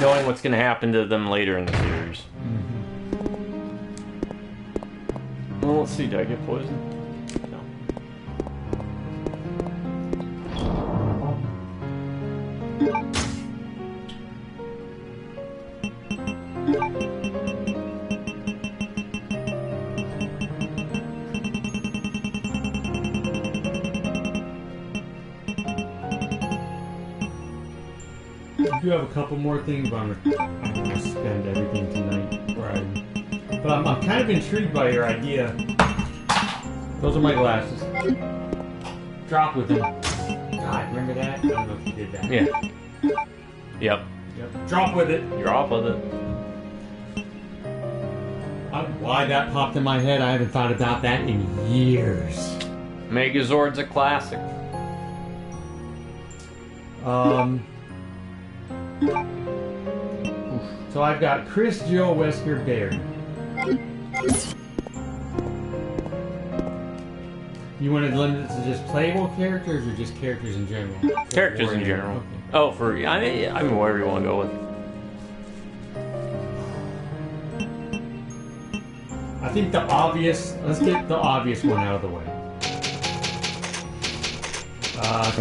F: knowing what's going to happen to them later in the series. Well, let's see. Did I get poisoned? No.
B: I do have a couple more things, but I'm gonna spend everything tonight. Right. But I'm kind of intrigued by your idea. Those are my glasses. Drop with them. God, remember that? I don't know if you did that.
F: Yeah. Yep.
B: Drop with it.
F: You're off with it.
B: Why that popped in my head, I haven't thought about that in years.
F: Megazord's a classic.
B: So I've got Chris, Joe, Wesker, Barry. You want to limit it to just playable characters or just characters in general?
F: Characters in general.
B: Okay.
F: Oh, I mean, whatever you want to go with.
B: I think let's get the obvious one out of the way.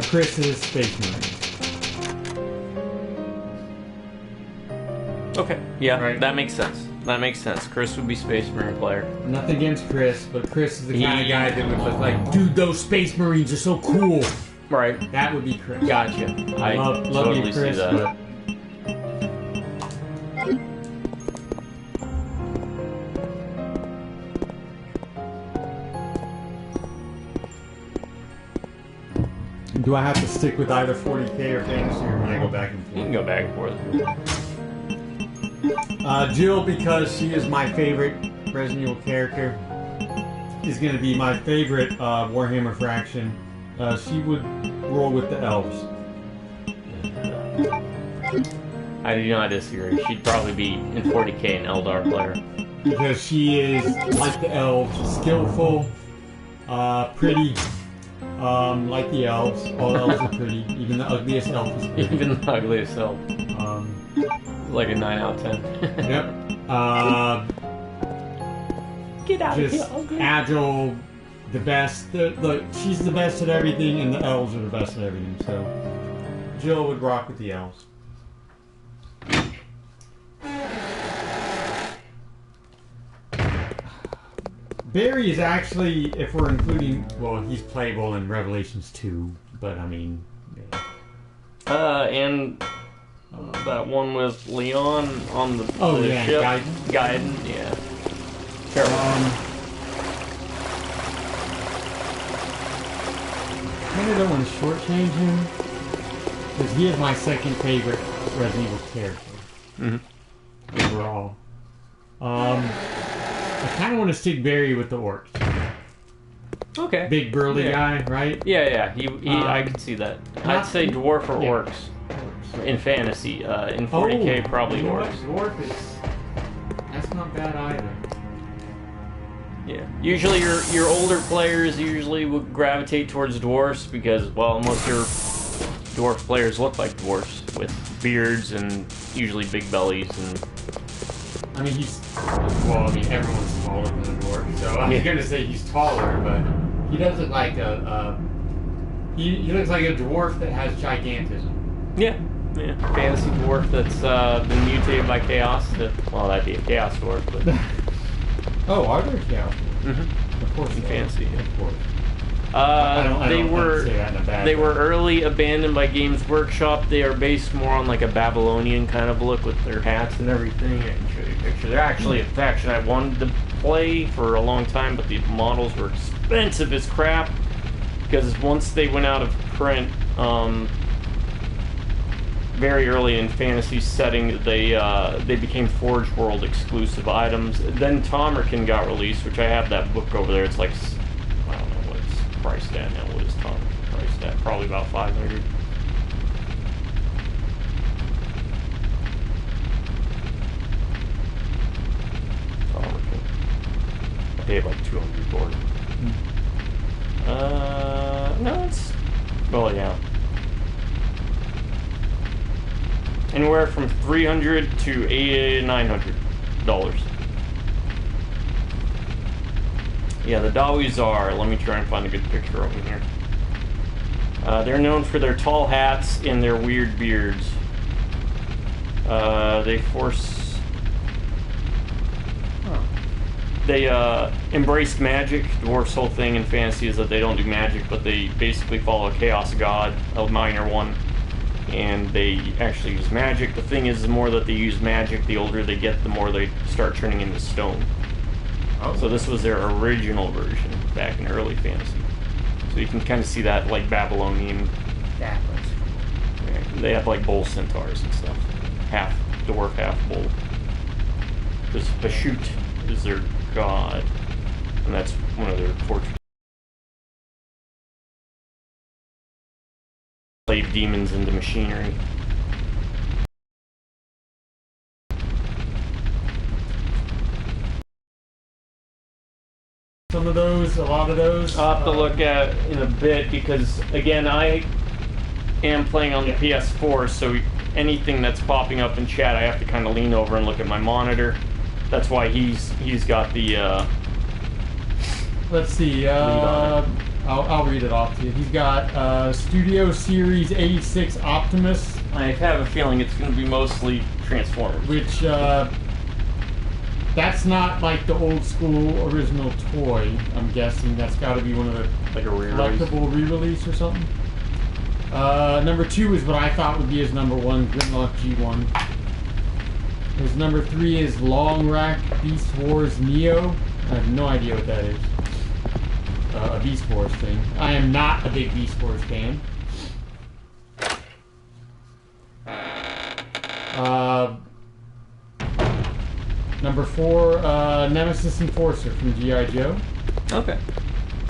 B: Chris is Space Marine.
F: Okay. Yeah,
B: Right.
F: that makes sense. That makes sense. Chris would be Space Marine player.
B: Nothing against Chris, but Chris is the kind of guy that would look like, dude, those Space Marines are so cool.
F: Right.
B: That would be Chris.
F: Gotcha. I
B: Love
F: totally
B: you, Chris,
F: see that.
B: but do I have to stick with either 40k or fantasy, or can I go back and
F: You
B: forth?
F: can go back and forth.
B: Jill, because she is my favorite Resident Evil character, is going to be my favorite Warhammer faction. She would roll with the elves.
F: I do not disagree. She'd probably be in 40k an Eldar player.
B: Because she is, like the elves, skillful, pretty, like the elves. All elves are pretty. Even the ugliest elf is pretty.
F: Even the ugliest elf. Like a 9 out of 10.
B: Yep.
F: Get out of here,
B: Just
F: ugly.
B: agile, the best. Look, she's the best at everything, and the elves are the best at everything. So, Jill would rock with the elves. Barry is actually, if we're including, well, he's playable in Revelations 2, but I mean, yeah.
F: And that one with Leon on the,
B: Oh,
F: the
B: yeah,
F: ship.
B: Gaiden.
F: Yeah. Terrible.
B: Kind of don't want to shortchange him, because he is my second favorite Resident Evil character. Overall. I kind of want to stick Barry with the orcs.
F: Okay.
B: Big burly guy, right?
F: Yeah. He I could see that. I'd say dwarf or orcs. In fantasy. In 40k, probably
B: you know
F: orcs.
B: what? Dwarf is... That's not bad either.
F: Yeah. Usually your older players usually would gravitate towards dwarfs because, well, most of your dwarf players look like dwarfs with beards and usually big bellies and...
B: I mean, everyone's taller than a dwarf, so I'm going to say he's taller, but he does look like he looks like a dwarf that has gigantism.
F: Yeah. Fantasy dwarf that's been mutated by chaos. Well, that'd be a chaos dwarf, but...
B: Oh, are there chaos dwarves?
F: Mm-hmm.
B: Of course,
F: In fantasy, yeah.
B: Of course.
F: They were early abandoned by Games Workshop. They are based more on like a Babylonian kind of look with their hats and everything. I can show you a picture. They're actually a faction I wanted to play for a long time, but the models were expensive as crap because once they went out of print, very early in fantasy setting, they became Forge World exclusive items. Then Tomerkin got released, which I have that book over there. It's like, I don't know what it's priced at now. What is Tomerkin priced at? Probably about 500. Tomerkin. I paid like 200 for it. No, it's, well, yeah. Anywhere from $300 to $900. Yeah, the Dawis are. Let me try and find a good picture of them here. They're known for their tall hats and their weird beards. They embraced magic. Dwarf's whole thing in fantasy is that they don't do magic, but they basically follow a chaos god, a minor one. And they actually use magic. The thing is, the more that they use magic, the older they get, the more they start turning into stone. Oh. So this was their original version back in early fantasy. So you can kind of see that like Babylonian.
B: That looks cool.
F: Yeah, they have like bull centaurs and stuff. Half dwarf, half bull. Because Hashut is their god, and that's one of their torture. Slave demons into machinery.
B: Some of those, a lot of those.
F: I'll have to look at in a bit because, again, I am playing on the PS4, so anything that's popping up in chat, I have to kind of lean over and look at my monitor. That's why he's got the.
B: Let's see. I'll read it off to you. He's got Studio Series 86 Optimus,
F: I have a feeling it's going to be mostly Transformers.
B: which that's not like the old school original toy. I'm guessing that's got to be one of the
F: Like a re-release.
B: collectible re-release or something. Number 2 is what I thought would be his number 1, Grimlock G1. His number 3 is Long Rack Beast Wars Neo. I have no idea what that is. A Beast Wars thing. I am not a big Beast Wars fan. Number 4, Nemesis Enforcer from G.I. Joe.
F: Okay.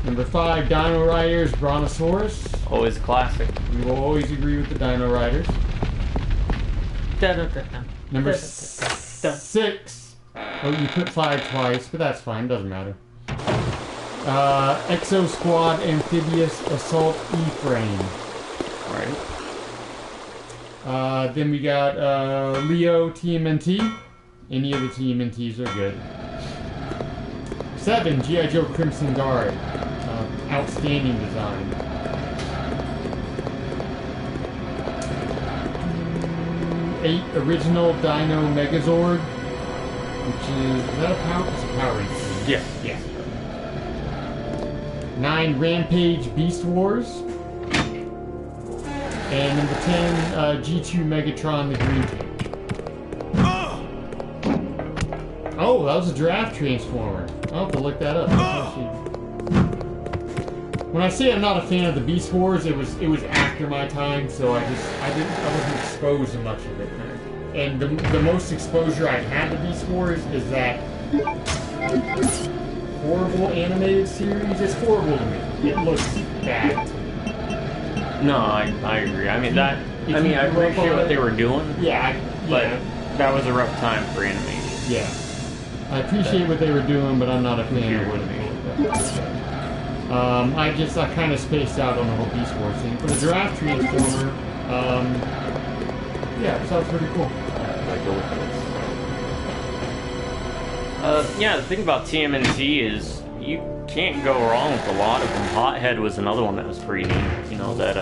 B: Number 5, Dino Riders Brontosaurus.
F: Always a classic.
B: We will always agree with the Dino Riders. Number 6. Oh, you put fire twice, but that's fine. Doesn't matter. Exo Squad Amphibious Assault E-Frame.
F: Alright.
B: Then we got Leo TMNT. Any of the TMNTs are good. 7, G.I. Joe Crimson Guard. Outstanding design. 8, Original Dino Megazord. Which is that a power? It's a Power Ranger.
F: Yeah.
B: Yeah. 9, Rampage Beast Wars. And number 10, G2 Megatron the Green Tank. Oh, that was a Giraffe Transformer. I'll have to look that up. When I say I'm not a fan of the Beast Wars, it was after my time, so I wasn't exposed to much of it. And the most exposure I've had to Beast Wars is that horrible animated series. It's horrible to me. It looks bad to me.
F: No, I agree. I mean I appreciate what they were doing.
B: Yeah,
F: but that was a rough time for animation.
B: Yeah. I appreciate what they were doing, but I'm not a fan of what I kind of spaced out on the whole Beast Wars thing. For the Giraffe Transformer, yeah, it sounds pretty cool.
F: Yeah, the thing about TMNT is you can't go wrong with a lot of them. Hothead was another one that was pretty neat. You know, that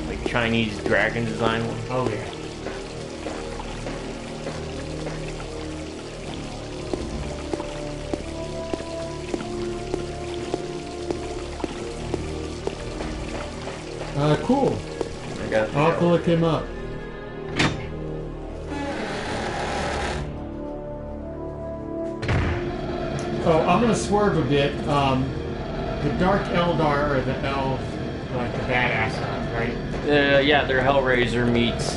F: like Chinese dragon design one.
B: Oh yeah. Cool. I'll have to look him up. Oh, I'm gonna swerve a bit. The Dark Eldar are the elves, like the badass ones, right?
F: Yeah, they're Hellraiser meets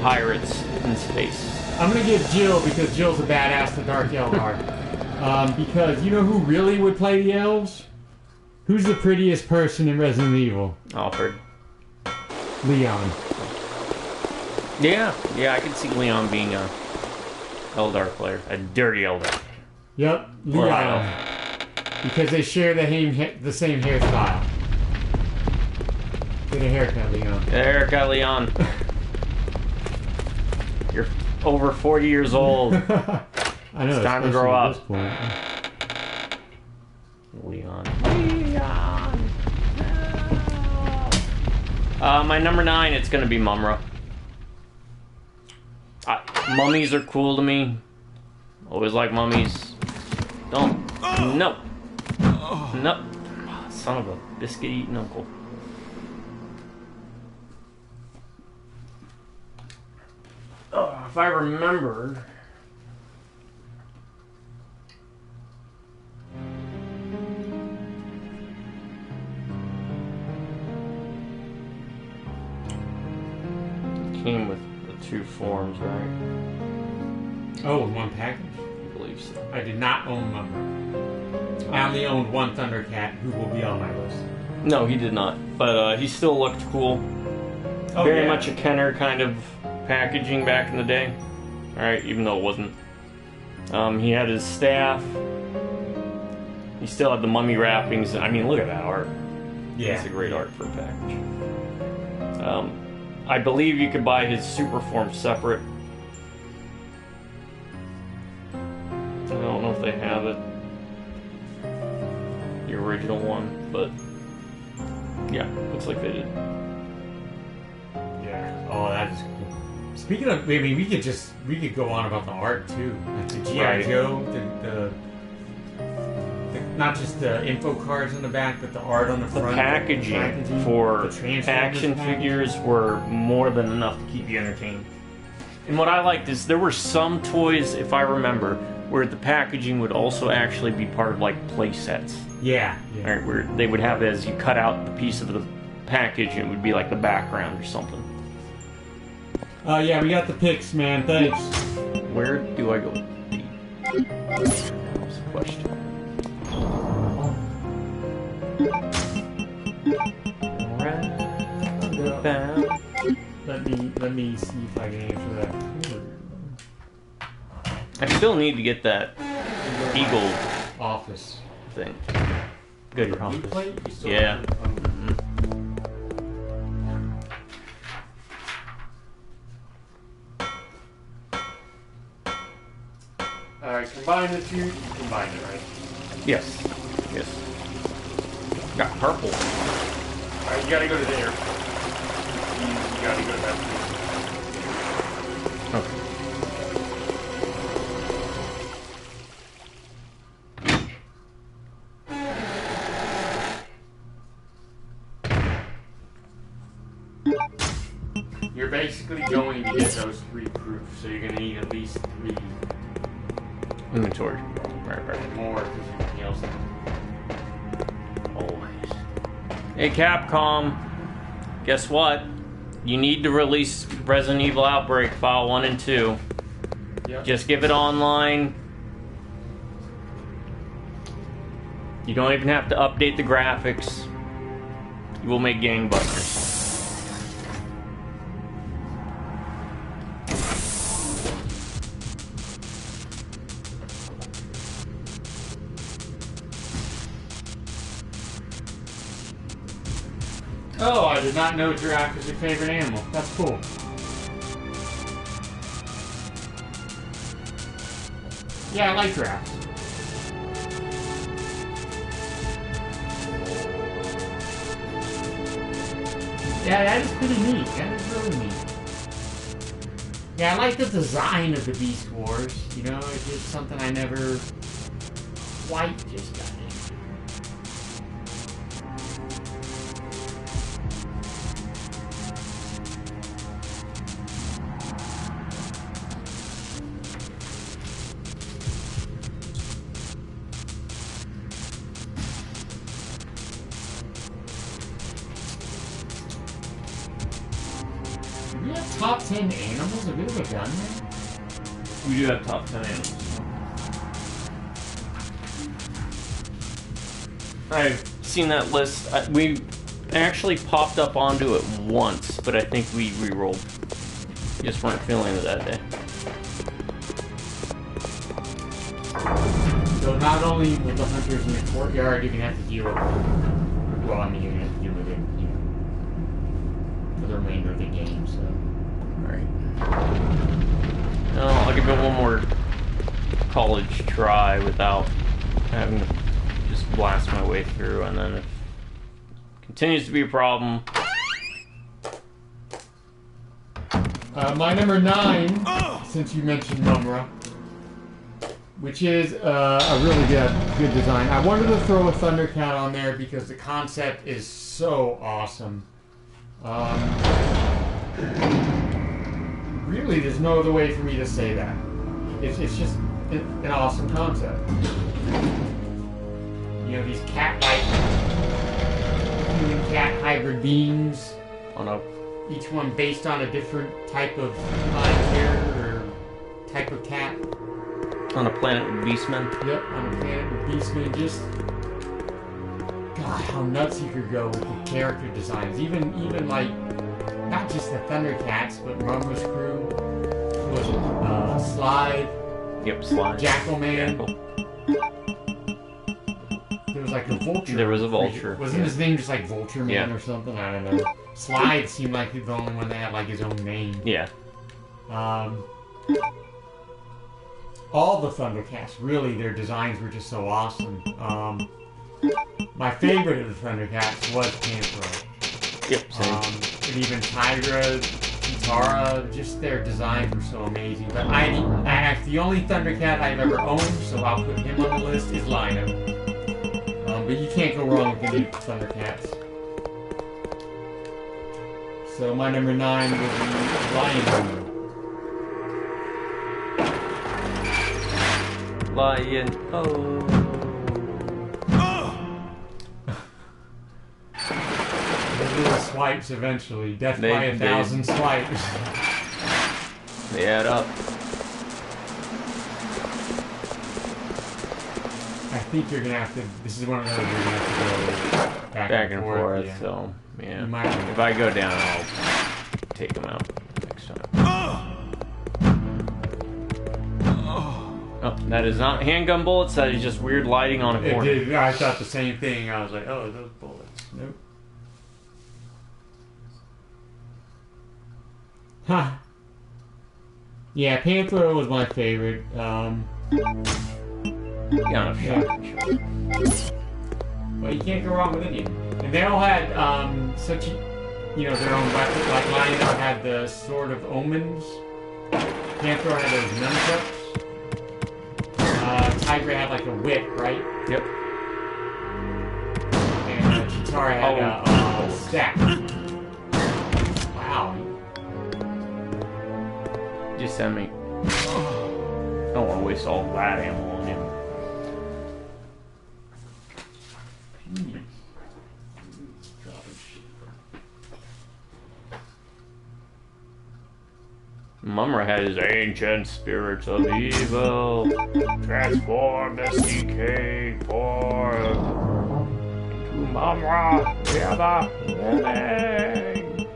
F: pirates in space.
B: I'm gonna give Jill, because Jill's a badass, the Dark Eldar. Because you know who really would play the elves? Who's the prettiest person in Resident Evil?
F: Alfred.
B: Leon.
F: Yeah, I can see Leon being a Eldar player, a dirty Eldar.
B: Yep, Leon. Because they share the same hairstyle. Get a haircut, Leon.
F: Get a haircut, Leon. You're over 40 years old.
B: I know.
F: It's time to grow up.
B: At this point.
F: Leon. My number 9, it's gonna be Mumra. Mummies are cool to me. Always like mummies. Don't. No. No. Son of a biscuit-eating uncle. If I remembered... Came with the 2 forms, right?
B: Oh, in one package?
F: I believe so.
B: I did not own Mumra. I only owned one Thundercat, who will be on my list.
F: No, he did not. But he still looked cool.
B: Oh,
F: Very much a Kenner kind of packaging back in the day. Alright, even though it wasn't. He had his staff. He still had the mummy wrappings. I mean, look at that art.
B: Yeah.
F: It's a great art for a package. I believe you could buy his super form separate. I don't know if they have it. The original one, but yeah, looks like they did.
B: Yeah. Oh, that is cool. Speaking of, I mean, we could go on about the art too. Like the G.I. Joe, the not just the info cards on the back, but the art on the front.
F: The packaging for action figures were more than enough to keep you entertained. And what I liked is there were some toys, if I remember, where the packaging would also actually be part of like play sets.
B: Yeah.
F: Right, where they would have as you cut out the piece of the package and it would be like the background or something.
B: Yeah, we got the pics, man. Thanks.
F: Where do I go? That's a question.
B: Let me see if I can answer that.
F: I still need to get that eagle
B: Office.
F: thing. Good
B: You
F: office.
B: play? You still
F: Yeah.
B: Alright, combine the two. You combined it, right?
F: Yes. Yes. Got purple.
B: Alright, you gotta go to there. You gotta go to that.
F: Okay.
B: You're basically going to get those 3 proofs, so you're gonna need at least 3
F: Inventory. Right.
B: more because everything else.
F: Always. Hey Capcom, guess what? You need to release Resident Evil Outbreak File 1 and 2.
B: Yep.
F: Just give it online. You don't even have to update the graphics. You will make gangbusters.
B: Oh, I did not know giraffe was your favorite animal. That's cool. Yeah, I like giraffes. Yeah, that is pretty neat. That is really neat. Yeah, I like the design of the Beast Wars. You know, it's just something I never quite just got into. We have top 10 animals? Have we ever done that?
F: We do have top 10 animals. I've seen that list. We actually popped up onto it once, but I think we re-rolled. Just weren't feeling it that day.
B: So not only with the hunters in the courtyard, you're going to have to deal with it. Well, I mean, you're going to have to deal with it, you know, for the remainder of the game, so.
F: Alright. No, I'll give it one more college try without having to just blast my way through, and then if it continues to be a problem.
B: My number 9, since you mentioned Mumra, which is a really good design. I wanted to throw a Thundercat on there because the concept is so awesome. Really, there's no other way for me to say that. It's just an awesome concept. You know, these cat-like human-cat hybrid beings.
F: On a
B: Each one based on a different type of character or type of cat.
F: on a planet with beastmen.
B: Yep, on a planet with beastmen. Just God, how nuts you could go with the character designs. Even like not just the Thundercats, but Rumba's crew. Was it Slide?
F: Yep, Slide.
B: Jackalman.
F: Jackal.
B: There was like a vulture.
F: There was a vulture.
B: Wasn't his name just like Vulture Man or something? I don't know. Slide seemed like the only one that had like his own name.
F: Yeah.
B: All the Thundercats, really, their designs were just so awesome. My favorite of the Thundercats was Panthro.
F: Yep, same.
B: And even Tigra, Kitara, just their designs were so amazing. But the only Thundercat I've ever owned, so I'll put him on the list, is Lino. But you can't go wrong with any of the Thundercats. So my number 9 will be Lion.
F: Lion. Oh.
B: They'll do the swipes eventually. Death
F: They-
B: by 1,000 swipes.
F: They add up.
B: I think you're gonna have to. This is one of those you're gonna have to go
F: Back and forth,
B: yeah.
F: so yeah.
B: You might-
F: If I go down, I'll take him out next time. Oh, that is not handgun bullets. That is just weird lighting on a
B: It
F: corner.
B: did, I thought the same thing. I was like, oh, those bullets. Nope. Huh. Yeah, Panther was my favorite.
F: Yeah,
B: Yeah.
F: sure.
B: Well, you can't go wrong with any of them. And they all had such, their own weapons. Like Lionel had the Sword of Omens. Panther had those nunchucks. Tiger had like a whip, right?
F: Yep.
B: And Chitara had a staff. Wow.
F: Just send me. I don't want to waste all that ammo on him. Mumra had his ancient spirits of evil. Transform SDK form into Mumra, the living.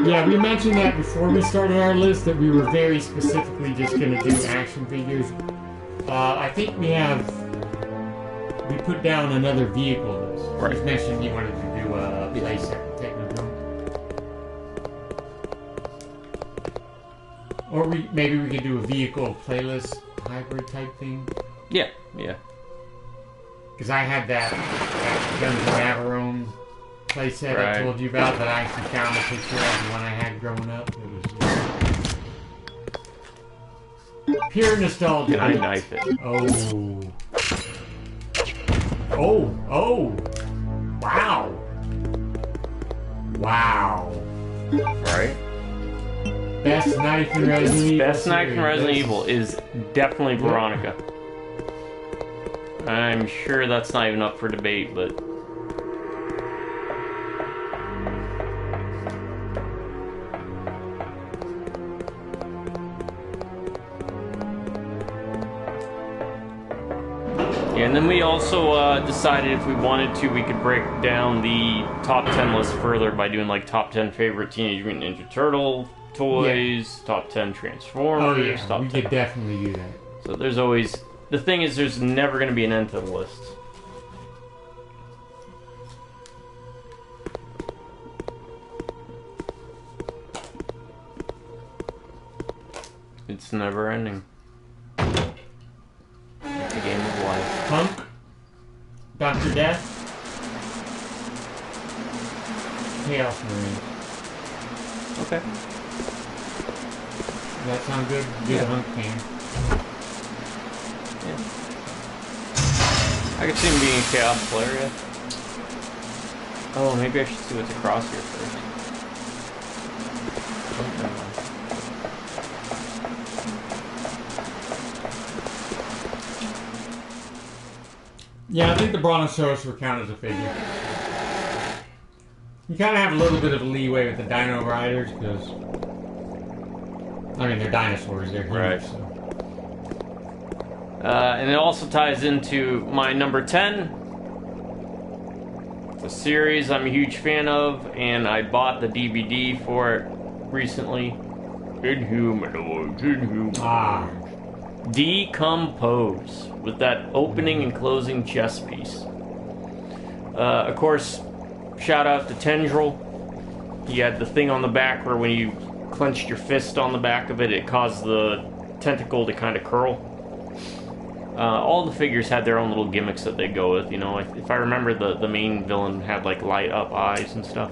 B: Yeah, we mentioned that before we started our list that we were very specifically just going to do action figures. I think we put down another vehicle list.
F: Right.
B: You mentioned you wanted to do a playset Technodrome. Or maybe we could do a vehicle playlist hybrid type thing.
F: Yeah.
B: Because I had that Guns of Navarone playset
F: Right.
B: I told you about that I actually found a picture of the one I had growing up. It was pure nostalgia.
F: Can I knife it?
B: Oh. Wow.
F: Right?
B: Best knife in Resident Evil.
F: Best knife in
B: series.
F: Resident Evil is definitely Veronica. I'm sure that's not even up for debate, but... Yeah, and then we also decided if we wanted to, we could break down the top 10 list further by doing like top 10 favorite Teenage Mutant Ninja Turtle toys, top 10 Transformers,
B: Oh yeah,
F: top
B: we
F: 10.
B: could definitely do that.
F: So there's always... The thing is, there's never going to be an end to the list. It's never ending. It's a game of life.
B: Punk, Dr. Death, Chaos Marine.
F: Okay.
B: Does that sound good? Do
F: Yeah.
B: the Hunk can.
F: I could see him being a Chaos player, yeah. Oh, maybe I should see what's across here first.
B: Yeah, I think the Brontosaurus would count as a figure. You kind of have a little bit of leeway with the Dino Riders because, I mean, they're dinosaurs. They're huge.
F: Right.
B: So.
F: And it also ties into my number 10. It's a series I'm a huge fan of, and I bought the DVD for it recently. Inhumanoids.
B: Ah,
F: Decompose, with that opening and closing chess piece. Of course, shout out to Tendril. He had the thing on the back where when you clenched your fist on the back of it, it caused the tentacle to kind of curl. All the figures had their own little gimmicks that they go with, you know. If I remember, the main villain had like light up eyes and stuff.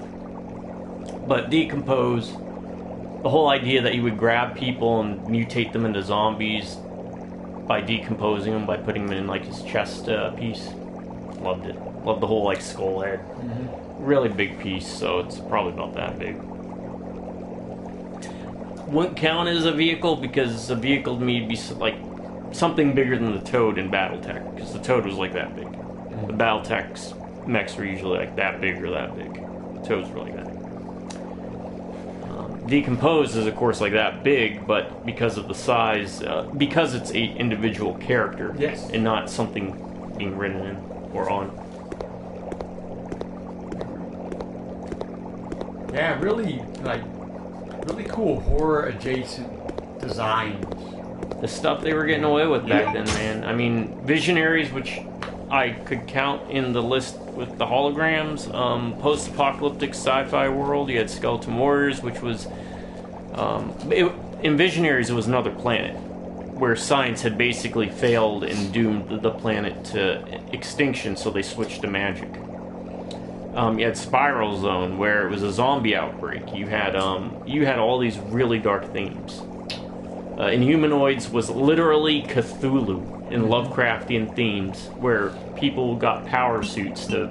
F: But Decompose, the whole idea that you would grab people and mutate them into zombies by decomposing them, by putting them in like his chest piece. Loved it. Loved the whole like skull head. Really big piece, so it's probably about that big. Wouldn't count as a vehicle because a vehicle to me would be like something bigger than the Toad in Battletech, because the Toad was like that big. The Battletech's mechs were usually like that big or that big. The Toads were like that. Decomposed is, of course, like that big, but because of the size, because it's a individual character,
B: Yes.
F: and not something being written in or on.
B: Yeah, really cool horror adjacent designs.
F: The stuff they were getting away with back then, man. I mean, Visionaries, which I could count in the list with the holograms, post-apocalyptic sci-fi world. You had Skeleton Warriors, which was in Visionaries, it was another planet where science had basically failed and doomed the planet to extinction, so they switched to magic. You had Spiral Zone, where it was a zombie outbreak. You had all these really dark themes. Inhumanoids was literally Cthulhu in Lovecraftian themes, where people got power suits to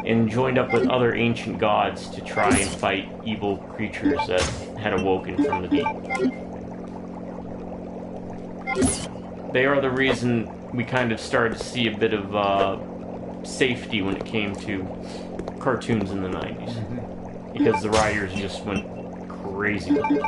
F: and joined up with other ancient gods to try and fight evil creatures that had awoken from the deep. They are the reason we kind of started to see a bit of safety when it came to cartoons in the 90s. Because the writers just went crazy with it.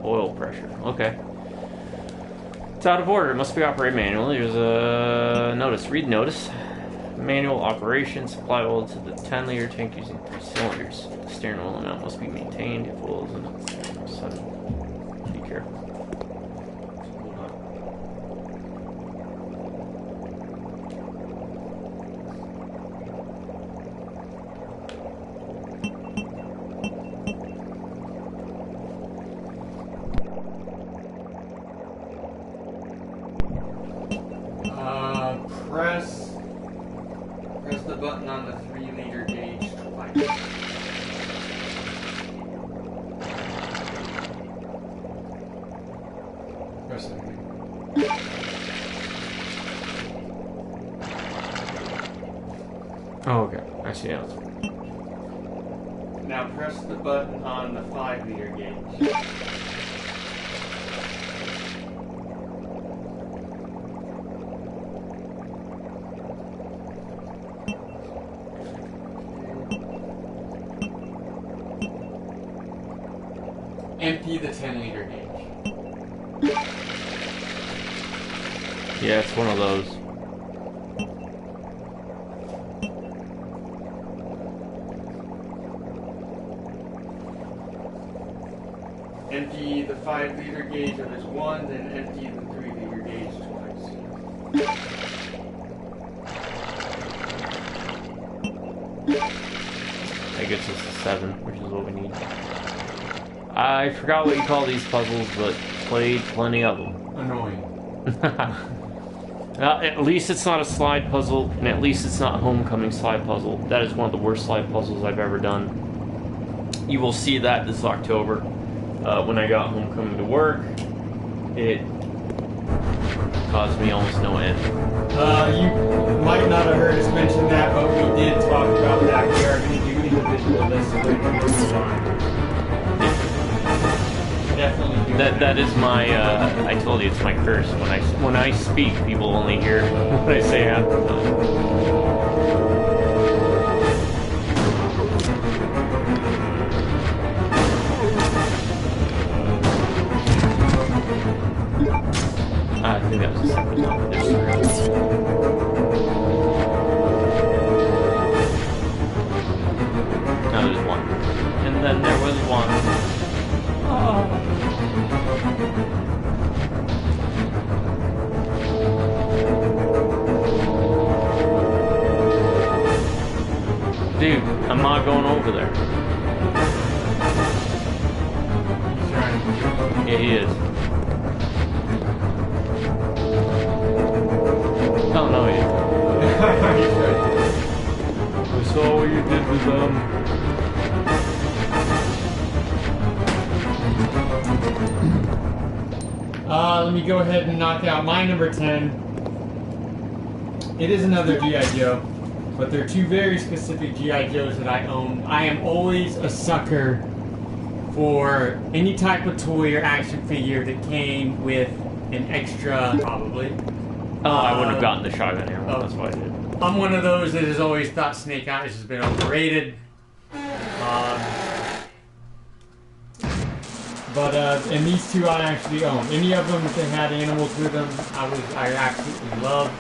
F: Oil pressure. Okay. It's out of order. It must be operated manually. There's a notice. Read notice. Manual operation. Supply oil to the 10-liter tank using 3 cylinders. The steering oil amount must be maintained if oil is in it. Sudden. Be careful.
B: Press the button on the 3-liter gauge twice. Press it again.
F: Oh, okay. I see how it's.
B: Now press the button on the 5-liter gauge. Empty the 10-liter gauge.
F: Yeah, it's one of those.
B: Empty the 5-liter gauge of its one, then empty the 3-liter gauge twice.
F: That gets us to 7, which is what we need. I forgot what you call these puzzles, but played plenty of them.
B: Annoying.
F: At least it's not a slide puzzle, and at least it's not a homecoming slide puzzle. That is one of the worst slide puzzles I've ever done. You will see that this October. When I got homecoming to work, it caused me almost no end.
B: You might not have heard us mention that, but we did talk about that. We are going to do individual lists of reviews on. Definitely do
F: That is my. I told you it's my curse. When I speak, people only hear what I say half the time. I think that was the second one. There's 3. No, there's 1. And then there was 1. Oh. Dude, I'm not going over there. Yeah, he is. Oh, no, he isn't. I saw what you did with them.
B: Let me go ahead and knock out my number 10. It is another G.I. Joe, but there are 2 very specific G.I. Joes that I own. I am always a sucker or any type of toy or action figure that came with an extra, probably.
F: Oh, I wouldn't have gotten the shotgun ammo.
B: Oh.
F: That's why I did.
B: I'm one of those that has always thought Snake Eyes has been overrated. And these two I actually own. Any of them, if they had animals with them, I absolutely loved.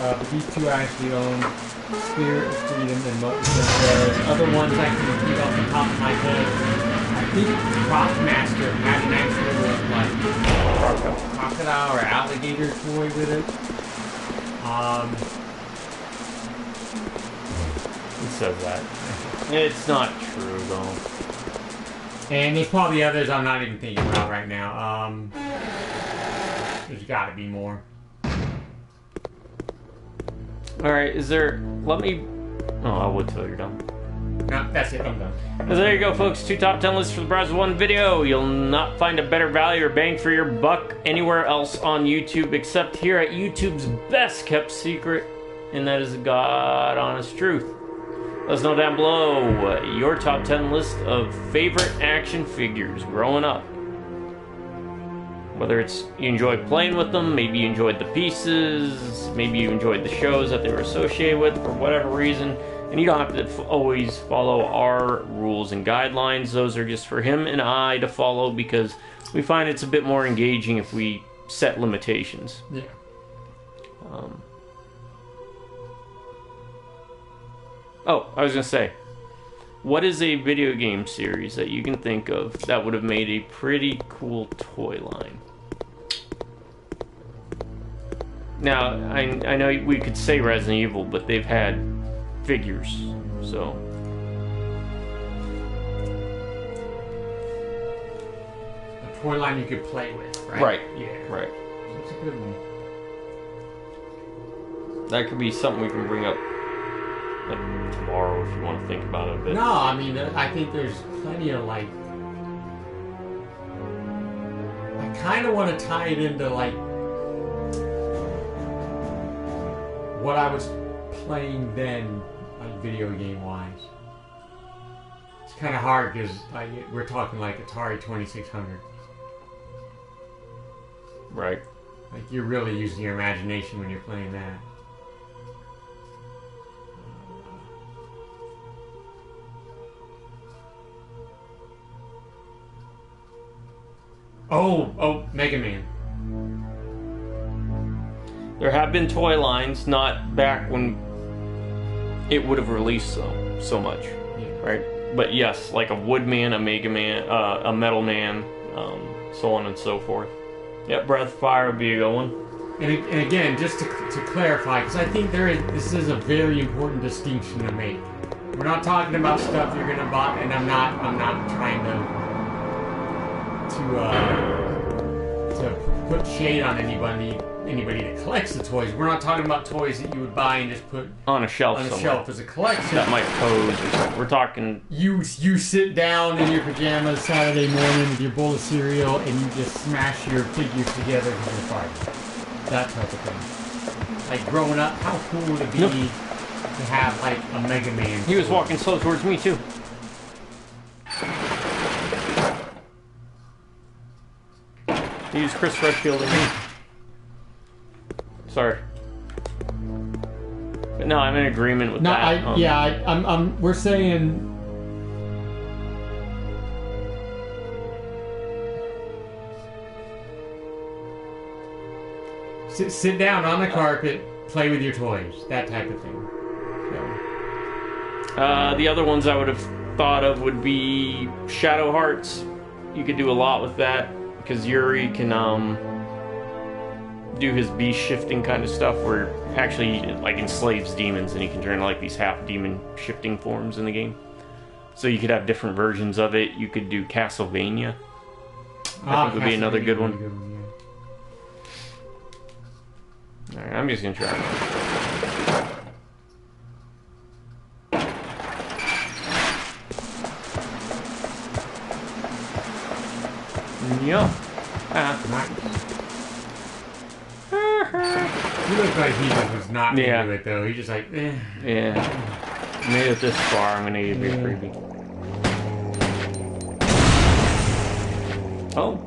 B: But these two I actually own. Spirit of Freedom and the other ones I can read off the top of my head. I think Crossmaster had an actual like crocodile or alligator toy with it.
F: It says that. It's not true though.
B: And there's probably others I'm not even thinking about right now. There's got to be more.
F: Alright, is there... Let me... Oh, I would till you're done.
B: No, that's it. I'm done.
F: So there you go, folks. 2 top 10 lists for the Browser 1 video. You'll not find a better value or bang for your buck anywhere else on YouTube except here at YouTube's best kept secret, and that is the God honest truth. Let us know down below your top 10 list of favorite action figures growing up. Whether it's you enjoyed playing with them, maybe you enjoyed the pieces, maybe you enjoyed the shows that they were associated with for whatever reason. And you don't have to always follow our rules and guidelines. Those are just for him and I to follow because we find it's a bit more engaging if we set limitations.
B: Yeah.
F: Oh, I was going to say, what is a video game series that you can think of that would have made a pretty cool toy line? Now, I know we could say Resident Evil, but they've had figures, so...
B: A toy line you could play with, right?
F: Right.
B: Yeah.
F: Right.
B: That's a good one.
F: That could be something we can bring up like tomorrow if you want to think about it a bit.
B: No, I mean, I think there's plenty of, like... I kind of want to tie it into, like... what I was playing then, like, video game-wise. It's kind of hard, because we're talking, like, Atari 2600.
F: Right.
B: Like, you're really using your imagination when you're playing that. Oh, Mega Man.
F: There have been toy lines, not back when it would have released so much, right? But yes, like a Woodman, a Mega Man, a Metal Man, so on and so forth. Yep, Breath of Fire would be a good one.
B: And again, just to clarify, because I think this is a very important distinction to make. We're not talking about stuff you're gonna buy, and I'm not trying to put shade on anybody that collects the toys. We're not talking about toys that you would buy and just put
F: on a shelf
B: as a collection.
F: That might pose or something. We're talking...
B: You sit down in your pajamas Saturday morning with your bowl of cereal and you just smash your figures together to the party. That type of thing. Like growing up, how cool would it be to have like a Mega Man?
F: He was walking slow towards me too. He used Chris Redfield and me. Sorry. But no, I'm in agreement with that.
B: We're saying... Sit down on the carpet, play with your toys, that type of thing. So.
F: The other ones I would have thought of would be Shadow Hearts. You could do a lot with that, because Yuri can do his beast shifting kind of stuff where actually like enslaves demons and he can turn like these half demon shifting forms in the game. So you could have different versions of it. You could do Castlevania. I think would be another good one. Alright, I'm just gonna try it. Yup.
B: Nice. He looked like he was not into it though. He just like, eh.
F: Yeah. Made it this far, I'm gonna need to be creepy. Oh.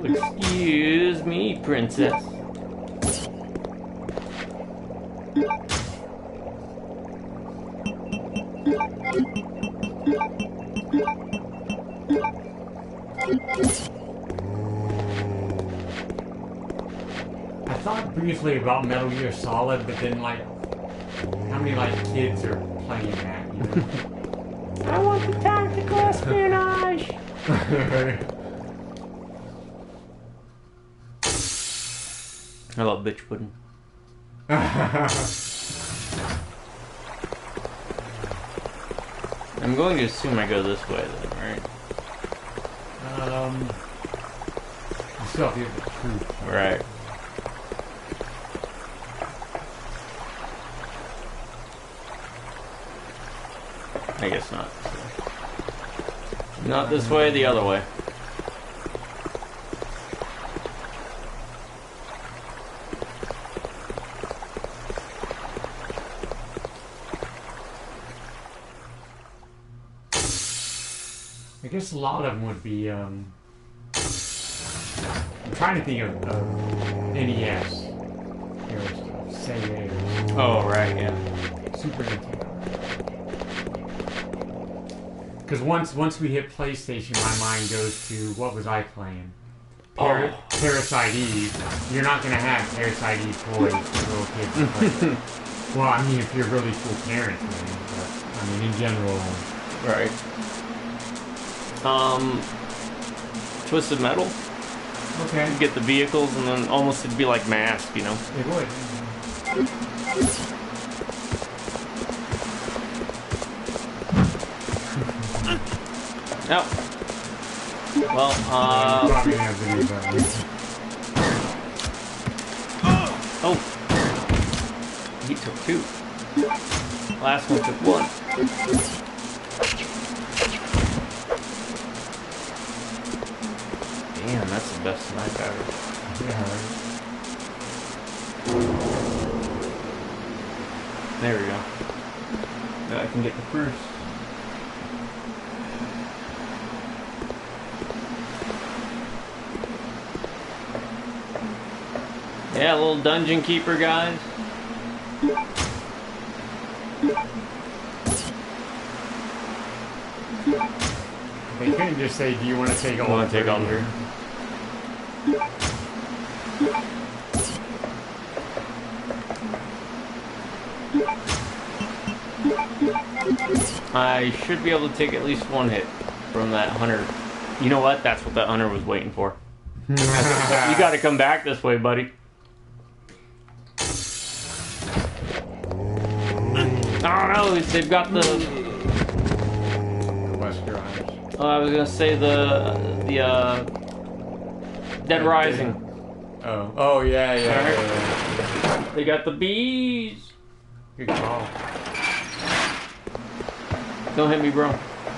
F: Excuse me, princess.
B: I thought briefly about Metal Gear Solid, but then like, how many like kids are playing that? You know?
F: I want the tactical espionage. I love bitch pudding. I'm going to assume I go this way then, right?
B: You still have to get the truth.
F: Right. I guess not. Not this way, the other way.
B: I guess a lot of them would be, I'm trying to think of NES. Here's Sega.
F: Oh, right, yeah.
B: Super Nintendo. Because once we hit PlayStation, my mind goes to, what was I playing? Parasite Eve. You're not going to have Parasite Eve toys for little kids to play. Well, I mean, if you're really cool parents, maybe, but, I mean, in general.
F: Right. Twisted Metal.
B: Okay.
F: You get the vehicles and then almost it'd be like Mask, you know?
B: It would.
F: Oh. Well,
B: Probably have videos of
F: oh. He took 2. Last one took 1. Damn, that's the best snipe ever.
B: Yeah, right.
F: There we go. Now I can get the first. Yeah, a little dungeon keeper, guys.
B: They couldn't just say, do you want to take all
F: I want to take all
B: here?
F: here. I should be able to take at least 1 hit from that hunter. You know what? That's what that hunter was waiting for. You gotta come back this way, buddy. Oh no, they've got the...
B: West your eyes.
F: I was gonna say the Dead Rising.
B: Oh, yeah.
F: They got the bees.
B: Good call.
F: Don't hit me, bro.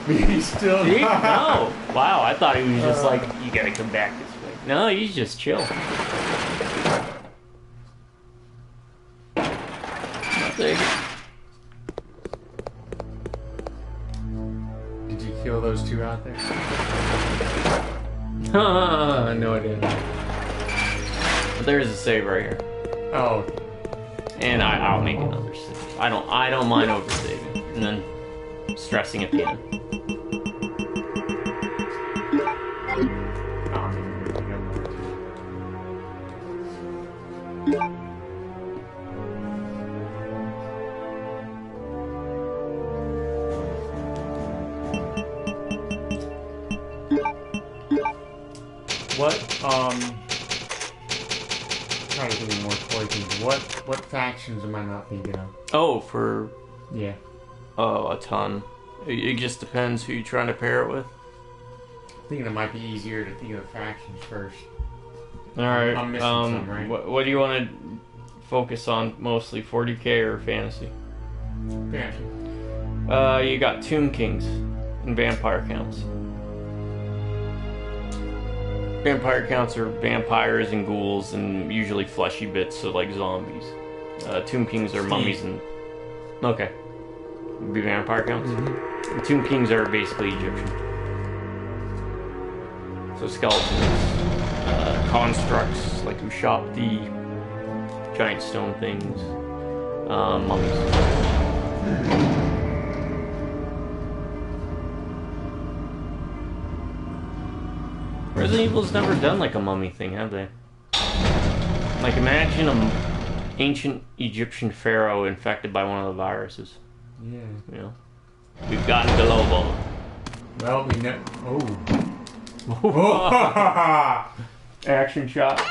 B: He's still
F: See? No. Wow, I thought he was just like, you gotta come back this way. No, he's just chill. I'll take it.
B: Did you kill those 2 out there?
F: No, I didn't. But there's a save right here.
B: Oh.
F: And I'll make another save. I don't mind oversaving. And then stressing at the end.
B: Try to think of more toy things. What factions am I not thinking of?
F: Oh, for...
B: Yeah.
F: Oh, a ton. It just depends who you're trying to pair it with.
B: Thinking it might be easier to think of the factions first.
F: Alright,
B: I'm missing some, right?
F: what do you want to focus on mostly, 40k or fantasy?
B: Fantasy.
F: You got Tomb Kings and Vampire Counts. Vampire Counts are vampires and ghouls and usually fleshy bits, so like zombies. Tomb Kings are mummies and... Okay. Would be Vampire Counts?
B: Mm-hmm.
F: Tomb Kings are basically Egyptian. So skeletons, constructs like Ushapti, giant stone things, mummies. Resident Evil's never done like a mummy thing, have they? Like imagine an ancient Egyptian pharaoh infected by one of the viruses.
B: Yeah.
F: You know, we've gotten Globo.
B: Well, we know. Oh.
F: Action shot.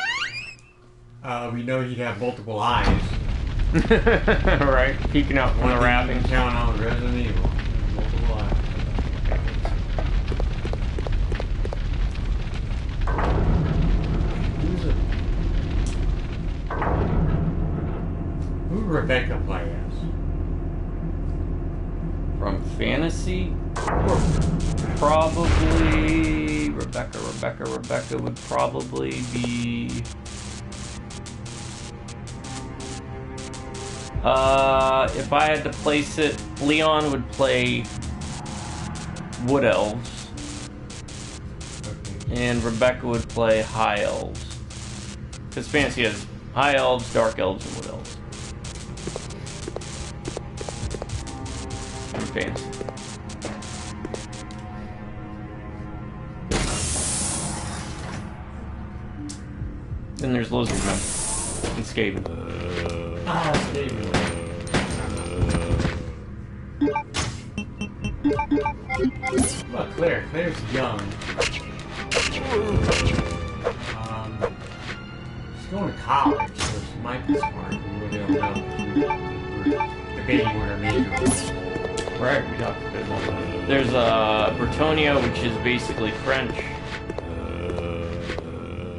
B: We know he'd have multiple eyes.
F: Right, peeking out from the wrapping.
B: Count on Resident Evil. Multiple eyes. Who did Rebecca play as?
F: From fantasy? Probably Rebecca would probably be if I had to place it, Leon would play Wood Elves.
B: Okay.
F: And Rebecca would play High Elves. Because fantasy has High Elves, Dark Elves, and Wood Elves. And fantasy. Then there's Lizardmen and Skaven.
B: Skaven. What about Claire? Claire's young. She's going to college, so she might be smart. We really don't know. We're debating what her major was.
F: Right, we talked a bit about that. There's Bretonia, which is basically French.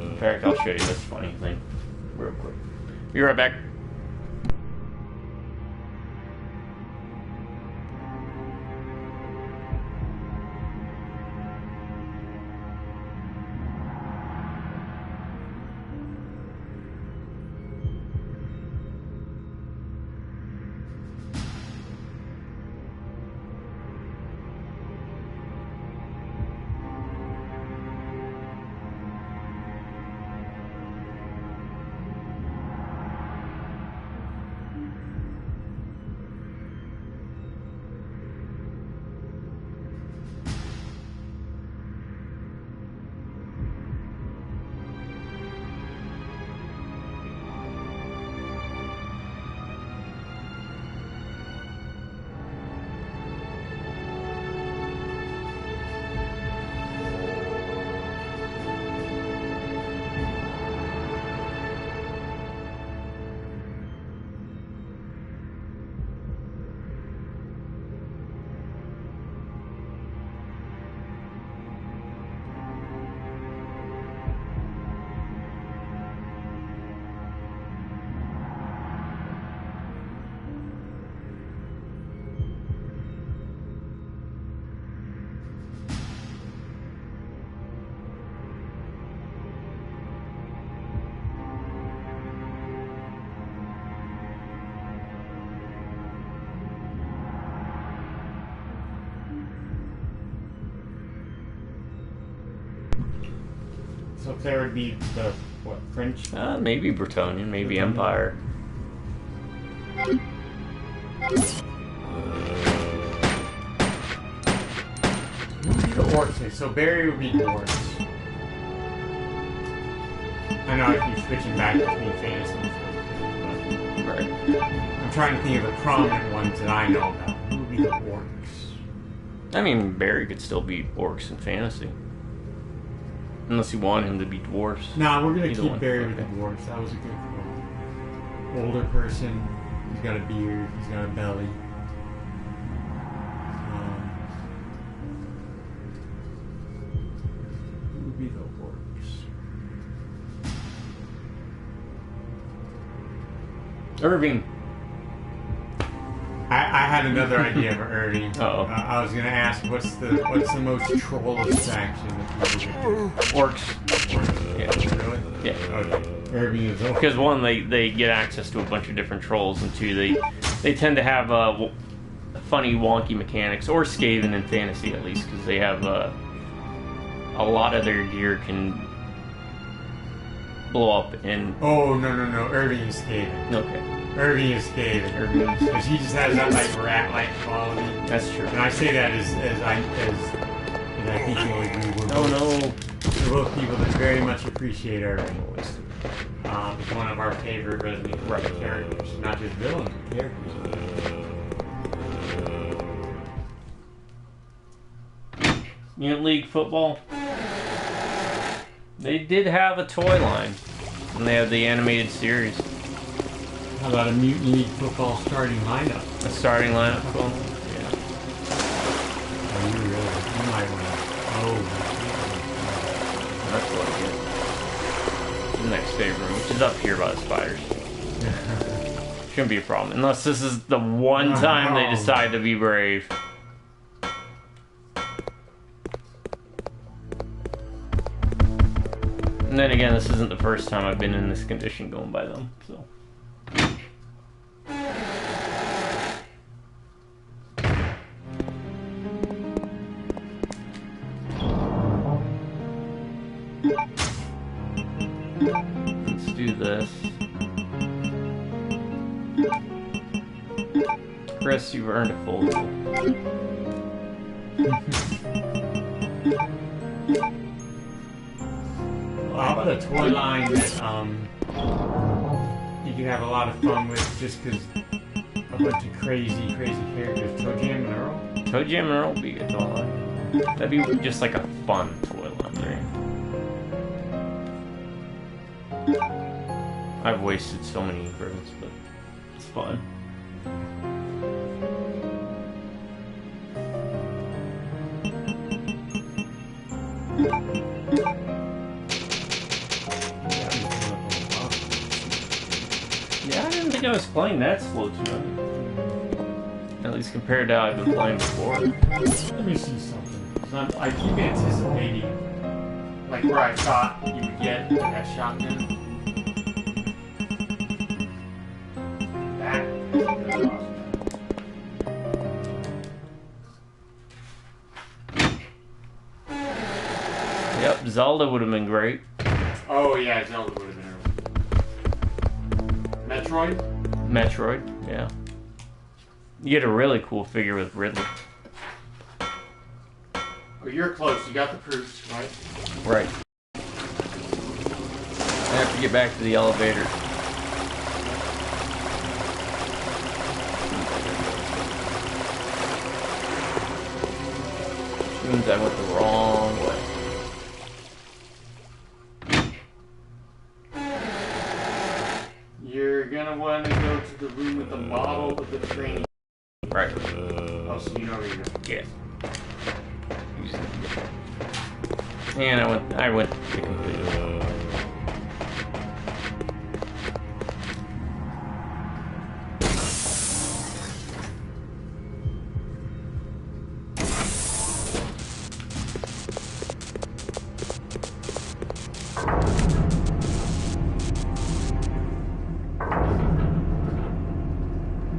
F: In fact, I'll show you this funny thing real quick. Be right back.
B: So Claire would be the, what, French?
F: Maybe Bretonian, maybe Empire.
B: Who would be the orcs? So Barry would be dwarves. I know I keep switching back between fantasy and stuff.
F: Right.
B: I'm trying to think of the prominent ones that I know about. Who would be the orcs?
F: I mean, Barry could still be orcs in fantasy. Unless you want him to be dwarves.
B: Nah, we're gonna
F: Either
B: keep
F: one.
B: Barry with the
F: Okay.
B: dwarves. That was a good call. Older person. He's got a beard. He's got a belly. Who would be the orcs?
F: Irving.
B: I had another idea for Ernie.
F: Uh-oh.
B: I was gonna ask what's the most trollish faction that people could do?
F: Orcs. Yeah.
B: Really?
F: Yeah.
B: Okay. Irving is orc.
F: Because one, they get access to a bunch of different trolls, and two, they tend to have funny, wonky mechanics, or Skaven in fantasy at least, because they have a lot of their gear can blow up in...
B: Oh, no. Irving is scathing.
F: Okay.
B: Irving is scathing. Because he just has that, like, rat-like quality.
F: That's true.
B: And I say that as I think you'll agree.
F: No.
B: We're both people that very much appreciate Irving. It's one of our favorite Resident Evil characters. Not just villains, but characters.
F: Unit League football. They did have a toy line. And they have the animated series.
B: How about a Mutant League football starting lineup?
F: A starting lineup football? Yeah.
B: Oh, you really? You might want to. Oh,
F: that's what I get. The next favorite room, which is up here by the spiders. Shouldn't be a problem. Unless this is the one time they decide to be brave. And then again, this isn't the first time I've been in this condition going by them, so. Let's do this. Chris, you've earned a foldable.
B: How about a toy line that you can have a lot of fun with just because a bunch of crazy characters? Toe Jam and Earl?
F: Toe Jam and Earl would be a good toy line. That'd be just like a fun toy line, right? I've wasted so many improvements, but it's fun. Yeah, I didn't think I was playing that slow tonight. At least compared to how I've been playing before.
B: Let me see something. 'Cause I keep anticipating, like where I thought you would get that shotgun. That is really awesome.
F: Yep, Zelda would have been great.
B: Oh yeah, Zelda would have been early.
F: Metroid, yeah. You get a really cool figure with Ridley.
B: Oh, you're close. You got the proofs, right?
F: Right. I have to get back to the elevator. Means I went the wrong way.
B: You're gonna want to go to the room with the model with the training.
F: Right.
B: Oh, so you know where you're going.
F: Yeah. And I went the complete way.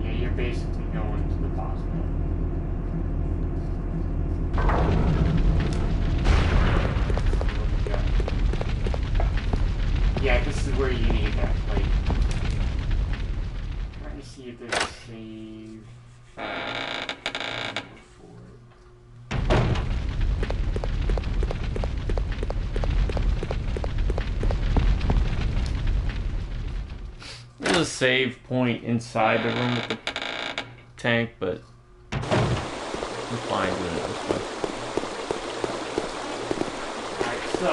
B: Yeah, you're basically going to the hospital. Yeah, this is where you need that plate. Trying to see if there's a save for it.
F: There's a save point inside the room with the tank, but I'm fine doing it this way.
B: Alright, so.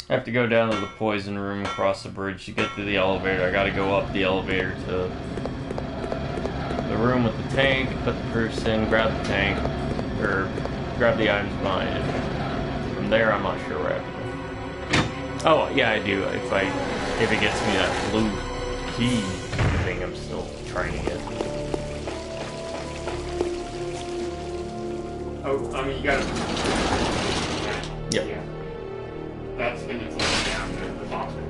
F: I have to go down to the poison room, cross the bridge to get to the elevator. I gotta go up the elevator to the room with the tank, put the proofs in, grab the tank, or grab the items behind it. From there, I'm not sure where I have to go. Oh, yeah, I do. If it gets me that blue key thing, I'm still trying to get.
B: Oh, I mean, you gotta.
F: Yep.
B: Yeah. That's gonna take you down to the hospital.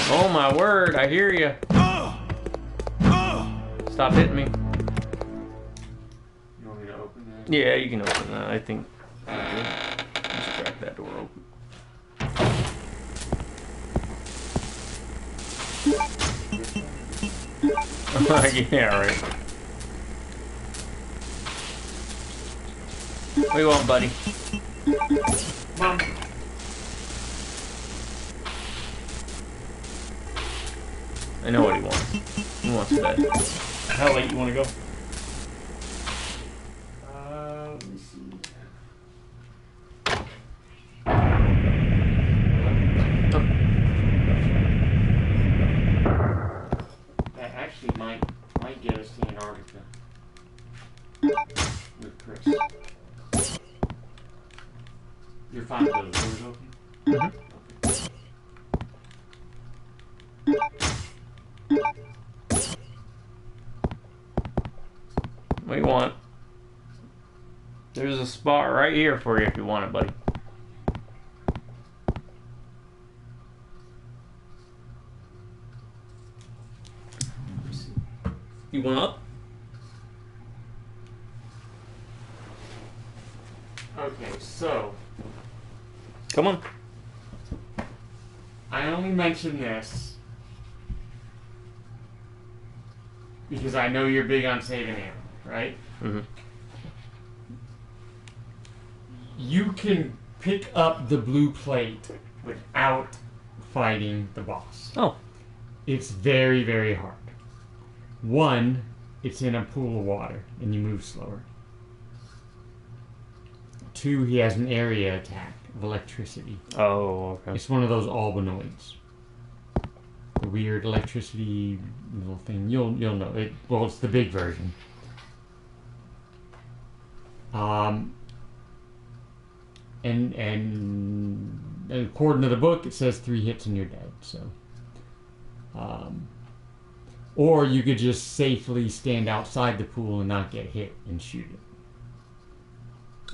F: Oh my word, I hear you. Stop hitting me.
B: You want me to open that?
F: Yeah, you can open that. I think. Let's crack that door open. Yeah, right. What do you want, buddy?
B: Mom.
F: I know what he wants. He wants bed. How late you want to go?
B: Let me see. That actually might get us to Antarctica with Chris. You're fine with those doors open?
F: Mm-hmm. What do you want? There's a spot right here for you if you want it, buddy. You want up?
B: Okay, so
F: Come on.
B: I only mention this because I know you're big on saving ammo, right?
F: Mm-hmm.
B: You can pick up the blue plate without fighting the boss.
F: Oh.
B: It's very, very hard. One, it's in a pool of water and you move slower. Two, he has an area attack of electricity.
F: Oh, okay.
B: It's one of those albinoids. The weird electricity little thing. You'll know it. Well, it's the big version. And according to the book, it says 3 hits and you're dead. So, or you could just safely stand outside the pool and not get hit and shoot it.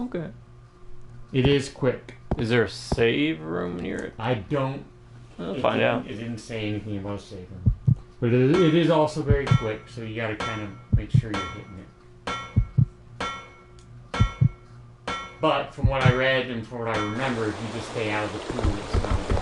F: Okay.
B: It is quick.
F: Is there a save room near it?
B: I don't.
F: I'll find out.
B: It didn't say anything about saving, but it is also very quick. So you got to kind of make sure you're hitting it. But from what I read and from what I remember, if you just stay out of the pool, it's not bad.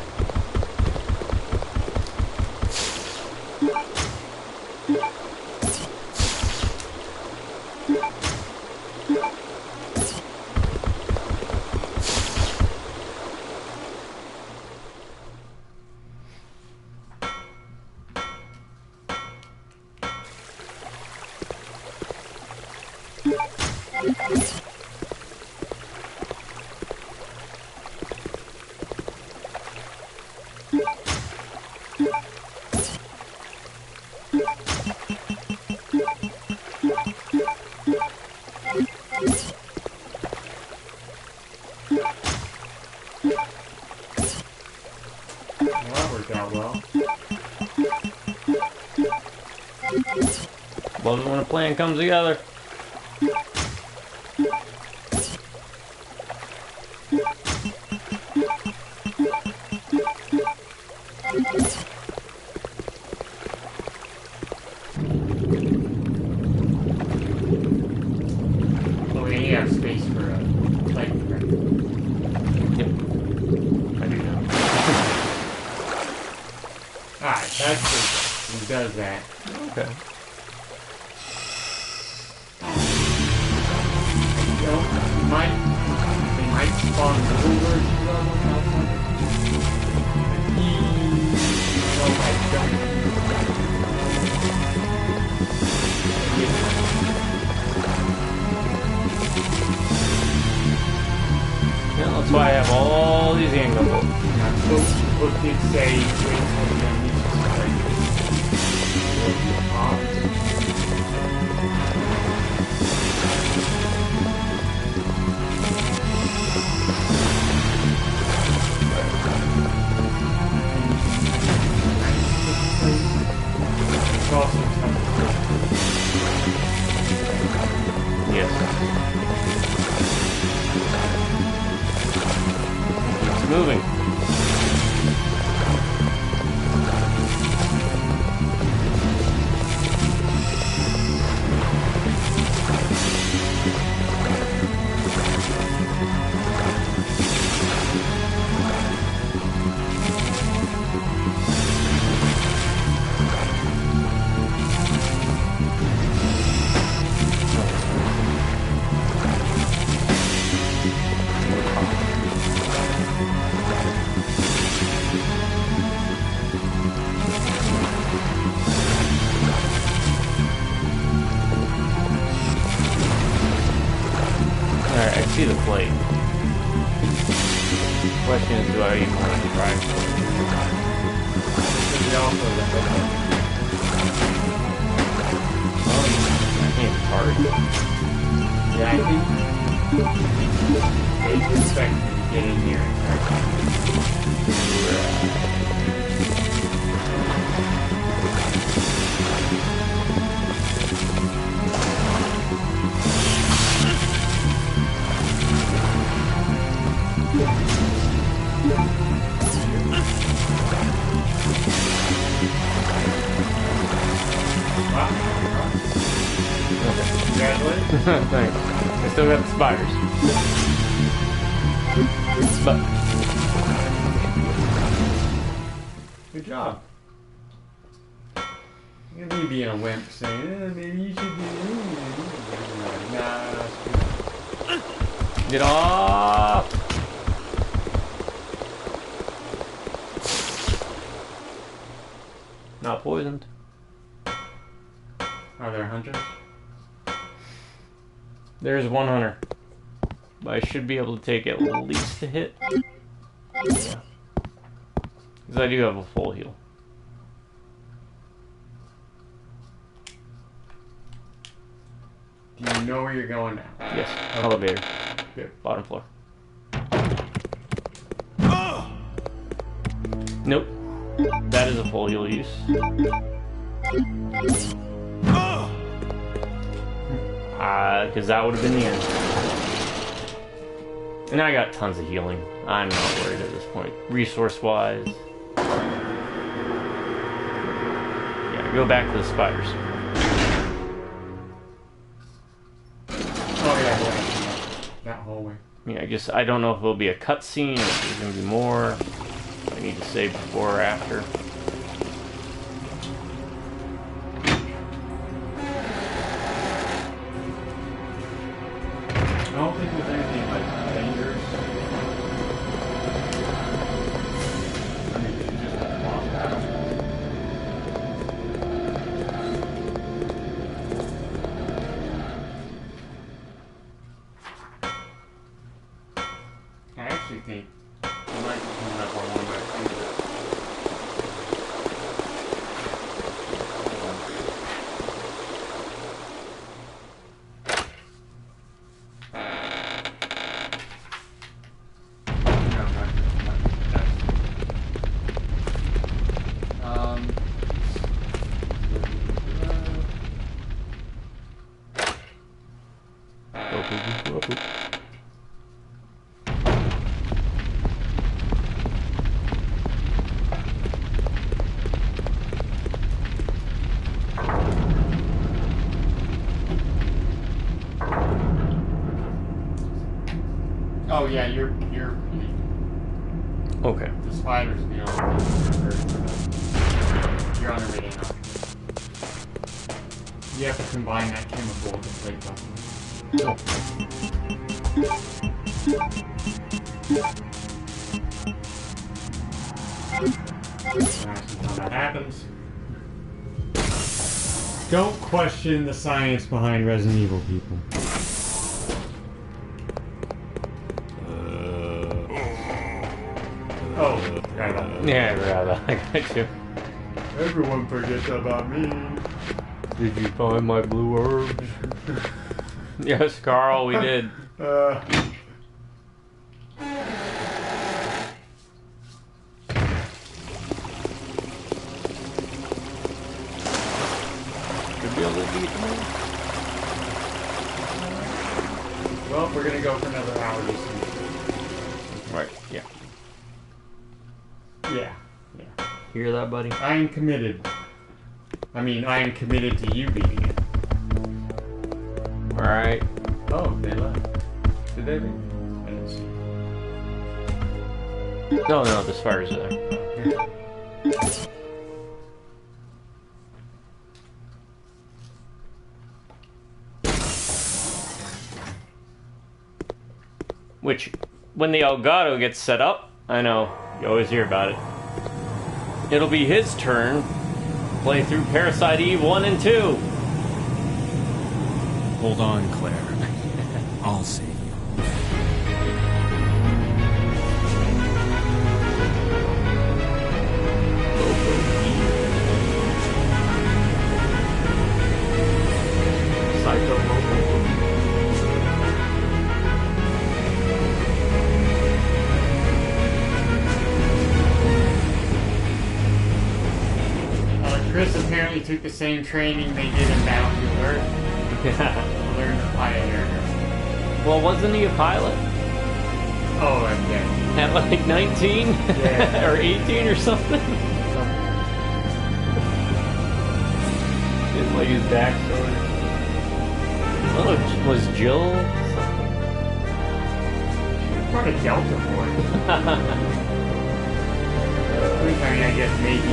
F: Love it when a plan comes together.
B: Oh, and you have space for a light crack.
F: Yep. I do know.
B: Alright, that's good. He does that.
F: Okay.
B: They might spawn the version of outside.
F: Yeah, that's why I have all these handgun books.
B: Book did say wait for the enemies to
F: Yes. It's moving. is, do I even want to try? It's hard.
B: Yeah, I think they expect you to get in here and
F: Congratulations. Thanks. I still got the spiders. But
B: good job. You're gonna be being a wimp saying, maybe you should do nah.
F: get off! Not poisoned.
B: Are there hunters?
F: There's one hunter. But I should be able to take at least a hit. Yeah. Because I do have a full heal.
B: Do you know where you're going now?
F: Yes. Elevator.
B: Good.
F: Bottom floor. Nope. That is a full heal use. Because that would have been the end. And I got tons of healing. I'm not worried at this point. Resource-wise. Yeah, go back to the spiders.
B: Oh yeah. That hallway.
F: Yeah, I don't know if it'll be a cutscene, or if there's going to be more. I need to save before or after.
B: I don't think there's anything like dangerous. I mean, you just have to walk out. I actually think you might be coming up on one of my favorites. Oh yeah, you're
F: Okay.
B: the spiders beyond. You're on a rating option. You have to combine that chemical with the plate button. How that happens. Don't question the science behind Resident Evil, people. Oh, forgot about that.
F: Yeah, rather. I got you.
B: Everyone forgets about me.
F: Did you find my blue herbs? Yes, Carl, we did. Could be able to beat them.
B: Well, we're gonna go for another hour this week.
F: Right, yeah.
B: Yeah.
F: Hear that, buddy?
B: I am committed. I mean, I am committed to you beating it.
F: Alright.
B: Oh, they left. Did they leave? I didn't see.
F: No, the spiders are there. Which, when the Elgato gets set up, I know, you always hear about it. It'll be his turn to play through Parasite Eve 1 and 2.
C: Hold on, Claire. I'll save you.
B: Chris apparently took the same training they did in Battlefield Earth.
F: Yeah.
B: To learn to fly an aircraft.
F: Well, wasn't he a pilot?
B: Oh, I'm dead.
F: At like 19?
B: Yeah.
F: Or 18 or something? It's like his backstory. Oh, was Jill something?
B: What a Delta Force. I mean, I guess maybe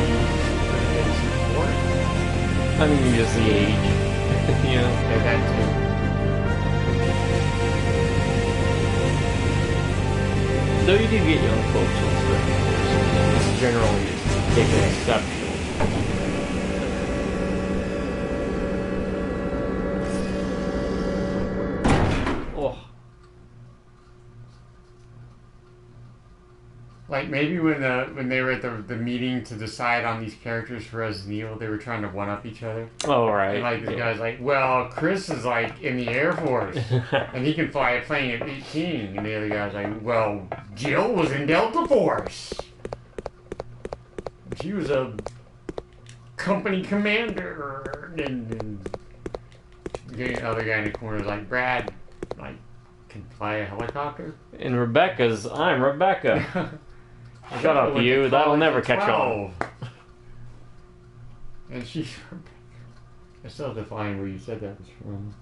B: support.
F: I mean, just the age. You know?
B: Yeah, that too.
F: Though you do get young folks and stuff. It's generally taken exception. Oh.
B: Like maybe when they were at the meeting to decide on these characters for Resident Evil, they were trying to one up each other.
F: Oh right.
B: And like the guy's like, well, Chris is like in the Air Force and he can fly a plane at 18, and the other guy's like, well, Jill was in Delta Force. She was a company commander, and the other guy in the corner is like, Brad, like, can fly a helicopter.
F: And Rebecca's, I'm Rebecca. Shut up, you. That'll never catch on.
B: And she's... I still have to find where you said that was from.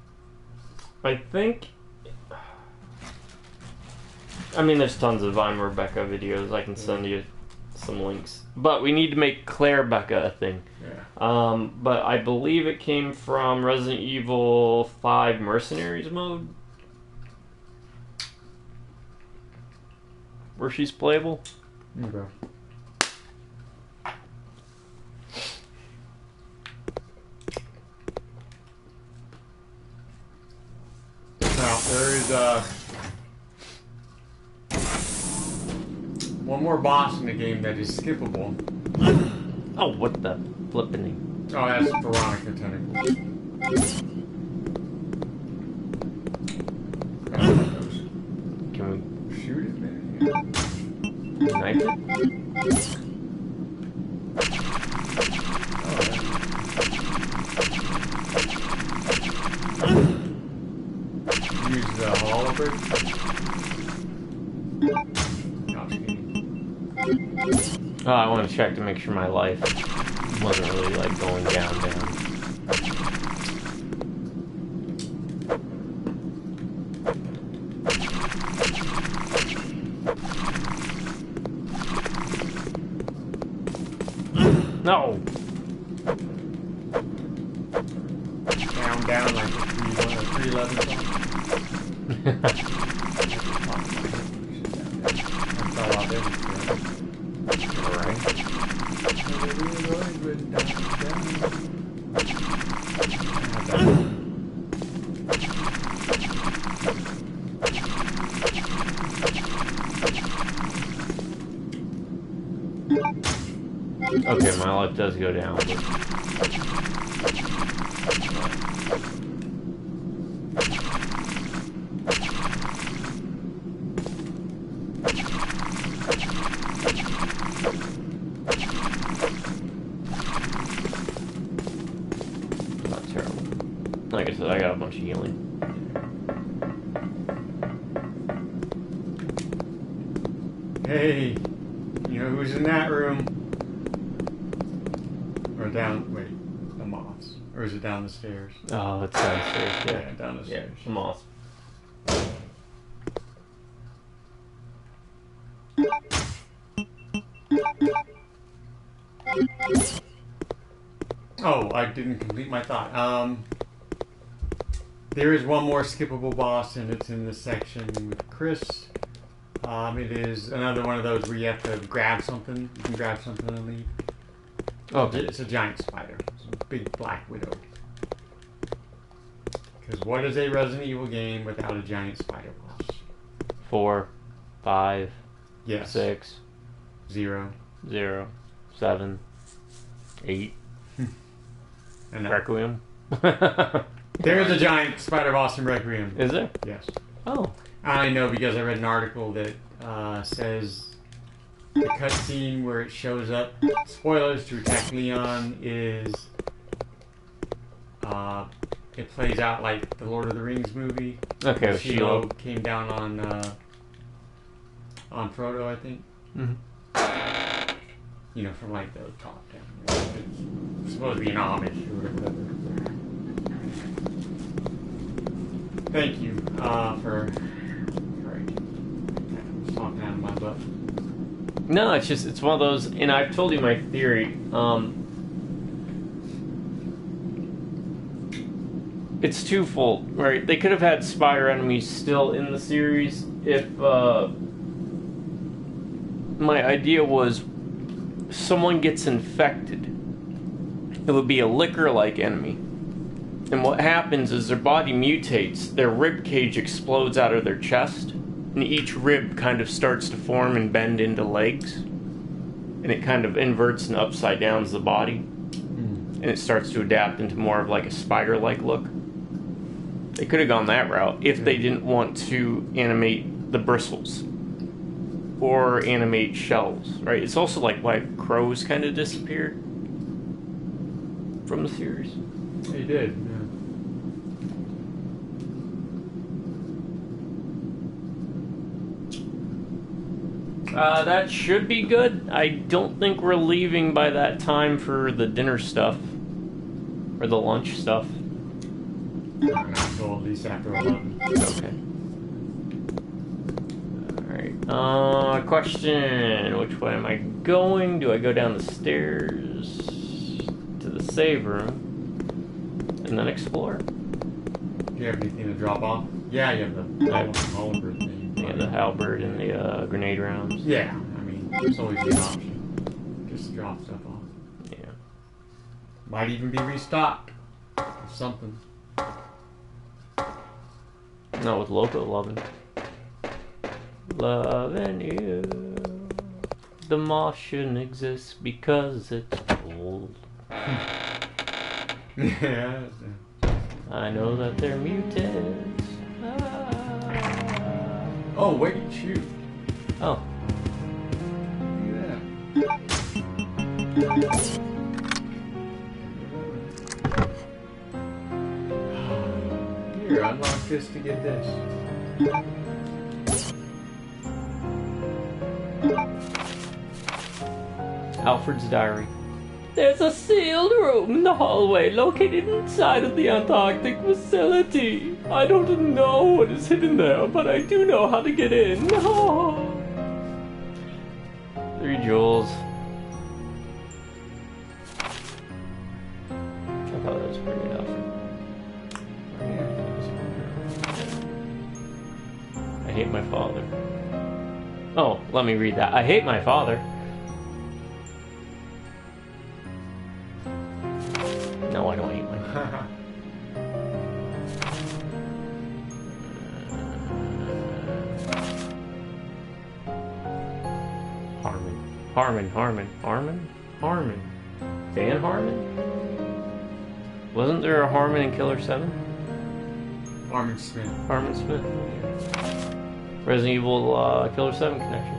F: I think... I mean, there's tons of I'm Rebecca videos. I can send you some links. But we need to make Claire Becca a thing.
B: Yeah.
F: But I believe it came from Resident Evil 5 Mercenaries mode. Where she's playable.
B: Okay. Now, there is one more boss in the game that is skippable.
F: Oh, what the flipping?
B: Oh, that's Veronica tentacles.
F: Can we
B: Shoot it, man.
F: knife it?
B: Use the hologram.
F: Oh, I want to check to make sure my life wasn't really like going down. No.
B: Down like a 311 song.
F: Alright. Okay, my life does go down, but... Not terrible. Like I said, I got a bunch of healing.
B: Hey, you know who's in that room? Or down, wait, the moths. Or is it down the stairs?
F: Oh, it's downstairs, yeah.
B: Yeah, down the stairs.
F: Yeah, moth.
B: Oh, I didn't complete my thought. There is one more skippable boss, and it's in this section with Chris. It is another one of those where you have to grab something. You can grab something and leave.
F: Okay.
B: It's a giant spider. It's a big black widow. Because what is a Resident Evil game without a giant spider boss?
F: 4, 5,
B: Yes.
F: 6,
B: 0.
F: 0, 7, 8.
B: And
F: Requiem.
B: there is a giant spider boss in Requiem.
F: Is there?
B: Yes.
F: Oh.
B: I know because I read an article that says the cutscene where it shows up, spoilers, to attack Leon is, it plays out like the Lord of the Rings movie.
F: Okay, with
B: Shiloh
F: Shiloh.
B: came down on Frodo, I think.
F: Mm-hmm.
B: You know, from like the top down. It's supposed to be an homage or whatever. Thank you for talking out of my butt.
F: No, it's one of those, and I've told you my theory. It's twofold, right? They could have had spider enemies still in the series if my idea was someone gets infected. It would be a liquor-like enemy. And what happens is their body mutates, their rib cage explodes out of their chest, and each rib kind of starts to form and bend into legs. And it kind of inverts and upside downs the body. And it starts to adapt into more of like a spider-like look. They could have gone that route if they didn't want to animate the bristles. Or animate shells, right? It's also like why crows kind of disappeared from the series.
B: They did, yeah.
F: That should be good. I don't think we're leaving by that time for the dinner stuff. Or the lunch stuff.
B: Not until at least after 11.
F: Okay. Alright. Question. Which way am I going? Do I go down the stairs to the save room and then explore?
B: Do you have anything to drop off? Yeah, you have the halberd thing.
F: Yeah, the halberd and the grenade rounds.
B: Yeah, I mean, there's always an option. Just drop stuff off.
F: Yeah.
B: Might even be restocked. Or something.
F: Not with local loving. Loving you. The Martian exists because it's cold.
B: Yeah.
F: I know that they're mutants.
B: Oh, wait, shoot.
F: Oh.
B: Here, unlock this to get this.
F: Alfred's diary. There's a sealed room in the hallway located inside of the Antarctic facility. I don't know what is hidden there, but I do know how to get in. 3 jewels. I thought that was pretty good, Alfred. I hate my father. Oh, let me read that. I hate my father. No, I don't hate my father. Harmon. Dan Harmon? Wasn't there a Harmon in Killer 7?
B: Harmon Smith.
F: Harmon Smith. Resident Evil Killer 7 connection.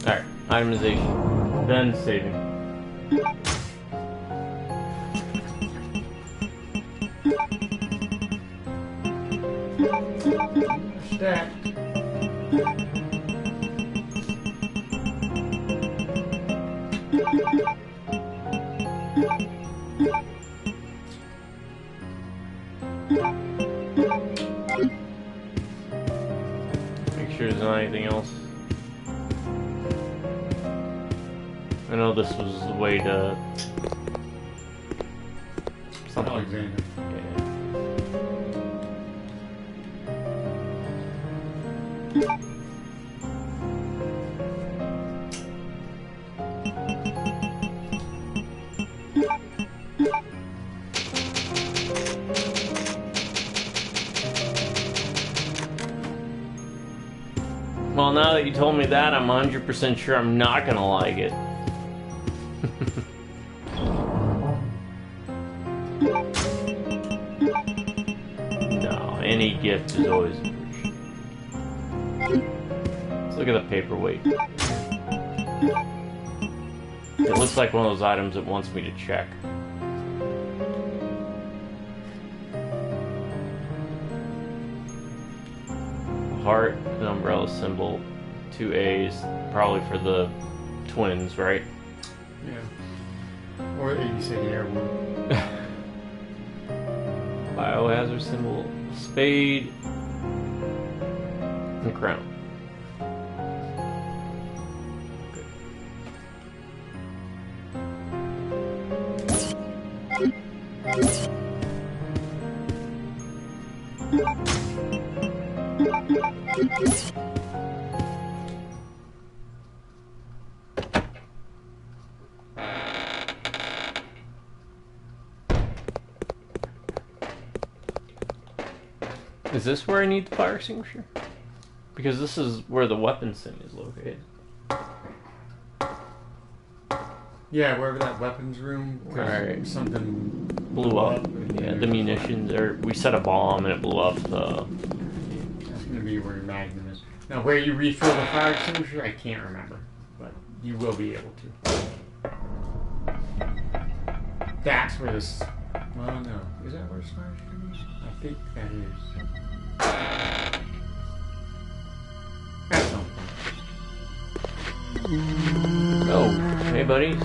F: Alright, itemization. Then saving.
B: Stacked.
F: Make sure there's not anything else. I know this was the way to... something.
B: Alexander.
F: Well, now that you told me that, I'm 100% sure I'm not gonna like it. No, any gift is always appreciated. Let's look at the paperweight. It looks like one of those items it wants me to check. Heart, an umbrella symbol, 2 A's, probably for the twins, right?
B: Yeah. Or you said heirloom.
F: Biohazard symbol, spade, and crown. Is this where I need the fire extinguisher? Because this is where the weapons thing is located.
B: Yeah, wherever that weapons room,
F: Right.
B: something
F: Blew up. Yeah, the munitions, or we set a bomb and it blew up the...
B: That's going to be where your magnum is. Now, where you refill the fire extinguisher, I can't remember, but you will be able to. That's where this. Well, no. Is that where the fire extinguisher is? I think that is. That's something.
F: Oh, hey buddies.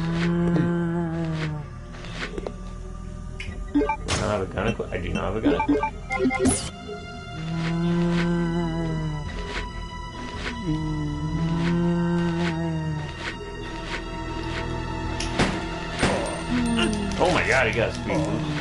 F: I don't have a gun equipped. I do not have a gun equipped. Oh my god, he got a speed boost.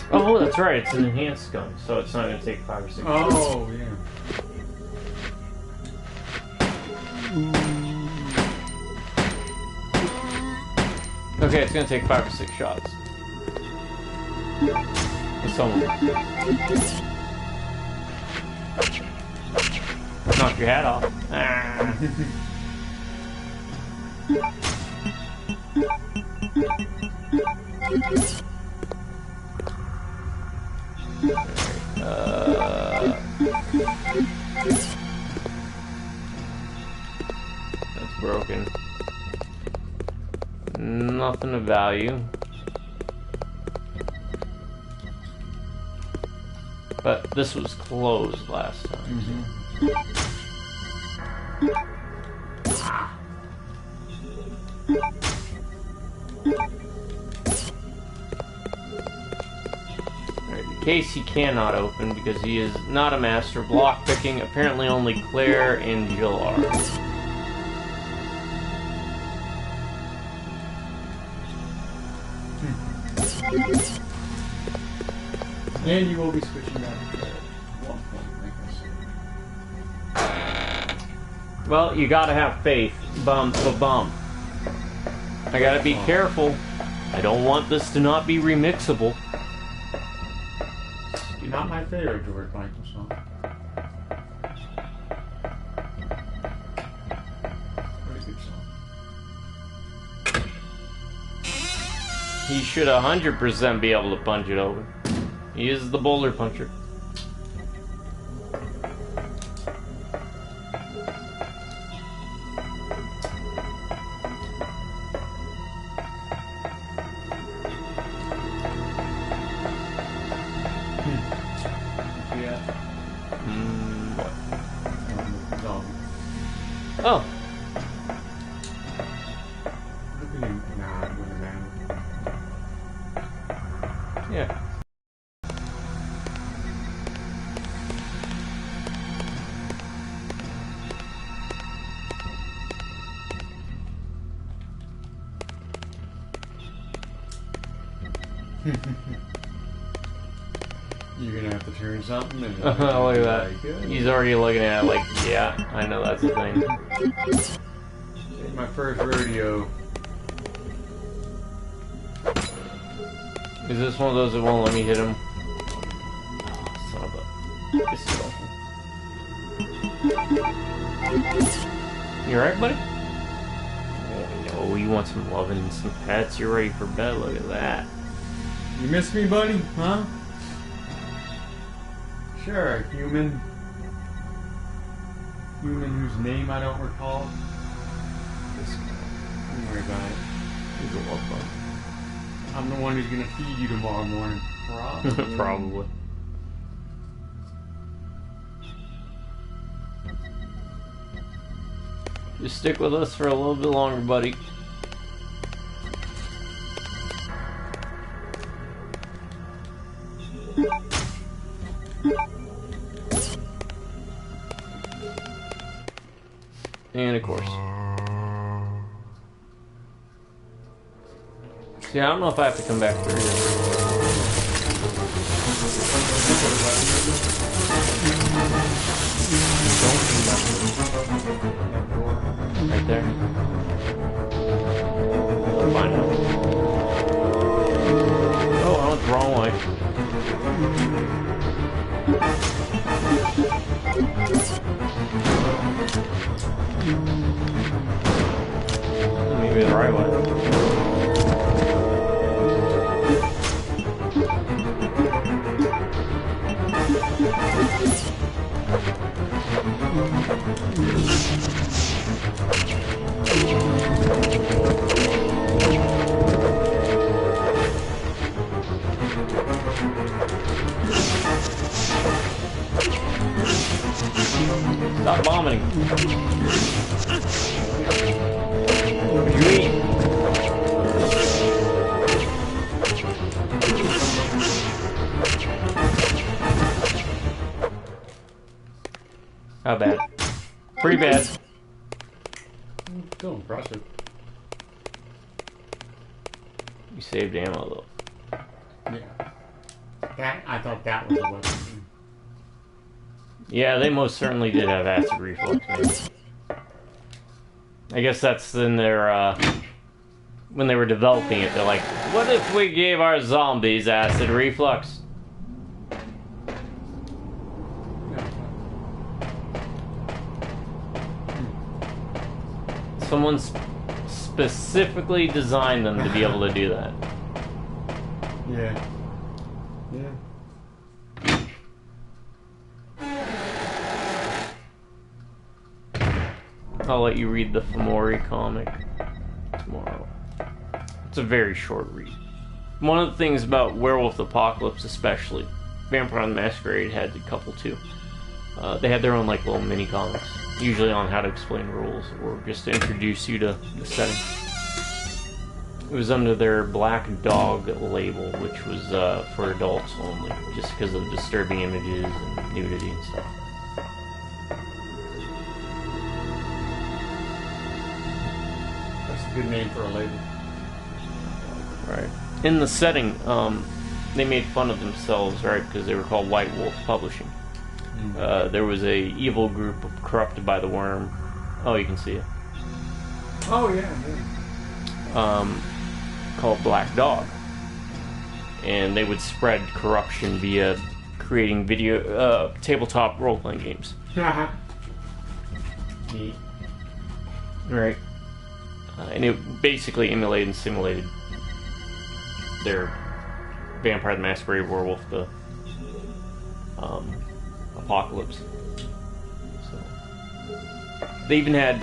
F: Oh, that's right, it's an enhanced gun, so it's not going to take 5 or 6 shots.
B: Oh, yeah.
F: Okay, it's going to take 5 or 6 shots. Someone. Knock your hat off. Ah. That's broken. Nothing of value. But this was closed last time.
B: Mm-hmm.
F: Alright, the case he cannot open because he is not a master of lockpicking. Apparently only Claire and Jill are.
B: And you will be switching back to one point,
F: Well, you gotta have faith. Bum, ba-bum. I gotta be careful. I don't want this to not be remixable.
B: Not my favorite George Michael song. Pretty good song.
F: He should 100% be able to punch it open. He is the boulder puncher. Oh. Yeah.
B: You're gonna have to turn something. And
F: Look at that.
B: like,
F: He's already looking at it like, yeah, I know that's the thing.
B: It's my first rodeo.
F: Is this one of those that won't let me hit him? Son of a... You alright, buddy? Oh, you want some loving and some pets? You're ready for bed. Look at that.
B: You miss me, buddy? Huh? Sure, human. Human whose name I don't recall. Don't worry about it.
F: He's a love bug.
B: I'm the one who's gonna feed you tomorrow morning. Probably.
F: Probably. Just stick with us for a little bit longer, buddy. And of course. See, I don't know if I have to come back through here. Right there. I'll find out. Oh, I went the wrong way. Maybe the right way. Stop vomiting. What do you eat? How bad? Pretty bad.
B: Still impressive.
F: You saved ammo though.
B: Yeah. That I thought that was a weapon.
F: Yeah, they most certainly did have acid reflux. I guess that's in their, when they were developing it, they're like, what if we gave our zombies acid reflux? Someone specifically designed them to be able to do that.
B: Yeah. Yeah.
F: I'll let you read the Fomori comic tomorrow. It's a very short read. One of the things about Werewolf Apocalypse especially, Vampire the Masquerade had a couple too. They had their own like little mini comics, usually on how to explain rules or just to introduce you to the setting. It was under their Black Dog label, which was for adults only, just because of disturbing images and nudity and stuff.
B: Good name for a label.
F: Right. In the setting, they made fun of themselves, right? Because they were called White Wolf Publishing. There was a evil group corrupted by the worm. Oh, you can see it.
B: Oh yeah.
F: Called Black Dog, and they would spread corruption via creating video tabletop role-playing games.
B: Neat.
F: Right. And it basically emulated and simulated their Vampire the Masquerade Werewolf the Apocalypse. So they even had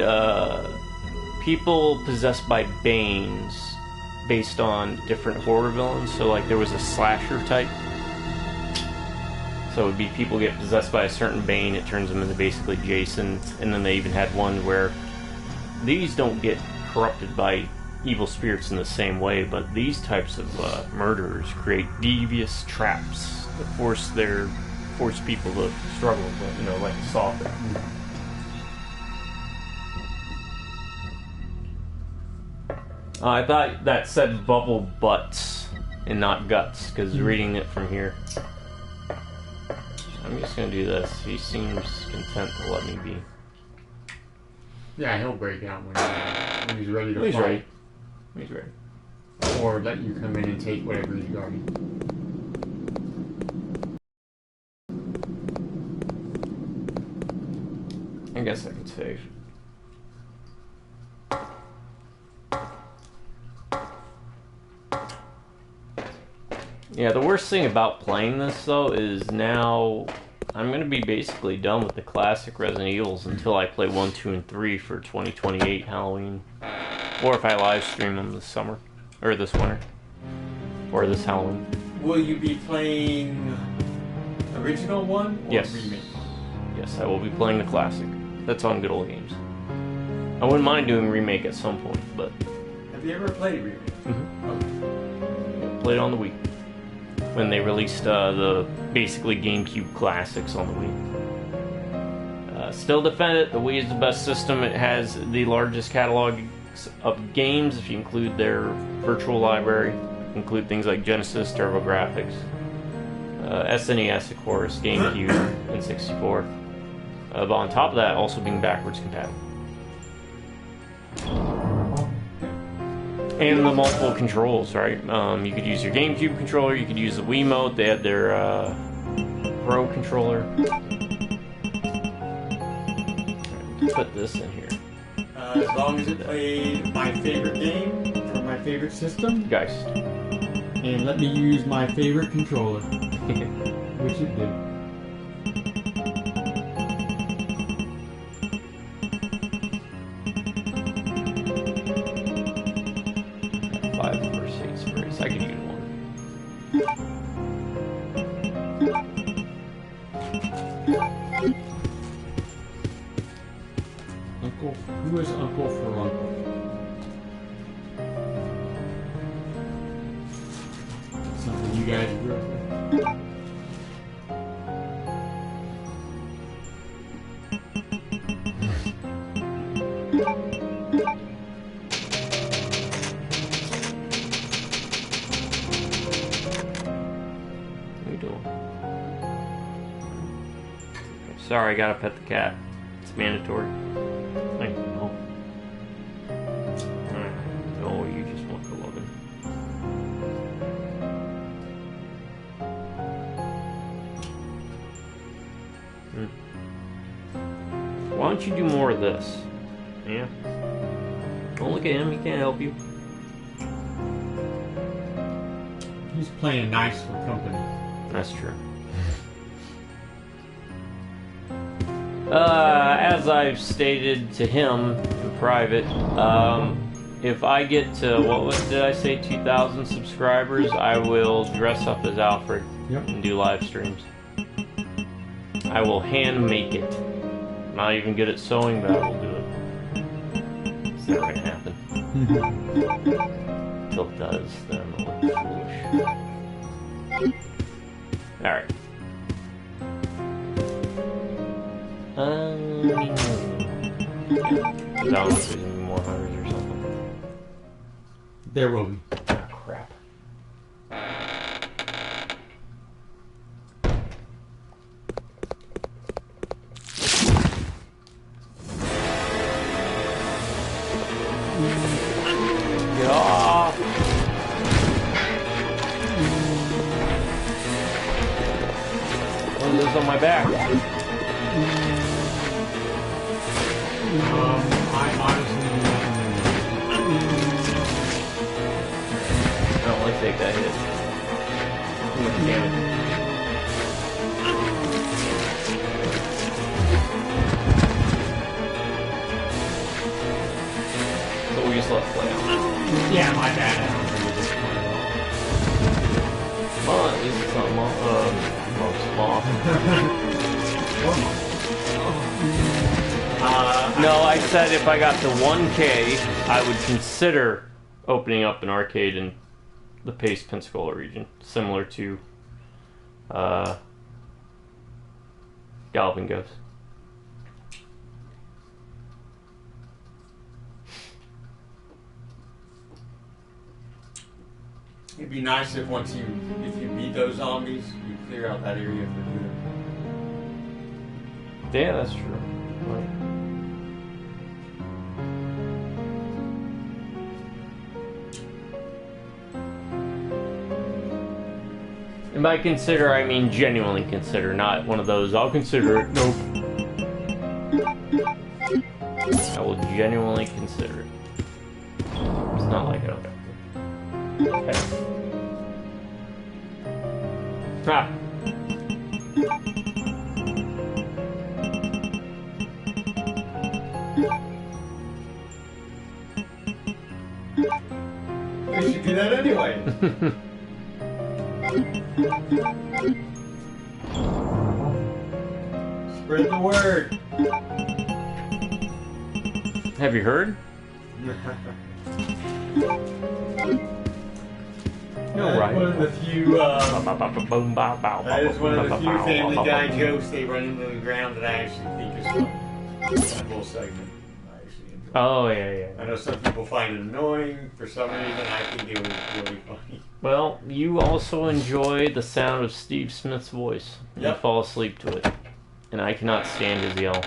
F: people possessed by Banes based on different horror villains. So like there was a slasher type. So it would be people get possessed by a certain Bane, it turns them into basically Jason. And then they even had one where these don't get corrupted by evil spirits in the same way, but these types of murderers create devious traps that force people to struggle, but like soften. I thought that said bubble butts and not guts, because reading it from here. I'm just gonna do this. He seems content to let me be.
B: Yeah, he'll break out when he's ready to
F: He's
B: fight.
F: ready. He's ready.
B: Or let you come in and take whatever he's guarding.
F: I guess I could save. Yeah, the worst thing about playing this, though, is now I'm going to be basically done with the classic Resident Evils until I play 1, 2, and 3 for 2028 Halloween. Or if I live stream them this summer. Or this winter. Or this Halloween.
B: Will you be playing original one or
F: Yes.
B: remake?
F: Yes, I will be playing the classic. That's on Good Old Games. I wouldn't mind doing remake at some point, but...
B: Have you ever played remake?
F: Mm-hmm. Played on the Wii. When they released the basically GameCube classics on the Wii. Still defend it. The Wii is the best system. It has the largest catalog of games if you include their virtual library. Include things like Genesis, TurboGrafx, SNES, of course, GameCube, and 64. But on top of that, also being backwards compatible. And the multiple controls, right? You could use your GameCube controller, you could use the Wiimote, they had their Pro controller. Put this in here.
B: As long as it played my favorite game for my favorite system,
F: Geist.
B: and let me use my favorite controller, which it did.
F: I could use one.
B: Uncle, who is Uncle for Uncle? Something you guys grew up with?
F: Sorry, I gotta pet the cat. It's mandatory. I know. Oh, you just want the loving. Why don't you do more of this? Yeah. Don't look at him, he can't help you.
B: He's playing nice for company.
F: That's true. As I've stated to him in private, if I get to, did I say, 2,000 subscribers, I will dress up as Alfred and do live streams. I will hand make it. I'm not even good at sewing, but I will do it. It's never gonna happen. Until it does, then I'm gonna look foolish. Alright. I don't know if there's gonna be more hunters or something.
B: There will be.
F: Oh, crap. Get off! What is this on my back?
B: I honestly do not know.
F: I don't want to take that hit. Too much damage. So we just let it play out.
B: Yeah, my bad. I don't think it's point at all.
F: Well, at least it's not small. No, I said if I got to 1K, I would consider opening up an arcade in the Pace Pensacola region, similar to Galloping Ghost.
B: It'd be nice if if you beat those zombies, you clear out that area for good.
F: Yeah, that's true. Right. And by consider, I mean genuinely consider, not one of those, I'll consider it. Nope. I will genuinely consider it. It's not like it, okay. Okay. Ah.
B: We should do that anyway. Spread the word.
F: Have you heard? No, right.
B: One of the few. That is one of the few Family Guy jokes they run into the ground that I actually think is funny. That whole segment, I actually enjoy.
F: Oh, yeah.
B: I know some people find it annoying. For some reason, I think it was really funny.
F: Well, you also enjoy the sound of Steve Smith's voice. You
B: Yep.
F: fall asleep to it. And I cannot stand his yell.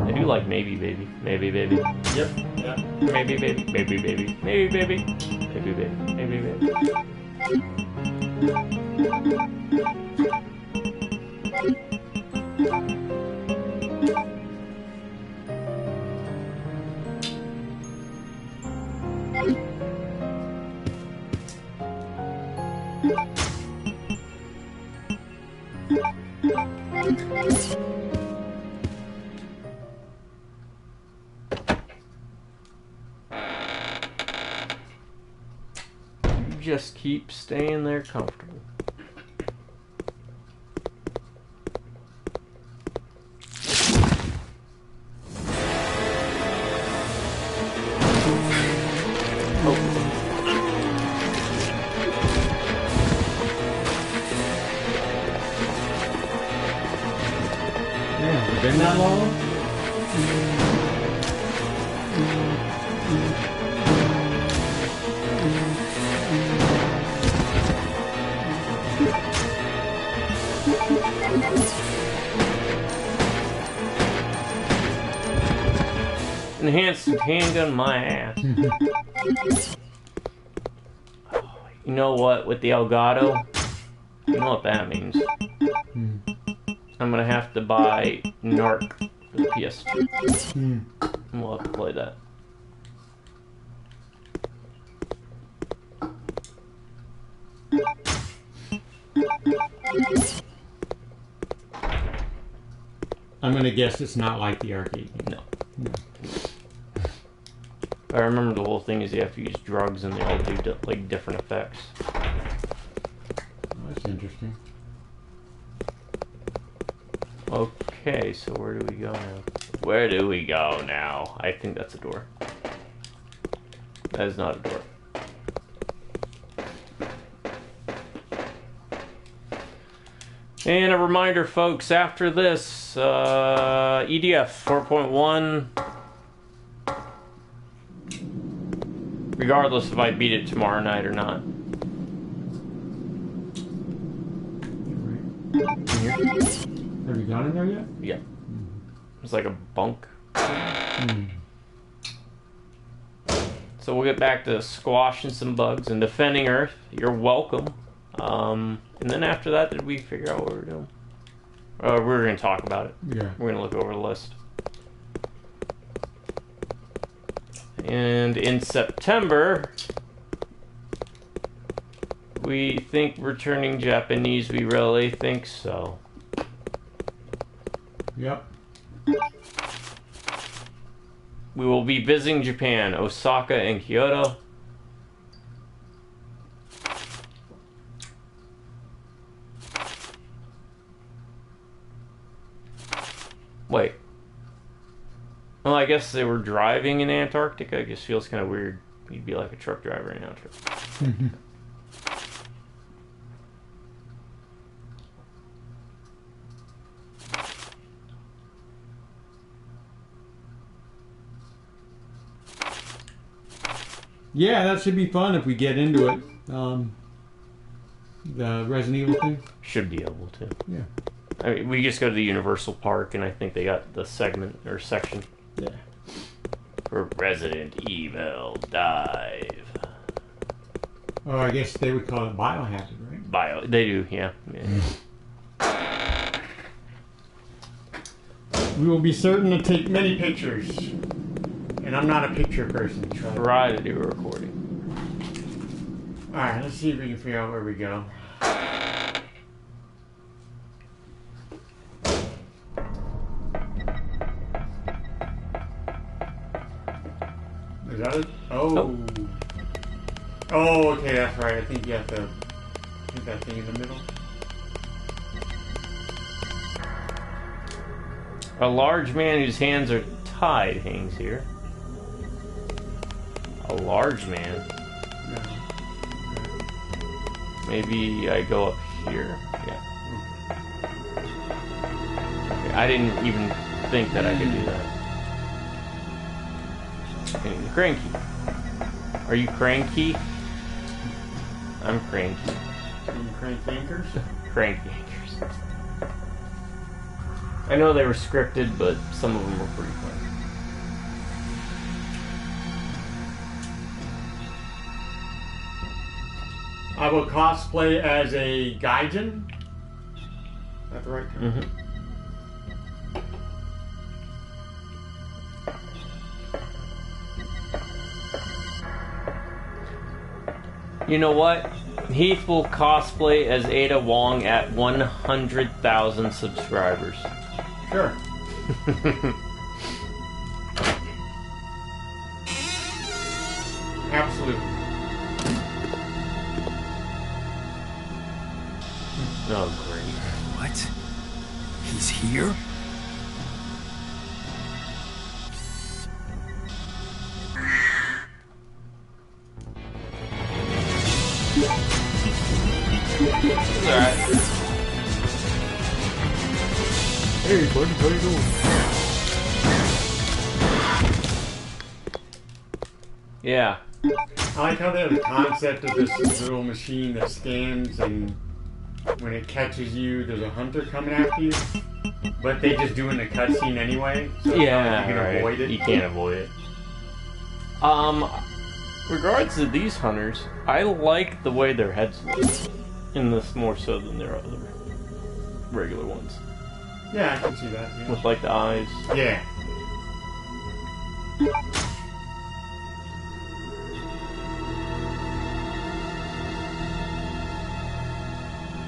F: I do like maybe baby. Maybe baby.
B: Yep. Yeah.
F: Maybe baby. Maybe baby. Maybe baby. Maybe baby. Maybe baby. Just keep staying there comfortable.
B: Yeah, has it been that long?
F: Enhanced handgun my ass. You know what? With the Elgato, you know what that means. I'm gonna have to buy Narc for the PS2. And we'll have to play that.
B: I'm gonna guess it's not like the arcade game.
F: No. I remember the whole thing is you have to use drugs and they all do like different effects.
B: Oh, that's interesting.
F: Okay, so where do we go now? Where do we go now? I think that's a door. That is not a door. And a reminder, folks, after this, EDF 4.1, regardless if I beat it tomorrow night or not.
B: Have you gone in there yet?
F: Yeah. It's like a bunk. So we'll get back to squashing some bugs and defending Earth. You're welcome. And then after that, did we figure out what we were doing? We were going to talk about it.
B: Yeah.
F: We're going to look over the list. And in September, we think returning Japanese. We really think so.
B: Yep.
F: We will be visiting Japan, Osaka and Kyoto. Wait. Well, I guess they were driving in Antarctica. It just feels kind of weird. You'd be like a truck driver in Antarctica.
B: Yeah, that should be fun if we get into it. The Resident Evil thing?
F: Should be able to.
B: Yeah.
F: I mean, we just go to the Universal Park, and I think they got the segment or section
B: Yeah.
F: for Resident Evil Dive.
B: Oh, I guess they would call it biohazard, right?
F: They do, yeah.
B: We will be certain to take many pictures. And I'm not a picture person.
F: Try to do a recording.
B: Alright, let's see if we can figure out where we go. Is that it? Oh. Oh, okay, that's right. I think you have to hit that thing in the middle.
F: A large man whose hands are tied hangs here. A large man?
B: No.
F: Maybe I go up here. Yeah. Okay, I didn't even think that I could do that. Okay, cranky. Are you cranky? I'm cranky.
B: Crank anchors?
F: Cranky anchors. I know they were scripted, but some of them were pretty funny.
B: I will cosplay as a gaijin. Is that the right term?
F: Mm-hmm. You know what? Heath will cosplay as Ada Wong at 100,000 subscribers.
B: Sure. Absolutely.
F: Oh, great.
C: What? He's here?
F: Alright.
B: Hey, buddy, how you doing?
F: Yeah.
B: I like how they have the concept of this little machine that scans, and when it catches you, there's a hunter coming after you. But they just do it in the cutscene anyway, so
F: Yeah,
B: you can
F: right.
B: avoid it.
F: You can't avoid it. Regards to these hunters, I like the way their heads look in this more so than their other regular ones.
B: Yeah, I can see that. Yeah.
F: With like the eyes.
B: Yeah.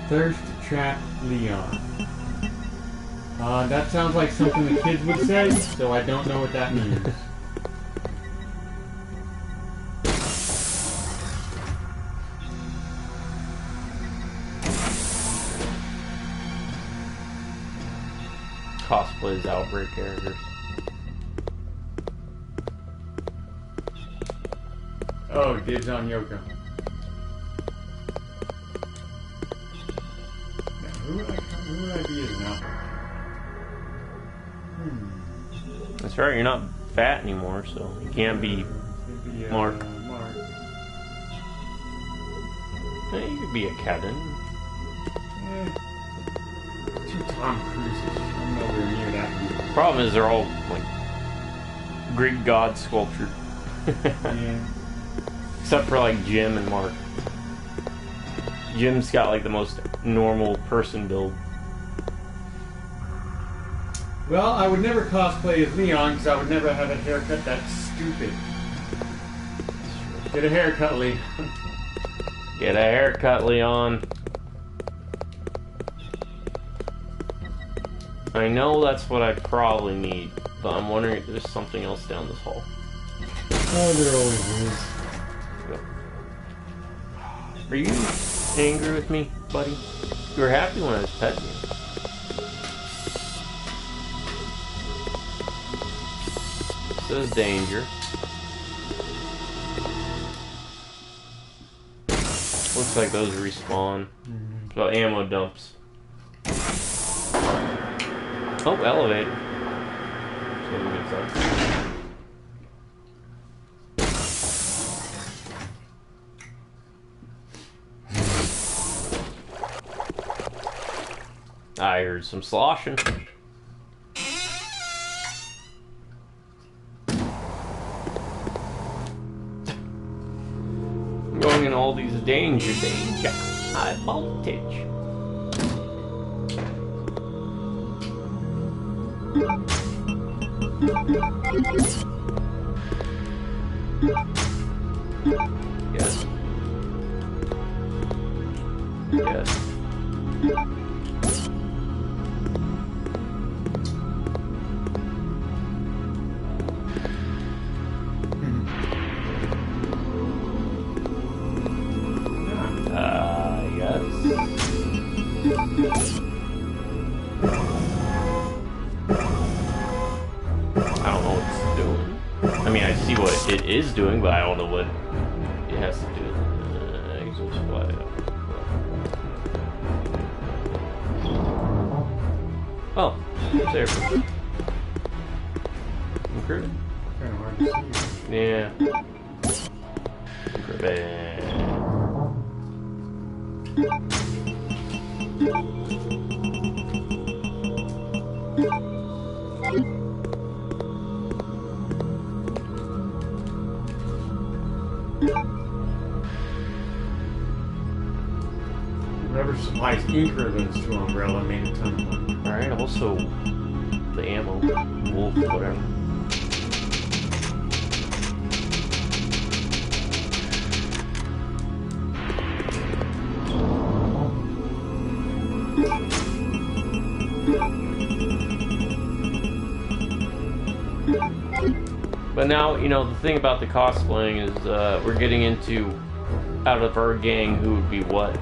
B: Thirst Trap Leon. That sounds like something the kids would say, so I don't know what that means.
F: Cosplays Outbreak characters.
B: Oh, dibs on Yoko. Now, who would I be as an outbreak?
F: That's right, you're not fat anymore, so you can't be Mark.
B: Mark.
F: You could be a Kevin.
B: Two Tom Cruises. I'm nowhere near that view.
F: Problem is they're all like Greek god sculptured.
B: Yeah.
F: Except for like Jim and Mark. Jim's got like the most normal person build.
B: Well, I would never cosplay as Leon because I would never have a haircut that's stupid. Get a haircut, Leon.
F: Get a haircut, Leon. I know that's what I probably need, but I'm wondering if there's something else down this hall.
B: Oh, there always is.
F: Are you angry with me, buddy? You were happy when I was petting you. Says danger. Looks like those respawn. So ammo dumps. Oh, elevator. So we get that. I heard some sloshing. I'm going in all these danger, high voltage. Yes. Yes. Yes. I don't know what it's doing. I mean, I see what it is doing, but I don't know what it has to do. Exhaust fly. Oh, it's there. Improved.
B: Kind of hard to see.
F: Yeah. Improved.
B: Whoever supplies ink ribbons to Umbrella made a ton of money.
F: Alright, also the ammo, wolf, whatever. But now, you know, the thing about the cosplaying is we're getting into out of our gang who would be what.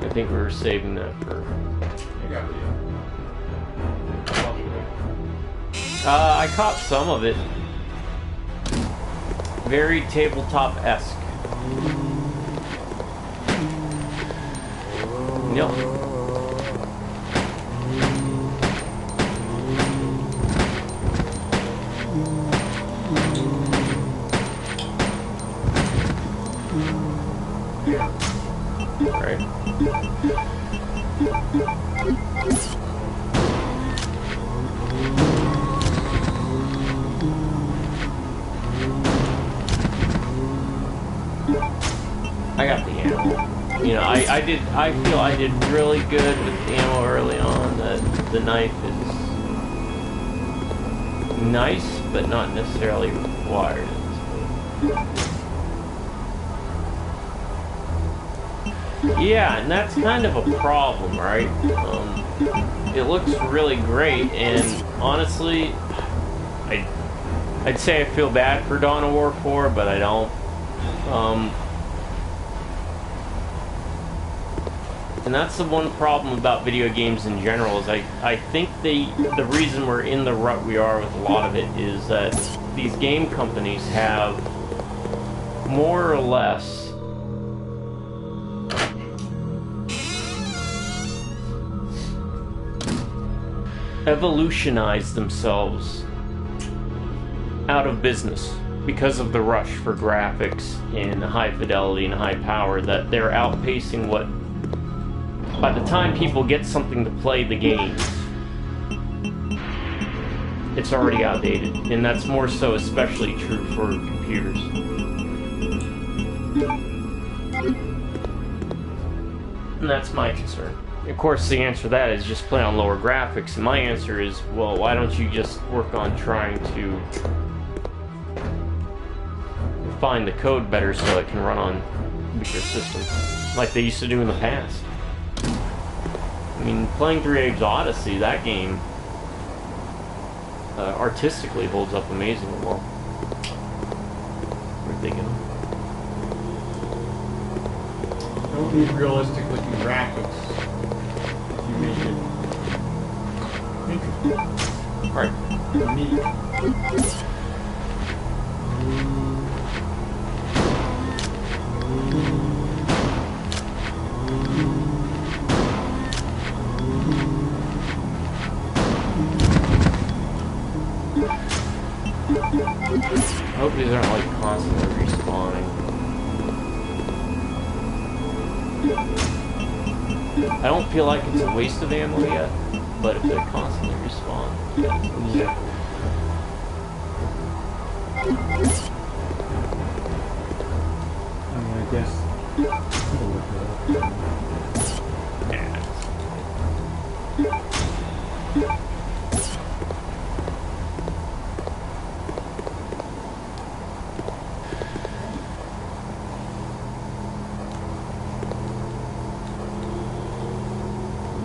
F: I think we were saving that for... I caught some of it. Very tabletop-esque. Yep. Right. I got the ammo. You know, I feel I did really good with the ammo early on. The knife is nice, but not necessarily required. Yeah, and that's kind of a problem, right? It looks really great, and honestly, I'd say I feel bad for Dawn of War 4, but I don't. And that's the one problem about video games in general, is I think the reason we're in the rut we are with a lot of it is that these game companies have more or less evolutionized themselves out of business because of the rush for graphics and high fidelity and high power, that they're outpacing what, by the time people get something to play the games, it's already outdated. And that's more so especially true for computers. And that's my concern. Of course, the answer to that is just play on lower graphics. And my answer is, well, why don't you just work on trying to refine the code better so it can run on bigger systems, like they used to do in the past. I mean, playing through Abe's Odyssey, that game artistically holds up amazingly well. Where'd they go?
B: Don't need realistic looking graphics. You make it interesting.
F: Right.
B: Unique.
F: I hope these aren't like constantly respawning. I I don't feel like it's a waste of ammo yet, but if they constantly respawn,
A: Yeah.
B: I mean, I guess. I'll look it up.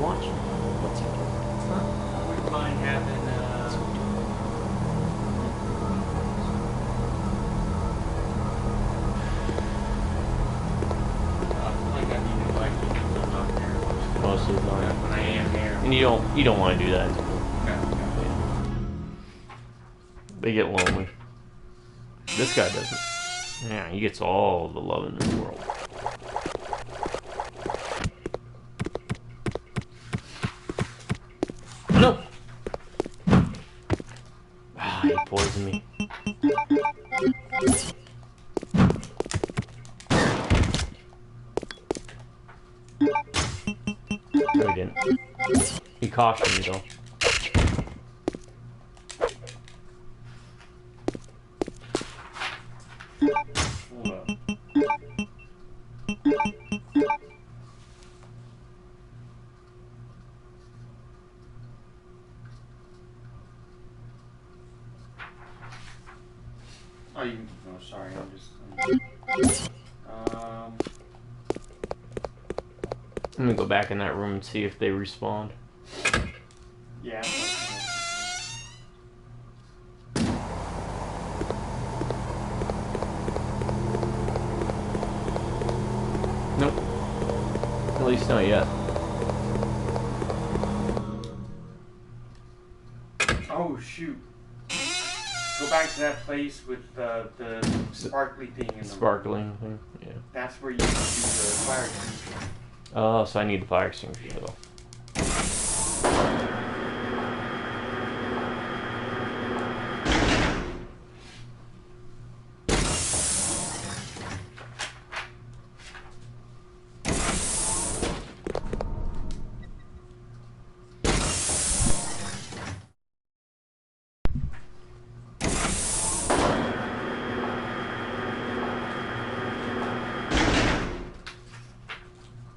F: watching. What's he doing?
A: I wouldn't mind having. I feel like I need to like when I'm not there.
F: Most of the time.
A: When I am there.
F: And you don't want to do that.
A: No.
F: They get lonely. This guy doesn't. Yeah, he gets all the loving in the world. No! Ah, he poisoned me. No, he didn't. He cautioned me, though.
A: Hold up. Oh, you can. Oh, sorry. I'm just.
F: I'm gonna go back in that room and see if they respawn.
A: Yeah.
F: Nope. At least not yet.
A: Oh shoot! Go back to that place with the sparkly thing in the
F: Sparkling thing, yeah.
A: That's where you can do the fire extinguisher.
F: Oh, so I need the fire extinguisher though.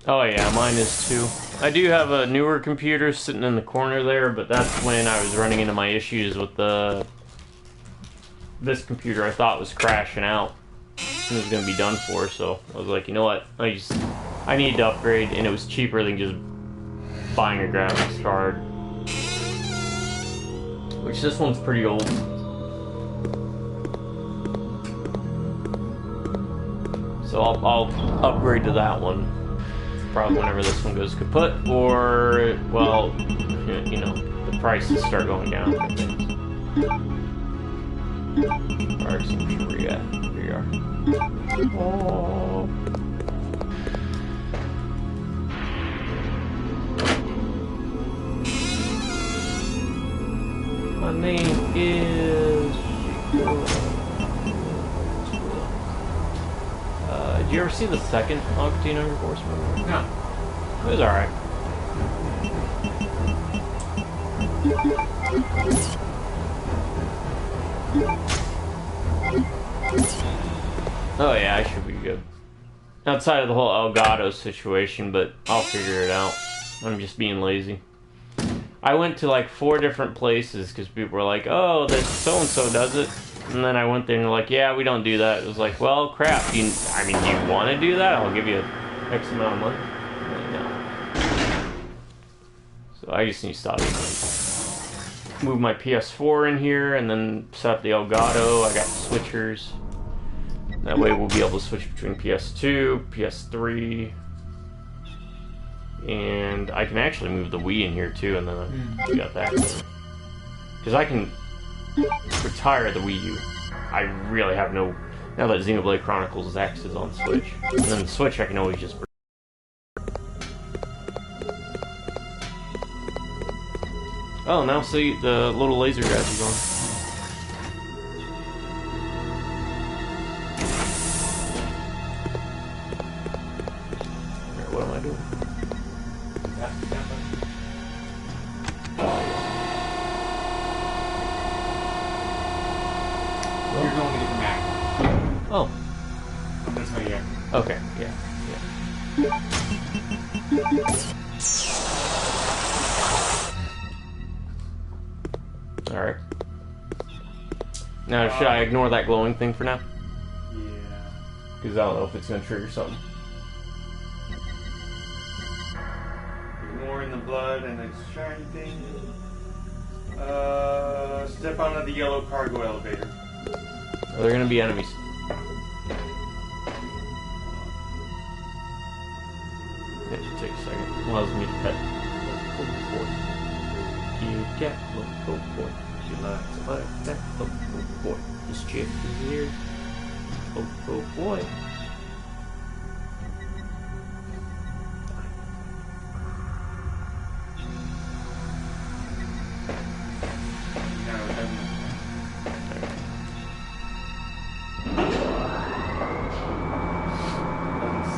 F: Oh yeah, mine is too. I do have a newer computer sitting in the corner there, but that's when I was running into my issues with this computer I thought was crashing out and was gonna be done for, so I was like, you know what, I need to upgrade, and it was cheaper than just buying a graphics card. Which this one's pretty old. So I'll upgrade to that one. Probably whenever this one goes kaput, or, well, you know, the prices start going down for things. Fire extinguisher, where you at? Here you are. Oh. My name is... did you ever see the second Aquatine Hunger Force movie?
A: No.
F: It was alright. Oh yeah, I should be good. Outside of the whole Elgato situation, but I'll figure it out. I'm just being lazy. I went to like 4 different places because people were like, oh, this so-and-so does it. And then I went there and they're like, yeah, we don't do that. It was like, well, crap. Do you want to do that? I'll give you X amount of money. Like, no. So I just need to stop it. Move my PS4 in here and then set up the Elgato. I got switchers. That way we'll be able to switch between PS2, PS3. And I can actually move the Wii in here too, and then I got that. Because I can retire the Wii U. I really have no... Now that Xenoblade Chronicles X is on Switch. And then the Switch I can always just... Oh, now see, the little laser guys are gone. Alright, what am I doing? Okay, yeah. Alright. Now, should I ignore that glowing thing for now?
A: Yeah.
F: Because I don't know if it's going to trigger something.
A: Ignoring the blood and the shiny thing. Step onto the yellow cargo elevator.
F: Are there going to be enemies? It take a second. Allows me to pet. Oh boy. Kitty cat, oh boy. You like that, oh boy. This chick is here. Oh boy.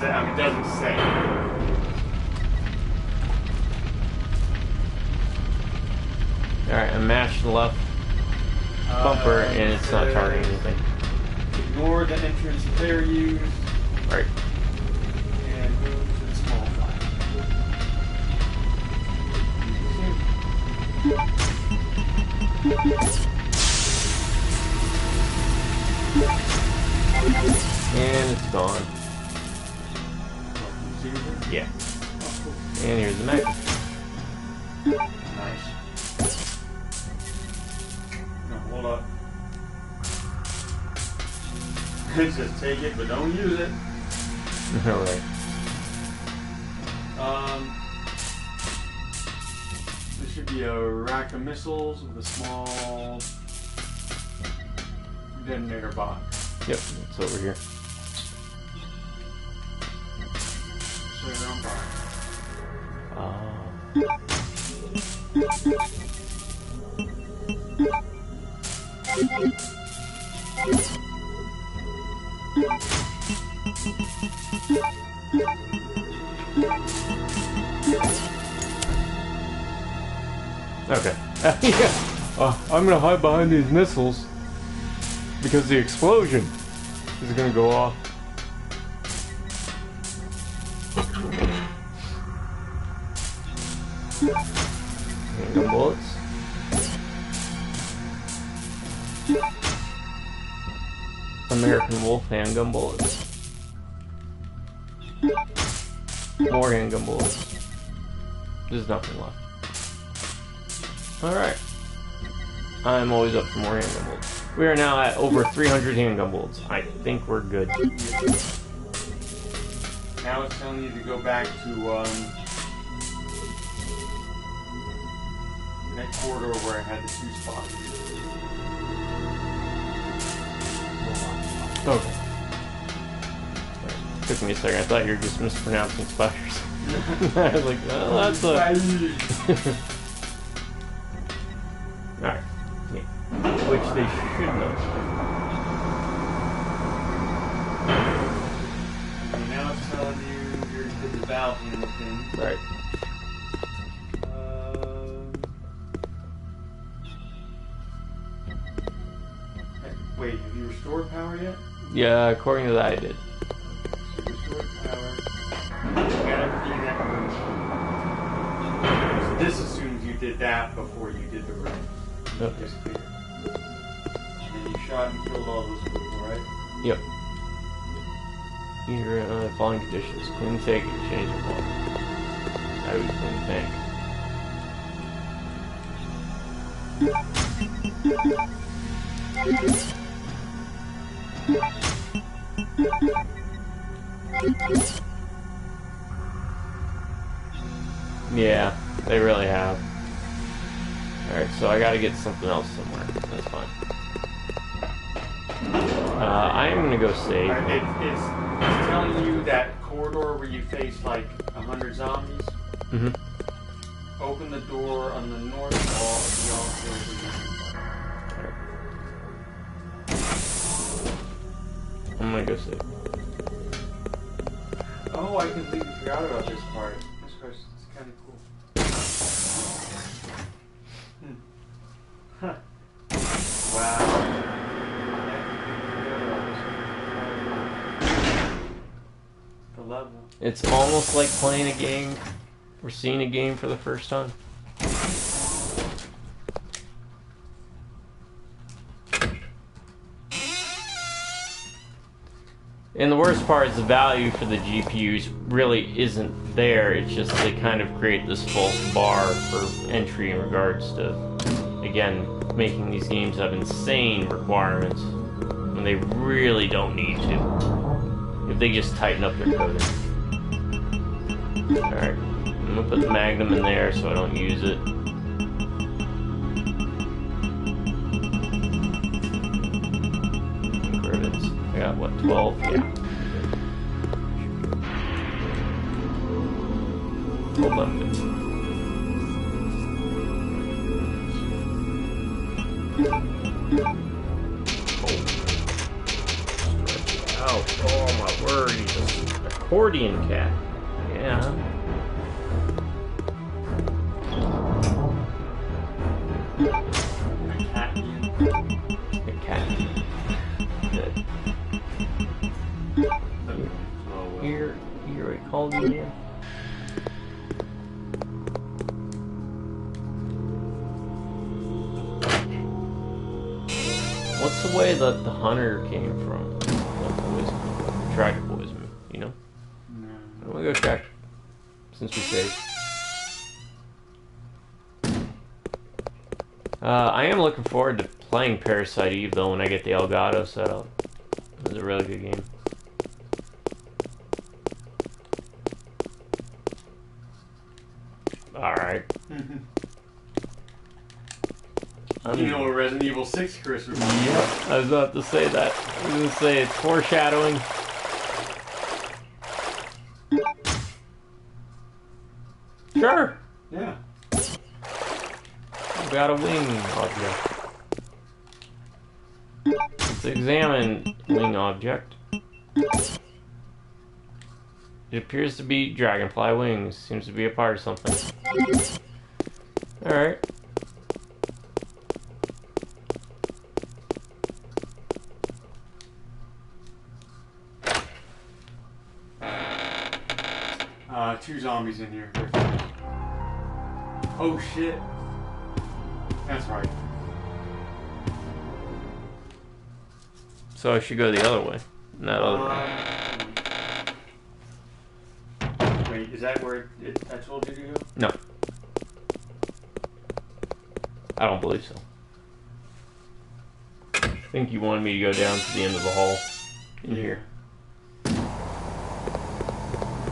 A: It doesn't say.
F: Alright, I mashed the left bumper and it's not targeting anything.
A: Ignore the entrance there used.
F: Right.
A: And move to the small file.
F: And it's gone. Yeah. And here's the mech.
A: Nice. No, hold up. Just take it, but don't use it.
F: Alright.
A: There should be a rack of missiles with a small detonator box.
F: Yep, it's over here.
A: So you're on fire.
F: Okay. Yeah. I'm gonna hide behind these missiles because the explosion is gonna go off. Handgun bullets. American Wolf handgun bullets. More handgun bullets. There's nothing left. Alright. I'm always up for more handgun bullets. We are now at over 300 handgun bullets. I think we're good.
A: Now it's telling you to go back to that corridor where I had the 2 spots.
F: Okay. Took me a second. I thought you were just mispronouncing spiders. I was like, oh, that's a... Alright. Yeah. Which they should know.
A: And now it's telling you you're to the valve handle thing.
F: Right.
A: Wait, have you restored power yet?
F: Yeah, according to that, I did.
A: Restored power. You got everything in that room. So this assumes you did that before you did the room.
F: Okay.
A: Just clear. And you shot and killed all those people, right?
F: Yep. You're in falling conditions. Clean take and change of water. I would clean tank. Yeah, they really have. Alright, so I gotta get something else somewhere. That's fine. I am gonna go save.
A: Right, it's telling you that corridor where you face like 100 zombies.
F: Mm-hmm.
A: Open the door on the north wall of the
F: I'm gonna go save.
A: Oh, I completely forgot about this part. This part's kind of cool. Huh. Wow.
F: It's almost like playing a game or seeing a game for the first time. And the worst part is the value for the GPUs really isn't there. It's just they kind of create this false bar for entry in regards to, again, making these games have insane requirements when they really don't need to. If they just tighten up their coding. Alright, I'm gonna put the Magnum in there so I don't use it. I got what, 12? Yeah. Hold on. Oh, oh my word, he's an accordion cat. Yeah. A cat. Good. Here, I called you in. What's the way that the hunter came from? That poison. Track poison, you know? No. I'm gonna go check. Since we saved. I am looking forward to playing Parasite Eve though when I get the Elgato set up. It was a really good game. Alright.
B: You know what Resident Evil 6 Chris was talking
F: about. I was about to say that. I was going to say it's foreshadowing. Sure.
B: Yeah.
F: We got a wing object. Let's examine wing object. It appears to be dragonfly wings. Seems to be a part of something. Alright.
B: Two zombies in here. Oh shit. That's right.
F: So I should go the other way. Not other way.
B: Wait, is that where I told you to go?
F: No. I don't believe so. I think you wanted me to go down to the end of the hall. In here.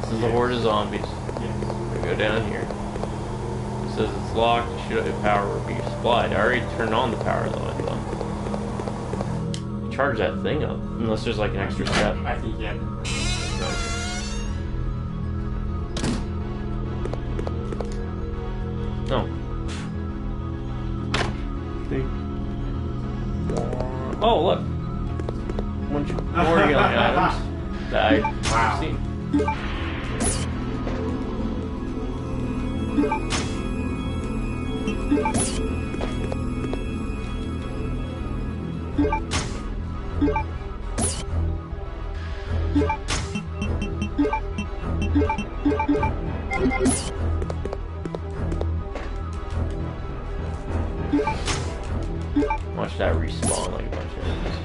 F: This is a horde of zombies. We go down here. It says it's locked. Should power will be supplied. I already turned on the power though. I thought. Charge that thing up, unless there's like an extra step.
B: I think yeah.
F: No. Oh look. Bunch of more healing items that I've seen. Watch that respawn like a bunch of enemies.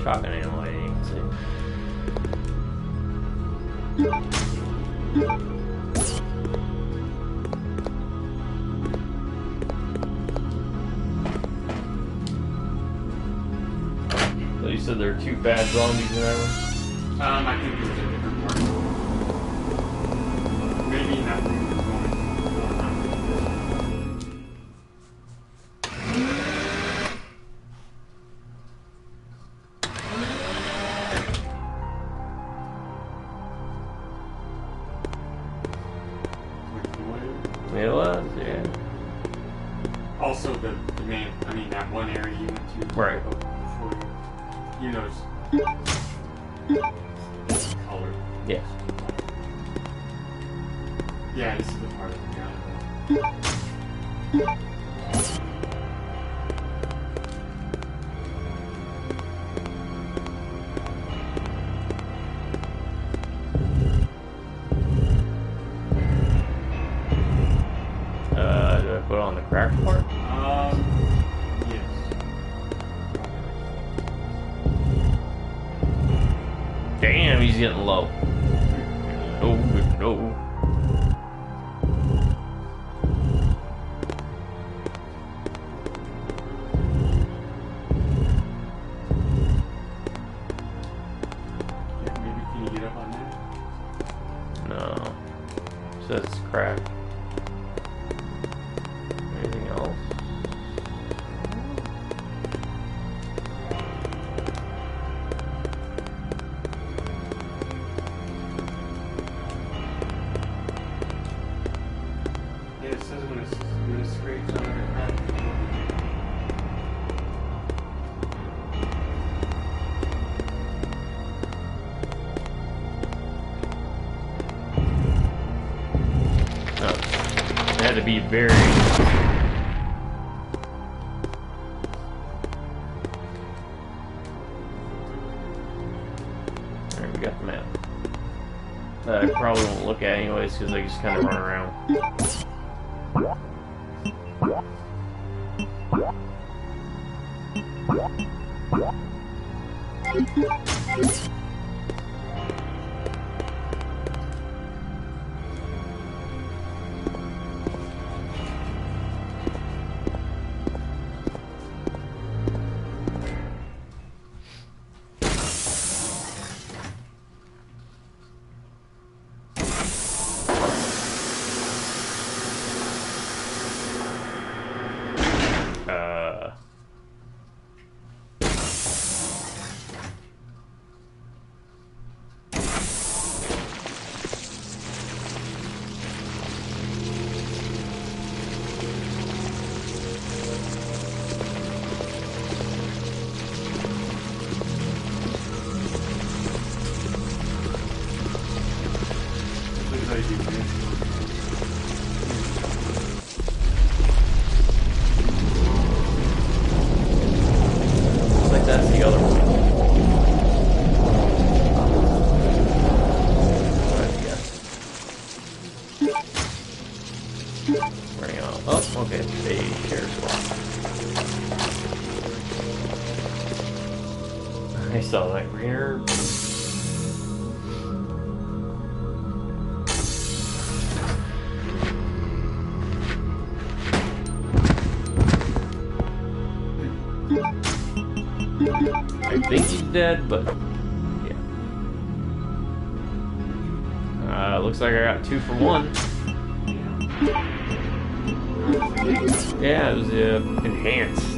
F: Shotgun ammo, I didn't even see. So you said there are two bad zombies in that one?
B: I think it was a different part. Maybe not.
F: It was, yeah.
B: Also, the main, I mean, that one area you went to.
F: Right.
B: Before You know, it's color.
F: Yes.
B: Yeah, this is the part I forgot.
F: Do I put it on the crack part?
B: Yes.
F: Damn, he's getting low. No, no.
B: Maybe can you get up on that?
F: No. Says it's cracked. Anything else?
B: Yeah, it says when it scrapes on it, crack.
F: No. It had to be very... Alright, we got the map. That I probably won't look at anyways because I just kind of run around. Looks like that's the other one. Running out. Oh, okay. They share swap. I saw that green herb. I think he's dead, but yeah. Looks like I got 2 for 1. Yeah, it was enhanced.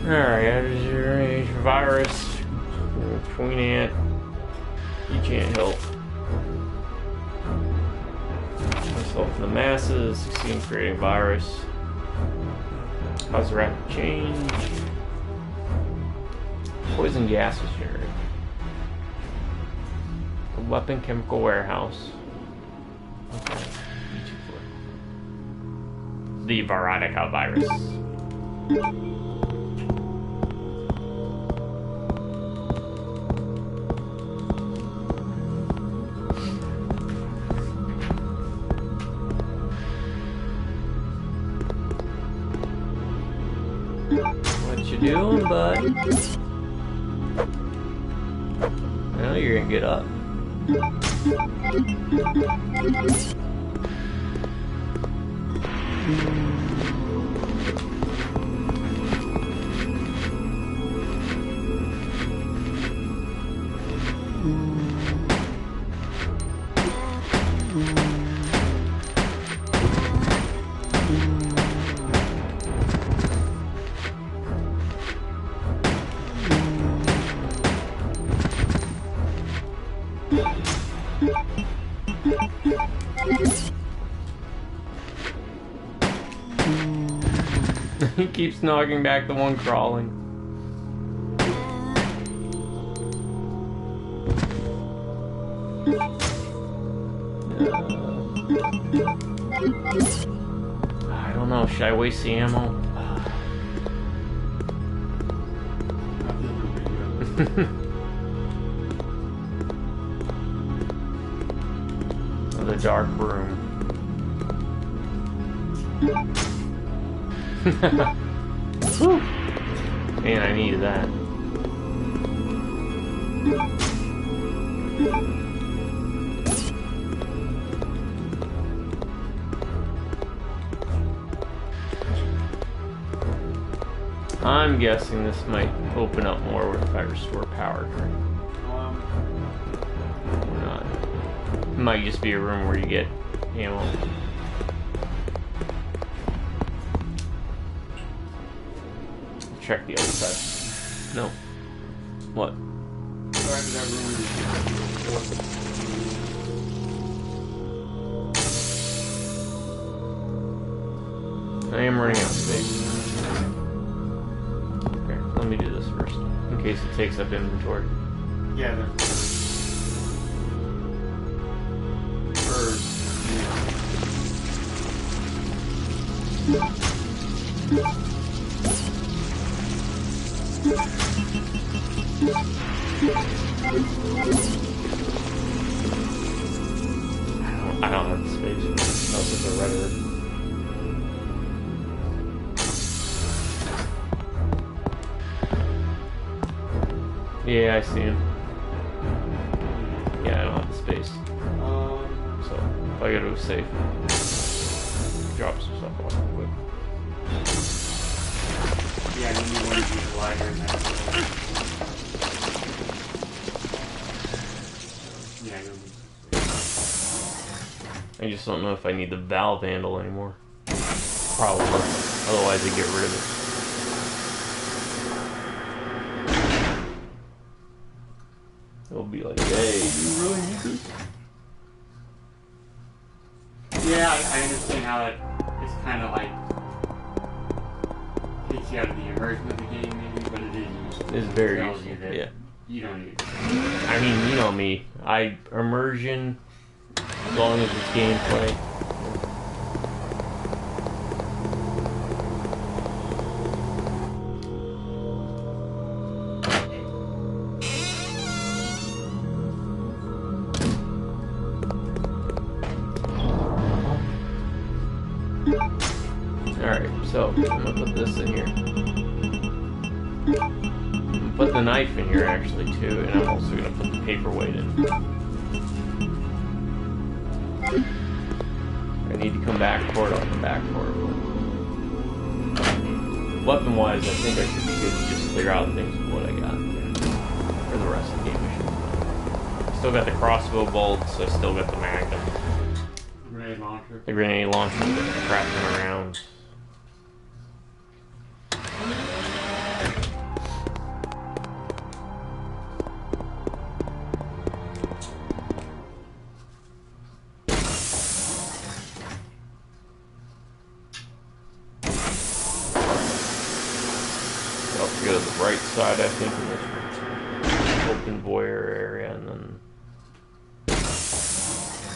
F: Alright, there's your range virus. Queen ant. You can't help. Myself in the masses, succeed in creating virus. Cause rapid change. Poison gas is generated. A weapon chemical warehouse. Okay. The Veronica virus. What you doing, bud? I know you're gonna get up. Keeps knocking back the one crawling. I don't know. Should I waste the ammo? The dark room. Whew. Man, I needed that. I'm guessing this might open up more if I restore power drain. Or not. It might just be a room where you get ammo. Check the other side. No. What? I am running out of space. Okay, let me do this first, in case it takes up inventory.
A: Yeah,
F: I don't have the space. That's just a regular. Yeah, I see him. Yeah, I don't have the space. So, if I go to a safe, drop some stuff off real quick.
A: yeah, I need one of these lighter in that.
F: I just don't know if I need the valve handle anymore. Probably. Otherwise, I get rid of it. It'll be like, hey, you really need this?
A: Yeah, I understand how it's kind of like takes you out of the immersion of the game, maybe, but it is useful.
F: It's very
A: Tells
F: useful.
A: you that
F: Yeah.
A: You don't need it.
F: I mean, you know me. Immersion, as long as it's gameplay. Alright, so I'm gonna put this in here. I'm gonna put the knife in here actually too, and I'm also gonna put the paperweight in. I need to come back for it on the back for it. Weapon wise, I think I should be good to just clear out things with what I got for the rest of the game. Still got the crossbow bolts, I still got the magnum.
A: Grenade launcher.
F: The grenade launcher that's cracking around. I'll go to the right side, I think, in this open voyeur area, and then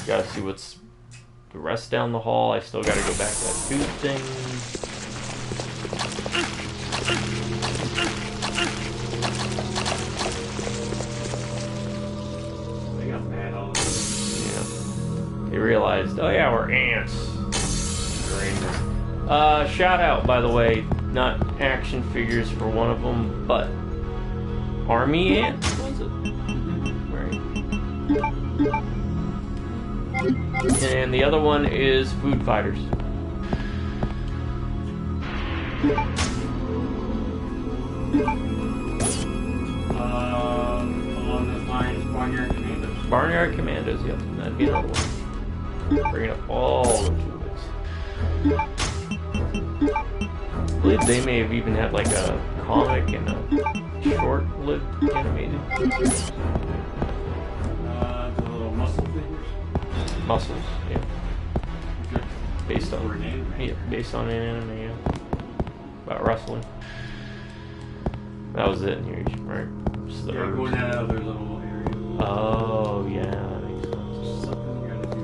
F: gotta see what's the rest down the hall. I still gotta go back to that tube thing.
A: They got mad all over.
F: Yeah. They realized, oh yeah, we're ants. Shout out, by the way, not action figures for one of them, but army ants, was it? Right. And the other one is food fighters.
A: Along those lines, Barnyard Commandos.
F: Barnyard Commandos, yep, that'd be another one. Bringing up all the tools. I believe they may have even had like a comic and a short-lived animated.
A: The little muscle figures.
F: Muscles, yeah.
A: Good.
F: Based on
A: Or an anime.
F: yeah, based on an anime, yeah. about wrestling. That was it in here, right? Just the
B: Yeah,
F: herbs.
B: go in that other little area.
F: Oh, yeah, that makes sense.
B: Just something you gotta do.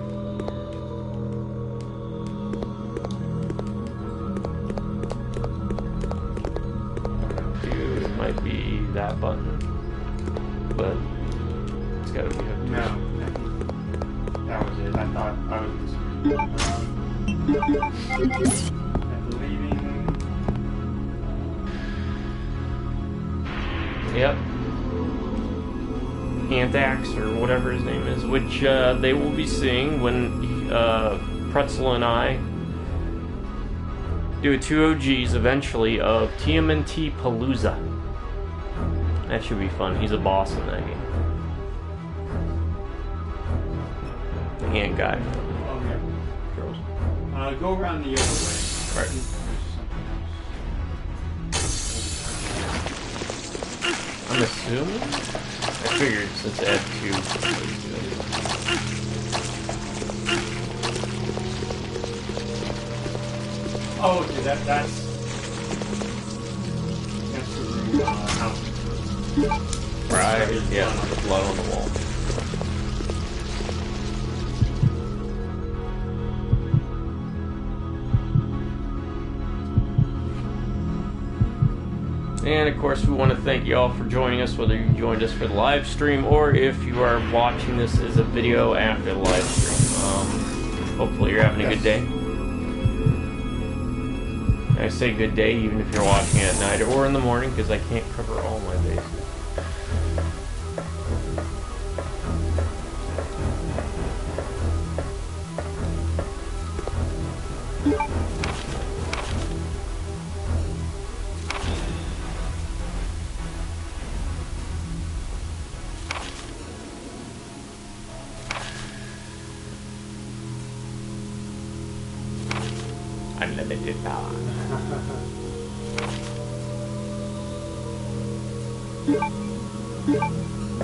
F: Dude, it might be that button, but it's gotta be hooked.
B: No, that was it. I thought I was after leaving.
F: Yep. Anthrax, or whatever his name is, which they will be seeing when Pretzel and I do a 2 OGs eventually of TMNT Palooza. That should be fun. He's a boss in that game. The hand guy.
B: Oh yeah.
F: Girls.
B: Go around the other way.
F: Right. I'm assuming? I figured since Ed 2.
B: Oh, okay, that's the house.
F: Right, yeah, the blood on the wall. And of course, we want to thank you all for joining us, whether you joined us for the live stream or if you are watching this as a video after the live stream. Hopefully, you're having a good day. I say good day even if you're watching it at night or in the morning because I can't cover all my bases. Unlimited power.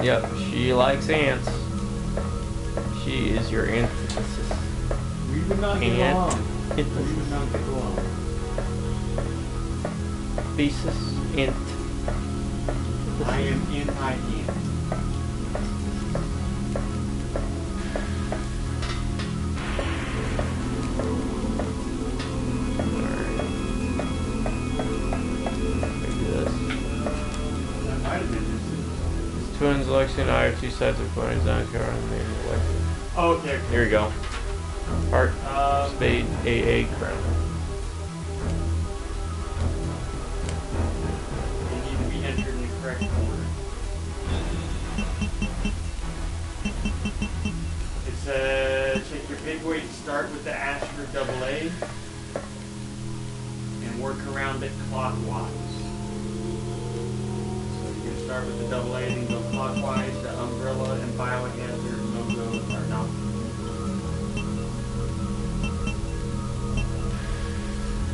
F: Yep, she likes ants. She is your antithesis.
B: We would not get along. We
F: Antithesis.
B: would not get along.
F: Thesis. Ant.
B: I am anti-ant.
F: Twins, Lexi and I are two sides of coin. Designs car and name of Lexi.
B: Oh, okay.
F: Here we go. Heart, spade, AA, crown.
B: They need to be entered in the correct order. It says take your big weight, start with the asterisk double A, and work around it clockwise. Start with the double A and go clockwise. The umbrella and biohazard logos are not.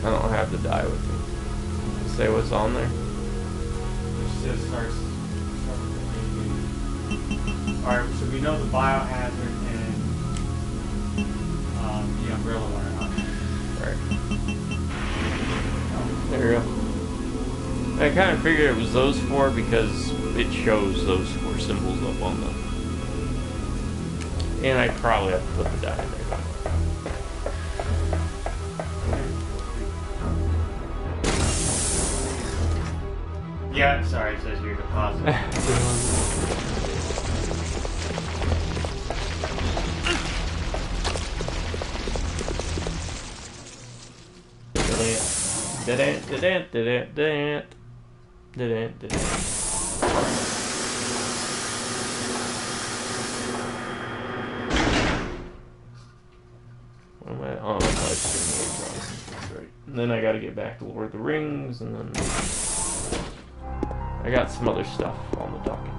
F: I don't have the die with me. Say what's on there.
B: It says start with the A. Alright, so we know the biohazard and the umbrella are not.
F: Right. There you go. I kind of figured it was those four because it shows those four symbols up on them. And I probably have to put the die in there.
B: Yeah, sorry, it says your deposit.
F: What am I? Oh, I'm live streaming. That's right. And then I gotta get back to Lord of the Rings, and then I got some other stuff on the docket.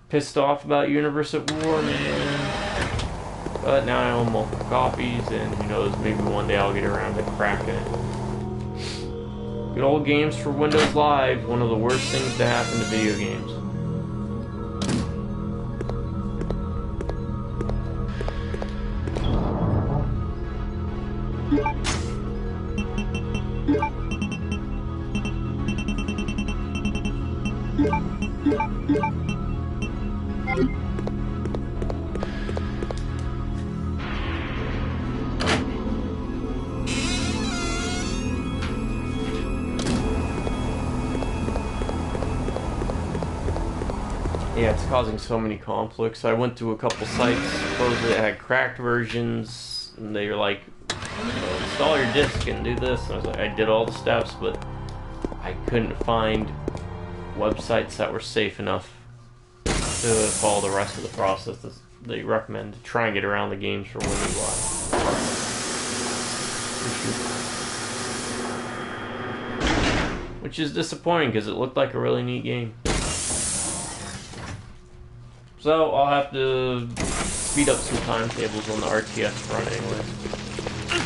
F: Pissed off about Universe at War, man. But now I own multiple copies, and who knows, maybe one day I'll get around to cracking it. Good old games for Windows Live, one of the worst things to happen to video games. Yeah, it's causing so many conflicts. I went to a couple sites, supposedly it had cracked versions, and they were like, install your disk and do this. And I was like, I did all the steps, but I couldn't find websites that were safe enough to follow the rest of the process that they recommend to try and get around the games for Windows Live. Which is disappointing because it looked like a really neat game. So I'll have to speed up some timetables on the RTS front anyway.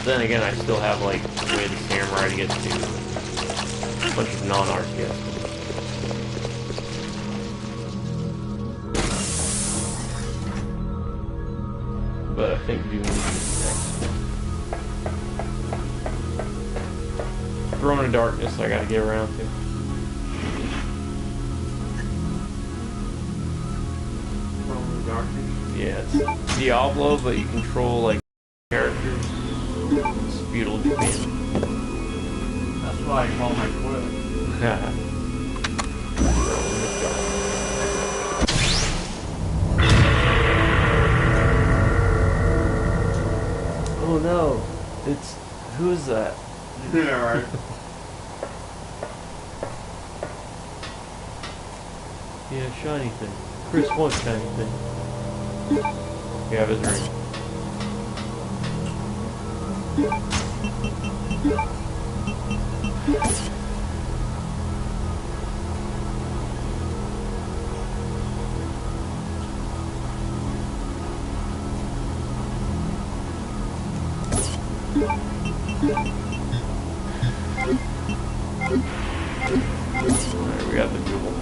F: Then again, I still have like the way the samurai to get to a bunch of non-RTS. But I think Doom is next. Throne of Darkness I gotta get around to. Yeah, it's Diablo, but you control like characters. It's feudal Japan.
A: That's why I call my quill.
F: Oh no, it's who is that?
A: Yeah, right.
F: Yeah, shiny thing. Chris wants shiny thing. You have his ring. Alright, we got the jewel.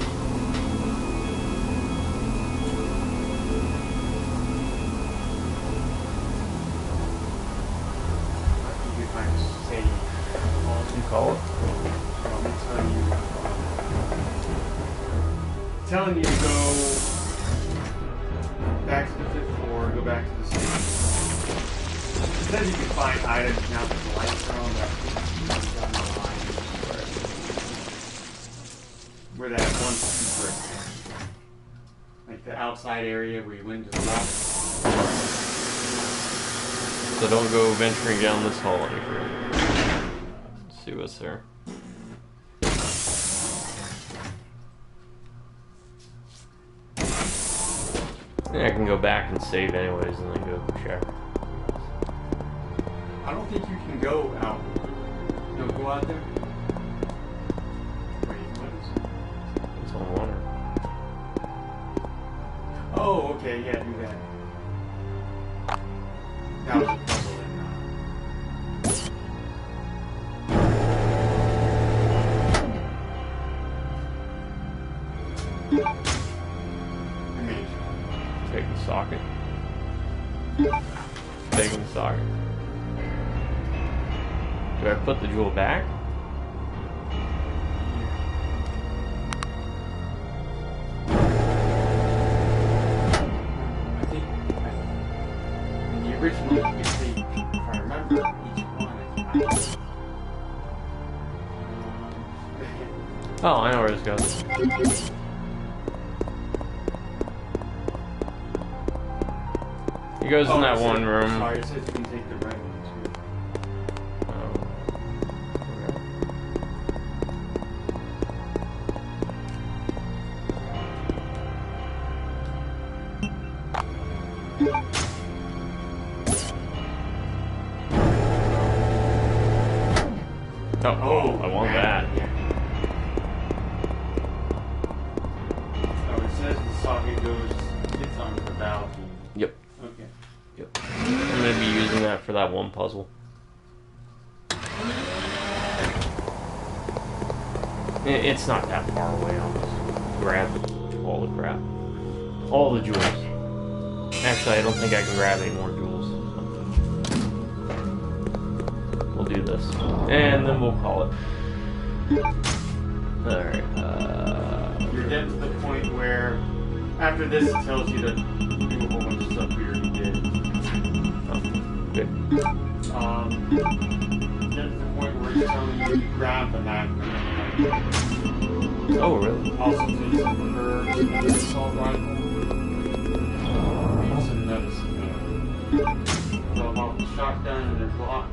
F: Call it.
A: Let me tell you. Telling you to go back to the 5th floor, go back to the stage. It says you can find items now that the lights are on that down the line where that one secret, like the outside area where you went to the wall.
F: So don't go venturing down this hall any further. See what's there. Yeah, I can go back and save anyways and then go check.
A: I don't think you can go out. Don't go out there. Wait, what is it?
F: It's on water.
A: Oh, okay, yeah, do that. That was a puzzle then.
F: Taking the socket. Taking the socket. Do I put the jewel back?
A: I think in the original you could see, if I remember, each one is
F: Oh, I know where this goes. He goes in that one room.
A: Sorry, it says you can take the red one
F: too. Oh, I want that.
A: Oh, it says the socket gets onto the valve.
F: Yep.
A: Okay.
F: Yep. I'm gonna be using that for that one puzzle. It's not that far away. I'll just grab all the crap. All the jewels. Actually, I don't think I can grab any more jewels. We'll do this. And then we'll call it. Alright,
A: You're getting to the point where, after this, it tells you to do a whole bunch of stuff we already did.
F: oh, good.
A: Get to the point where it's telling you to grab the map.
F: Oh, really?
A: Also, to use some herbs. Assault rifle. Need some medicine there. Drop off the shotgun and their block.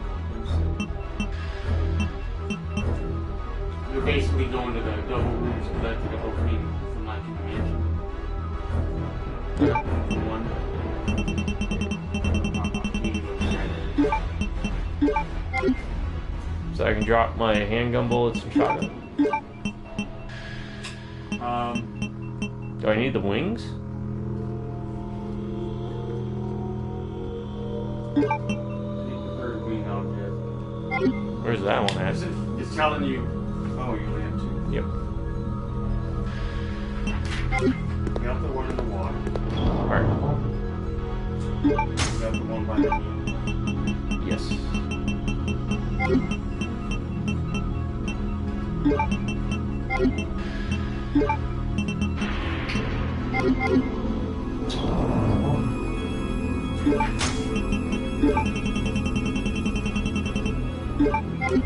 A: You're basically going to the double rooms that led to the opening from like the mansion. One.
F: So I can drop my handgun bullets and shotgun. Do I need the wings?
A: Third wing object.
F: Where's that one at?
A: It's telling you. Oh, you only have two.
F: Yep.
A: You got the one in the water.
F: Alright.
A: You got the one by the knee.
F: Yes.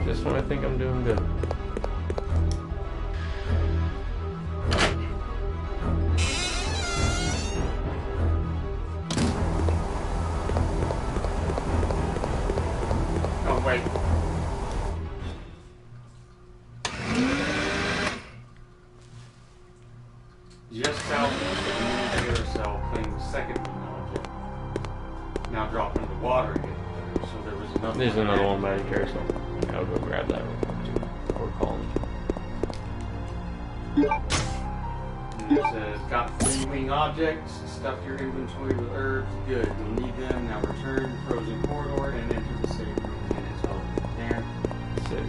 F: This one I think I'm doing good.
A: Oh, wait. Just south of the air cell playing the second object. Now dropping into water again. So there was another.
F: There's another one by the carousel. I'll go grab that real quick too. Or call him.
A: And it says, got 3 wing objects, stuff your inventory with herbs, good, you'll need them, now return to frozen corridor and enter the safe room, and it's all there.
F: Sick.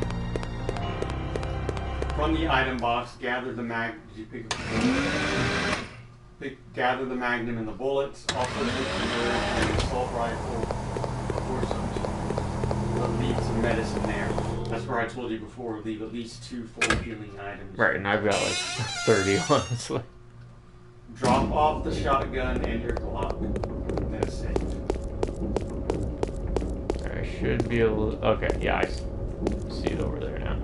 A: From the item box, gather the mag, did you pick up the gather the magnum and the bullets, also take some herbs and an assault rifle, or some, leave some medicine there. That's where I told you before, leave at least 2 full healing items.
F: Right, and I've got like 30 honestly.
A: Drop off the shotgun and your Glock. That's safe.
F: I should be able to... Okay, yeah, I see it over there now.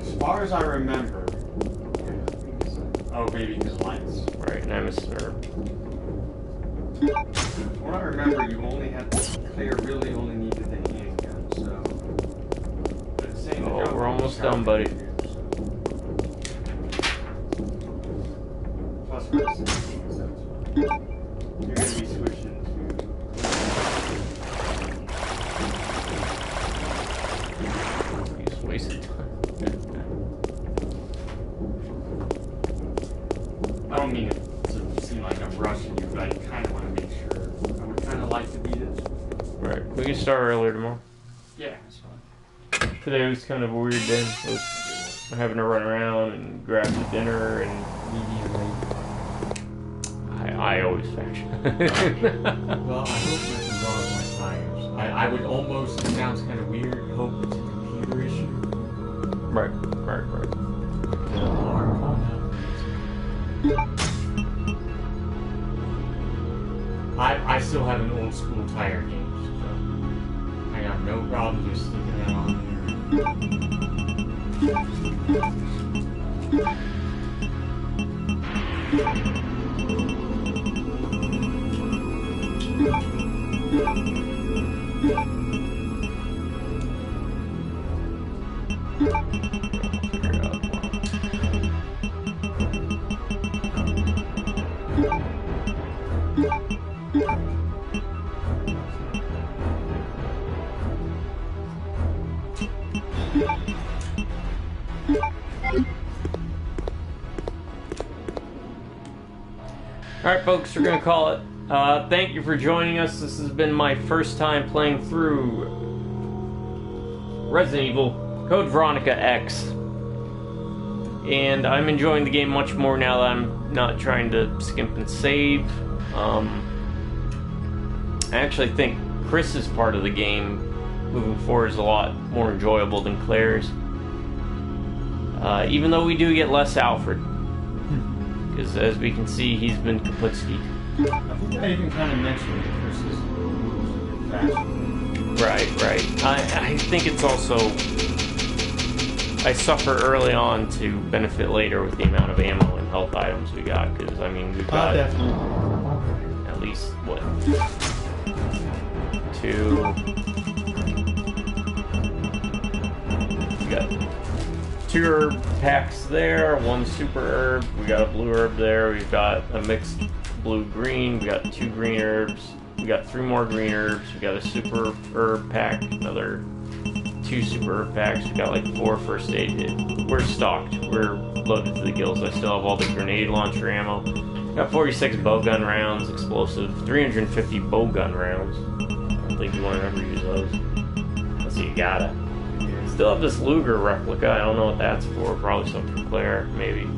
A: As far as I remember... Oh, maybe because lights.
F: Right, and I missed her.
A: From what I remember, you only had... The player really only needed the handgun, so... But it's saying to
F: Oh,
A: drop
F: we're
A: off the
F: almost done, buddy.
A: shotgun here, so. Plus medicine, so that's fine. You're going to be switching to...
F: He's wasted time.
A: I don't mean it to seem like I'm rushing you, but I kind of want to make sure. I would kind of like to beat it.
F: Right, we can start earlier tomorrow.
A: Yeah, that's fine.
F: Today was kind of a weird day. I was having to run around and grab the dinner and I always fetch.
B: Well, I hope nothing wrong with my tires. I would almost, it sounds kind of weird, hope it's a computer issue.
F: Right.
B: Alarm phone now. I still have an old school tire gauge, so I got no problem just sticking that on
F: Alright folks, we're gonna call it. Thank you for joining us. This has been my first time playing through Resident Evil Code Veronica X. And I'm enjoying the game much more now that I'm not trying to skimp and save. I actually think Chris's part of the game moving forward is a lot more enjoyable than Claire's. Even though we do get less Alfred. Because as we can see, he's been kaputski'd.
A: I think I even kind of mentioned that Chris's moves are faster.
F: Right. I think it's also I suffer early on to benefit later with the amount of ammo and health items we got, because I mean we've got at least what, 2. We got 2 herb packs there, 1 super herb. We got a blue herb there. We've got a mixed blue-green. We got 2 green herbs. We got 3 more green herbs. We got a super herb pack, another 2 super herb packs. We got like 4 first aid. We're stocked. We're loaded to the gills. I still have all the grenade launcher ammo. Got 46 bowgun rounds, explosive, 350 bowgun rounds. I don't think you want to ever use those. Unless you gotta. Still have this Luger replica. I don't know what that's for. Probably something for Claire, maybe.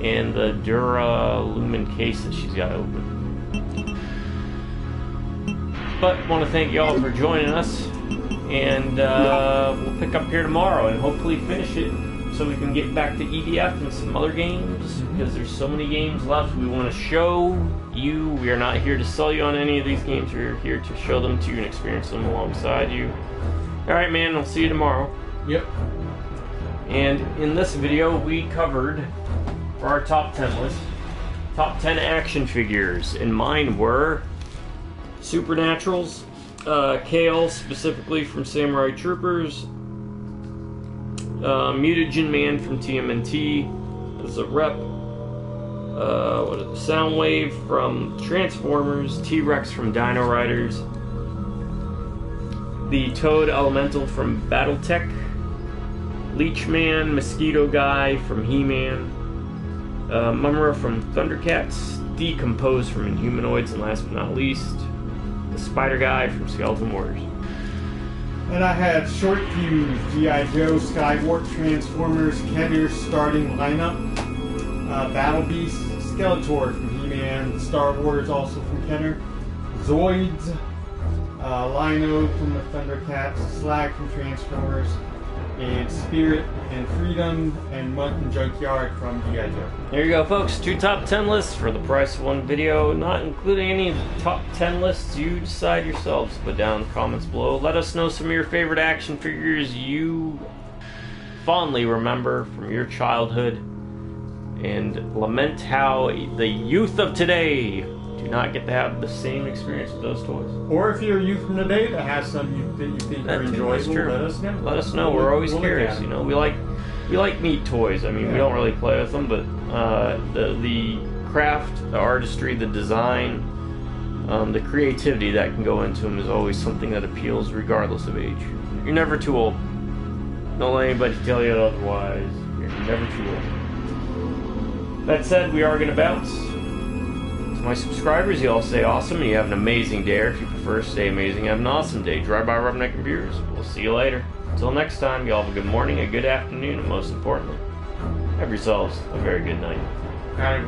F: And the Dura Lumen case that she's got open. But want to thank y'all for joining us, and we'll pick up here tomorrow and hopefully finish it so we can get back to EDF and some other games, because there's so many games left we want to show you. We are not here to sell you on any of these games. We're here to show them to you and experience them alongside you. Alright, man, I'll see you tomorrow.
B: Yep.
F: And in this video, we covered, for our top 10 list, top 10 action figures. And mine were Supernaturals, Kale, specifically from Samurai Troopers, Mutagen Man from TMNT as a rep, Soundwave from Transformers, T-Rex from Dino Riders, the Toad Elemental from Battletech, Leechman, Mosquito Guy from He-Man, Mumra from Thundercats, Decompose from Inhumanoids, and last but not least, the Spider Guy from Skeleton Warriors.
B: And I had Short Fuse, G.I. Joe, Skywarp, Transformers, Kenner's starting lineup, Battle Beast, Skeletor from He-Man, Star Wars also from Kenner, Zoids, Lino from the Thundercats, Slag from Transformers, and Spirit and Freedom and Monk and Junkyard from G.I. Joe.
F: Here you go, folks. 2 top 10 lists for the price of 1 video, not including any of the top 10 lists. You decide yourselves. Put down in the comments below. Let us know some of your favorite action figures you fondly remember from your childhood, and lament how the youth of today do not get to have the same experience with those toys.
B: Or if you're a youth from today that has some that you think are enjoyable, let us know.
F: Let us know. We're always curious. You know, we like neat toys. I mean, we don't really play with them, but the craft, the artistry, the design, the creativity that can go into them is always something that appeals regardless of age. You're never too old. Don't let anybody tell you otherwise. You're never too old. That said, we are going to bounce. To my subscribers, you all stay awesome and you have an amazing day, or if you prefer, stay amazing, have an awesome day. Drive by Rubberneck Computers. We'll see you later. Until next time, you all have a good morning, a good afternoon, and most importantly, have yourselves a very good night.
B: Alright.